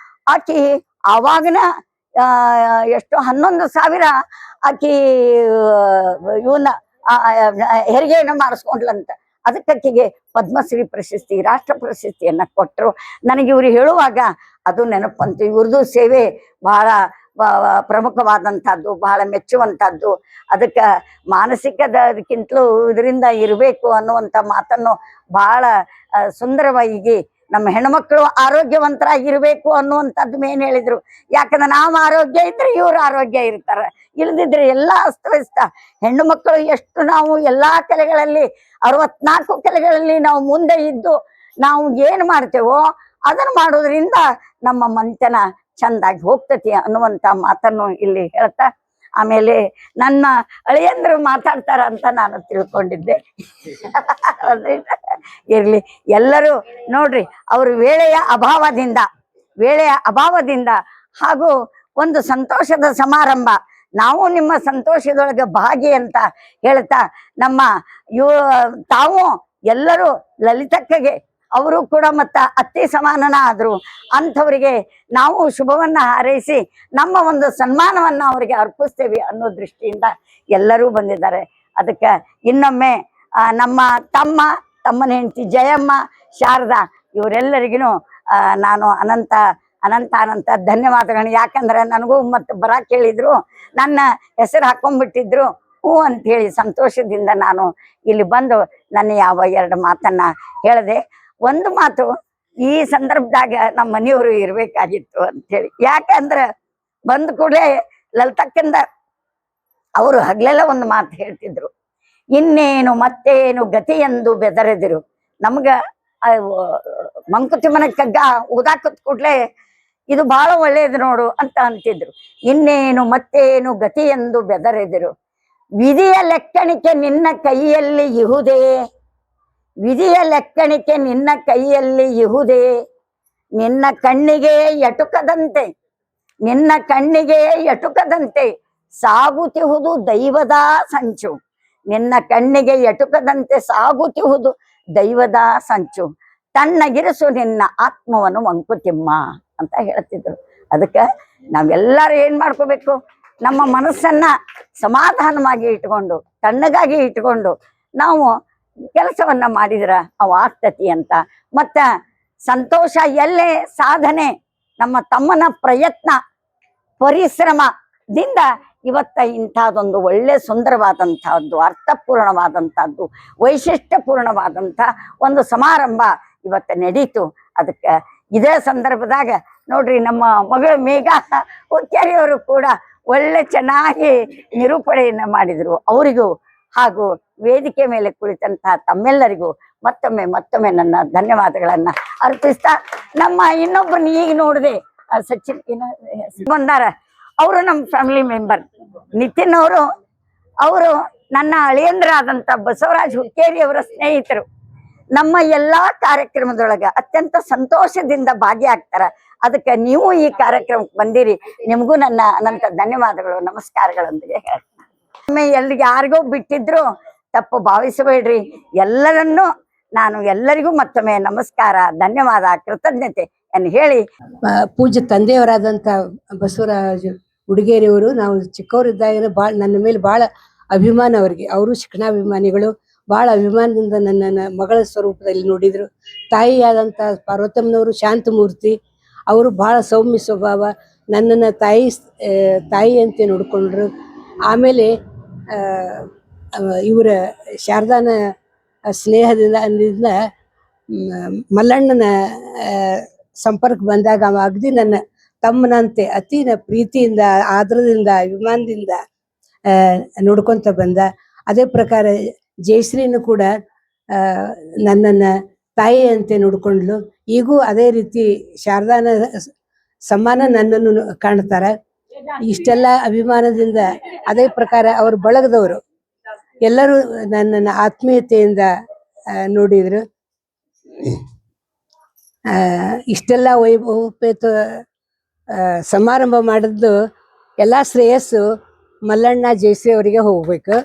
ಆಕಿ ಆವಾಗಿನ ಎಷ್ಟು 11,000 ಆಕಿ ಇವನ್ನ ಹೆರಿಗೆಯನ್ನ ಮಾಡಿಸ್ಕೊಂಡ್ಲಂತ. ಅದಕ್ಕಾಕಿಗೆ ಪದ್ಮಶ್ರೀ ಪ್ರಶಸ್ತಿ, ರಾಷ್ಟ್ರ ಪ್ರಶಸ್ತಿಯನ್ನ ಕೊಟ್ಟರು. ನನಗೆ ಇವ್ರು ಹೇಳುವಾಗ ಅದು ನೆನಪಂತು. ಇವ್ರದ್ದು ಸೇವೆ ಬಹಳ ಪ್ರಮುಖವಾದಂತಹದ್ದು, ಬಹಳ ಮೆಚ್ಚುವಂತಹದ್ದು. ಅದಕ್ಕೆ ಮಾನಸಿಕದಕ್ಕಿಂತಲೂ ಇದರಿಂದ ಇರಬೇಕು ಅನ್ನುವಂಥ ಮಾತನ್ನು ಬಹಳ ಸುಂದರವಾಗಿ ನಮ್ಮ ಹೆಣ್ಮಕ್ಳು ಆರೋಗ್ಯವಂತರಾಗಿರ್ಬೇಕು ಅನ್ನುವಂಥದ್ದು ಮೇನ್ ಹೇಳಿದ್ರು. ಯಾಕಂದ್ರೆ ನಾವು ಆರೋಗ್ಯ ಇದ್ರೆ ಇವ್ರು ಆರೋಗ್ಯ ಇರ್ತಾರ, ಇಲ್ದಿದ್ರೆ ಎಲ್ಲಾ ಅಸ್ತವ್ಯಸ್ತ. ಹೆಣ್ಣು ಮಕ್ಕಳು ಎಷ್ಟು ನಾವು ಎಲ್ಲಾ ಕಲೆಗಳಲ್ಲಿ 64 ಕಲೆಗಳಲ್ಲಿ ನಾವು ಮುಂದೆ ಇದ್ದು ನಾವು ಏನ್ ಮಾಡ್ತೇವೋ ಅದನ್ನ ಮಾಡೋದ್ರಿಂದ ನಮ್ಮ ಮನೆತನ ಚಂದಾಗಿ ಹೋಗ್ತತಿ ಅನ್ನುವಂತ ಮಾತನ್ನು ಇಲ್ಲಿ ಹೇಳ್ತಾ, ಆಮೇಲೆ ನನ್ನ ಅಳಿಯಂದ್ರು ಮಾತಾಡ್ತಾರ ಅಂತ ನಾನು ತಿಳ್ಕೊಂಡಿದ್ದೆ. ಇರ್ಲಿ, ಎಲ್ಲರೂ ನೋಡ್ರಿ ಅವ್ರ ವೇಳೆಯ ಅಭಾವದಿಂದ ಹಾಗೂ ಒಂದು ಸಂತೋಷದ ಸಮಾರಂಭ, ನಾವು ನಿಮ್ಮ ಸಂತೋಷದೊಳಗೆ ಭಾಗಿ ಅಂತ ಹೇಳ್ತಾ ನಮ್ಮ ತಾವು ಎಲ್ಲರೂ ಲಲಿತಕ್ಕಗೆ ಅವರು ಕೂಡ ಮತ್ತ ಅತ್ತೆ ಸಮಾನನ ಆದ್ರು. ಅಂಥವರಿಗೆ ನಾವು ಶುಭವನ್ನ ಹಾರೈಸಿ ನಮ್ಮ ಒಂದು ಸನ್ಮಾನವನ್ನ ಅವರಿಗೆ ಅರ್ಪಿಸ್ತೇವೆ ಅನ್ನೋ ದೃಷ್ಟಿಯಿಂದ ಎಲ್ಲರೂ ಬಂದಿದ್ದಾರೆ. ಅದಕ್ಕೆ ಇನ್ನೊಮ್ಮೆ ನಮ್ಮ ತಮ್ಮನ ಹೆಂಡತಿ ಜಯಮ್ಮ, ಶಾರದಾ ಇವರೆಲ್ಲರಿಗೂ ನಾನು ಅನಂತ ಧನ್ಯವಾದಗಳು. ಯಾಕಂದ್ರೆ ನನಗೂ ಮತ್ತೆ ಬರಾಕ್ ಹೇಳಿದ್ರು, ನನ್ನ ಹೆಸರು ಹಾಕೊಂಡ್ಬಿಟ್ಟಿದ್ರು. ಅಂತ ಹೇಳಿ ಸಂತೋಷದಿಂದ ನಾನು ಇಲ್ಲಿ ಬಂದು ನನ್ನ ಯಾವ 2 ಮಾತನ್ನ ಹೇಳಿದೆ. ಒಂದು ಮಾತು ಈ ಸಂದರ್ಭದಾಗ ನಮ್ಮ ಮನೆಯವರು ಇರ್ಬೇಕಾಗಿತ್ತು ಅಂತೇಳಿ. ಯಾಕಂದ್ರೆ ಬಂದ ಕೂಡಲೇ ಲಲಿತಕ್ಕಿಂದ ಅವರು ಹಗ್ಲೆಲ್ಲ ಒಂದು ಮಾತು ಹೇಳ್ತಿದ್ರು, ಇನ್ನೇನು ಮತ್ತೇನು ಗತಿ ಎಂದು ಬೆದರೆದಿರು. ನಮ್ಗ ಮಂಕುತಿಮ್ಮನ ಕಗ್ಗ ಓದಾಕತ್ ಕೂಡ್ಲೆ ಇದು ಬಹಳ ಒಳ್ಳೇದು ನೋಡು ಅಂತ ಅಂತಿದ್ರು. ಇನ್ನೇನು ಮತ್ತೇನು ಗತಿ ಎಂದು ಬೆದರೆದಿರು, ವಿಧಿಯ ಲೆಕ್ಕಣಿಕೆ ನಿನ್ನ ಕೈಯಲ್ಲಿ ಇಹುದೇ, ವಿಧಿಯ ಲೆಕ್ಕಣಿಕೆ ನಿನ್ನ ಕೈಯಲ್ಲಿ ಇಹುದೇ, ನಿನ್ನ ಕಣ್ಣಿಗೆ ಎಟುಕದಂತೆ ಸಾಗುತ್ತಿಹುದು ದೈವದ ಸಂಚು, ನಿನ್ನ ಕಣ್ಣಿಗೆ ಎಟುಕದಂತೆ ಸಾಗುತ್ತಿಹುದು ದೈವದ ಸಂಚು, ತಣ್ಣಗಿರಿಸು ನಿನ್ನ ಆತ್ಮವನ್ನು ಮಂಕುತಿಮ್ಮ ಅಂತ ಹೇಳ್ತಿದ್ರು. ಅದಕ್ಕೆ ನಾವೆಲ್ಲರೂ ಏನ್ ಮಾಡ್ಕೋಬೇಕು, ನಮ್ಮ ಮನಸ್ಸನ್ನ ಸಮಾಧಾನವಾಗಿ ಇಟ್ಕೊಂಡು ತಣ್ಣಗಾಗಿ ಇಟ್ಕೊಂಡು ನಾವು ಕೆಲಸವನ್ನ ಮಾಡಿದ್ರ ಅವು ಆಗ್ತತಿ ಅಂತ. ಮತ್ತ ಸಂತೋಷ ಎಲ್ಲೇ ಸಾಧನೆ, ನಮ್ಮ ತಮ್ಮನ ಪ್ರಯತ್ನ ಪರಿಶ್ರಮದಿಂದ ಇವತ್ತ ಇಂಥದ್ದೊಂದು ಒಳ್ಳೆ ಸುಂದರವಾದಂತಹದ್ದು, ಅರ್ಥಪೂರ್ಣವಾದಂತಹದ್ದು, ವೈಶಿಷ್ಟ್ಯಪೂರ್ಣವಾದಂಥ ಒಂದು ಸಮಾರಂಭ ಇವತ್ತ ನಡೀತು. ಅದಕ್ಕೆ ಇದೇ ಸಂದರ್ಭದಾಗ ನೋಡ್ರಿ ನಮ್ಮ ಮಗಳು ಮೇಘಾ ಹುಕ್ಕೇರಿಯವರು ಕೂಡ ಒಳ್ಳೆ ಚೆನ್ನಾಗಿ ನಿರೂಪಣೆಯನ್ನ ಮಾಡಿದ್ರು. ಅವರಿಗೂ ಹಾಗೂ ವೇದಿಕೆ ಮೇಲೆ ಕುಳಿತಂತಹ ತಮ್ಮೆಲ್ಲರಿಗೂ ಮತ್ತೊಮ್ಮೆ ನನ್ನ ಧನ್ಯವಾದಗಳನ್ನ ಅರ್ಪಿಸ್ತಾ, ನಮ್ಮ ಇನ್ನೊಬ್ಬರನ್ನ ಈಗ ನೋಡಿದೆ ಸಚಿನ್ ಬಂದಾರ, ಅವರು ನಮ್ಮ ಫ್ಯಾಮಿಲಿ ಮೆಂಬರ್ ನಿತಿನ್ ಅವರು ನನ್ನ ಅಳಿಯಂದ್ರಾದಂತ ಬಸವರಾಜ್ ಹುಕ್ಕೇರಿ ಅವರ ಸ್ನೇಹಿತರು. ನಮ್ಮ ಎಲ್ಲಾ ಕಾರ್ಯಕ್ರಮದೊಳಗ ಅತ್ಯಂತ ಸಂತೋಷದಿಂದ ಭಾಗಿಯಾಗ್ತಾರ. ಅದಕ್ಕೆ ನೀವು ಈ ಕಾರ್ಯಕ್ರಮಕ್ಕೆ ಬಂದಿರಿ, ನಿಮಗೂ ನನ್ನ ಅನಂತ ಧನ್ಯವಾದಗಳು, ನಮಸ್ಕಾರಗಳೊಂದಿಗೆ ಹೇಳ್ತೀನಿ. ಎಲ್ಲಿಗೆ ಯಾರಿಗೋ ಬಿಟ್ಟಿದ್ರು ತಪ್ಪು ಭಾವಿಸಬೇಡ್ರಿ. ಎಲ್ಲರಿಗೂ ಮತ್ತೊಮ್ಮೆ ನಮಸ್ಕಾರ, ಧನ್ಯವಾದ, ಕೃತಜ್ಞತೆ ಅನ್ನು ಹೇಳಿ ಪೂಜ್ಯ ತಂದೆಯವರಾದಂಥ ಬಸವರಾಜ್ ಹುಡುಗೇರಿಯವರು ನಾವು ಚಿಕ್ಕವರಿದ್ದಾಗ ನನ್ನ ಮೇಲೆ ಭಾಳ ಅಭಿಮಾನ ಅವರಿಗೆ. ಅವರು ಶಿಕ್ಷಣಾಭಿಮಾನಿಗಳು. ಭಾಳ ಅಭಿಮಾನದಿಂದ ನನ್ನ ಮಗಳ ಸ್ವರೂಪದಲ್ಲಿ ನೋಡಿದ್ರು. ತಾಯಿಯಾದಂಥ ಪಾರ್ವತಮ್ಮನವರು ಶಾಂತಮೂರ್ತಿ, ಅವರು ಬಹಳ ಸೌಮ್ಯ ಸ್ವಭಾವ, ನನ್ನನ್ನು ತಾಯಿಯಂತೆ ನೋಡಿಕೊಂಡ್ರು. ಆಮೇಲೆ ಇವರ ಶಾರದಾನ ಸ್ನೇಹದಿಂದ ಮಲ್ಲಣ್ಣನ ಸಂಪರ್ಕ ಬಂದಾಗ ಅವ ಅಗದಿ ನನ್ನ ತಮ್ಮನಂತೆ ಅತಿ ಪ್ರೀತಿಯಿಂದ, ಆದರದಿಂದ, ಅಭಿಮಾನದಿಂದ ನೋಡ್ಕೊಂತ ಬಂದ. ಅದೇ ಪ್ರಕಾರ ಜಯಶ್ರೀನು ಕೂಡ ನನ್ನನ್ನು ತಾಯಿಯಂತೆ ನೋಡ್ಕೊಂಡ್ಲು. ಈಗೂ ಅದೇ ರೀತಿ ಶಾರದಾನ ಸಮಾನ ನನ್ನನ್ನು ಕಾಣ್ತಾರೆ. ಇಷ್ಟೆಲ್ಲ ಅಭಿಮಾನದಿಂದ ಅದೇ ಪ್ರಕಾರ ಅವ್ರ ಬಳಗದವರು ಎಲ್ಲರೂ ನನ್ನನ್ನು ಆತ್ಮೀಯತೆಯಿಂದ ನೋಡಿದ್ರು. ಇಷ್ಟೆಲ್ಲ ವೈಭವೋಪೇತ ಸಮಾರಂಭ ಮಾಡಿದ್ದು ಎಲ್ಲ ಶ್ರೇಯಸ್ಸು ಮಲ್ಲಣ್ಣ ಜಯಶ್ರೀ ಅವರಿಗೆ ಹೋಗ್ಬೇಕು.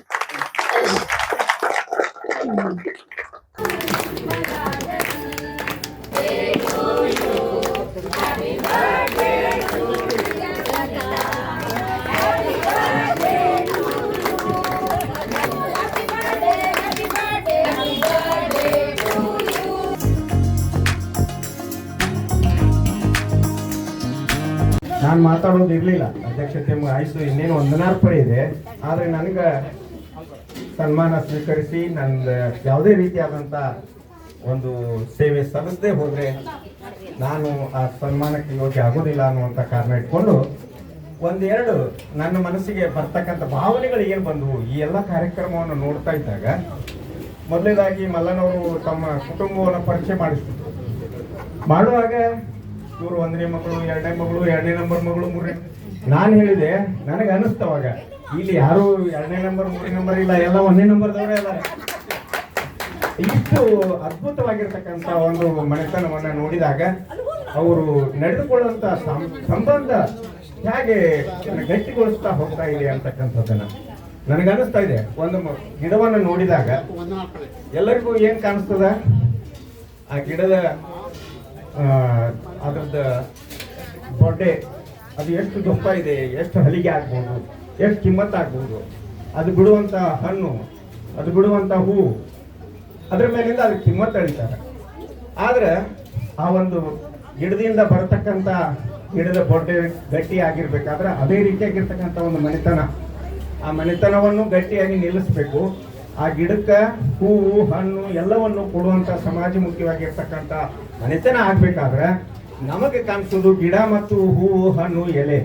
ನಾನು ಮಾತಾಡೋದು ಇರಲಿಲ್ಲ, ಅಧ್ಯಕ್ಷತೆ ಆಯಿತು, ಇನ್ನೇನು ವಂದನಾರ್ಪಣೆ ಇದೆ. ಆದರೆ ನನಗೆ ಸನ್ಮಾನ ಸ್ವೀಕರಿಸಿ ನನ್ನ ಯಾವುದೇ ರೀತಿಯಾದಂಥ ಒಂದು ಸೇವೆ ಸಲ್ಲಿಸದೆ ಹೋದರೆ ನಾನು ಆ ಸನ್ಮಾನಕ್ಕೆ ಯೋಗ್ಯ ಆಗೋದಿಲ್ಲ ಅನ್ನುವಂಥ ಕಾರಣ ಇಟ್ಕೊಂಡು ಒಂದೆರಡು ನನ್ನ ಮನಸ್ಸಿಗೆ ಬರ್ತಕ್ಕಂಥ ಭಾವನೆಗಳು ಏನು ಬಂದವು ಈ ಎಲ್ಲ ಕಾರ್ಯಕ್ರಮವನ್ನು ನೋಡ್ತಾ ಇದ್ದಾಗ, ಮೊದಲನೇದಾಗಿ ಮಲ್ಲನವರು ತಮ್ಮ ಕುಟುಂಬವನ್ನು ಪರಿಚಯ ಮಾಡಿಸ್ತಿದ್ರು. ಮಾಡುವಾಗ ಇವರು 1ನೇ ಮಗಳು, 2ನೇ ಮಗಳು, 2ನೇ ನಂಬರ್ ಮಗಳು, 3ನೇ. ನಾನು ಹೇಳಿದೆ, ನನಗೆ ಅನ್ನಿಸ್ತವಾಗ ಇಲ್ಲಿ ಯಾರು 2ನೇ ನಂಬರ್ 3ನೇ ನಂಬರ್ ಇಲ್ಲ, ಎಲ್ಲ 1ನೇ ನಂಬರ್ದವರೇ ಅಲ್ಲ. ಇಷ್ಟು ಅದ್ಭುತವಾಗಿರ್ತಕ್ಕಂಥ ಒಂದು ಮನೆತನವನ್ನು ನೋಡಿದಾಗ ಅವರು ನಡೆದುಕೊಳ್ಳುವಂತ ಸಂಬಂಧ ಹೇಗೆ ಗಟ್ಟಿಗೊಳಿಸ್ತಾ ಹೋಗ್ತಾ ಇದೆ ಅಂತಕ್ಕಂಥದ್ದನ್ನ ನನಗನ್ನಿಸ್ತಾ ಇದೆ. ಒಂದು ಗಿಡವನ್ನು ನೋಡಿದಾಗ ಎಲ್ಲರಿಗೂ ಏನ್ ಕಾಣಿಸ್ತದ, ಆ ಗಿಡದ ಅದ್ರದ್ದು ಬೊಡ್ಡೆ ಅದು ಎಷ್ಟು ದಪ್ಪ ಇದೆ, ಎಷ್ಟು ಹಲಿಗೆ ಆಗ್ಬೋದು, ಎಷ್ಟು ಕಿಮ್ಮತ್ತಾಗ್ಬೋದು, ಅದು ಬಿಡುವಂಥ ಹಣ್ಣು, ಅದು ಬಿಡುವಂಥ ಹೂವು, ಅದ್ರ ಮೇಲಿಂದ ಅದಕ್ಕೆ ಕಿಮ್ಮತ್ತು ಅಳಿತಾರೆ. ಆದ್ರೆ ಆ ಒಂದು ಗಿಡದಿಂದ ಬರತಕ್ಕಂಥ ಗಿಡದ ಬೊಡ್ಡೆ ಗಟ್ಟಿ ಆಗಿರ್ಬೇಕಾದ್ರೆ ಅದೇ ರೀತಿಯಾಗಿರ್ತಕ್ಕಂಥ ಒಂದು ಮನೆತನ, ಆ ಮನೆತನವನ್ನು ಗಟ್ಟಿಯಾಗಿ ನಿಲ್ಲಿಸ್ಬೇಕು. ಆ ಗಿಡಕ್ಕೆ ಹೂವು ಹಣ್ಣು ಎಲ್ಲವನ್ನು ಕೊಡುವಂಥ ಸಮಾಜಮುಖಿಯಾಗಿರ್ತಕ್ಕಂಥ ಮನೆತನ ಆಗ್ಬೇಕಾದ್ರೆ ನಮಗೆ ಕಾಣಿಸೋದು ಗಿಡ ಮತ್ತು ಹೂವು ಹಣ್ಣು ಎಲೆ,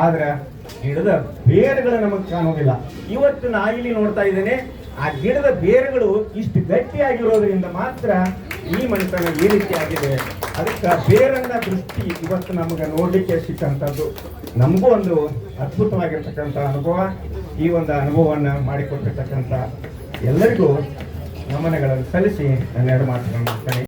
ಆದ್ರೆ ಗಿಡದ ಬೇರುಗಳು ನಮಗೆ ಕಾಣೋದಿಲ್ಲ. ಇವತ್ತು ನಾ ಇಲ್ಲಿ ನೋಡ್ತಾ ಇದ್ದೇನೆ, ಆ ಗಿಡದ ಬೇರುಗಳು ಇಷ್ಟು ಗಟ್ಟಿಯಾಗಿರೋದ್ರಿಂದ ಮಾತ್ರ ಈ ಮನೆತನ ಈ ರೀತಿ ಆಗಿದೆ. ಅದಕ್ಕೆ ಬೇರನ್ನ ದೃಷ್ಟಿ ಇವತ್ತು ನಮಗೆ ನೋಡ್ಲಿಕ್ಕೆ ಸಿಕ್ಕಂಥದ್ದು ನಮಗೂ ಒಂದು ಅದ್ಭುತವಾಗಿರ್ತಕ್ಕಂಥ ಅನುಭವ. ಈ ಒಂದು ಅನುಭವವನ್ನು ಮಾಡಿಕೊಟ್ಟಿರ್ತಕ್ಕಂಥ ಎಲ್ಲರಿಗೂ ನಮನಗಳನ್ನು ಸಲ್ಲಿಸಿ ನನ್ನೆರಡು ಮಾತುಗಳನ್ನು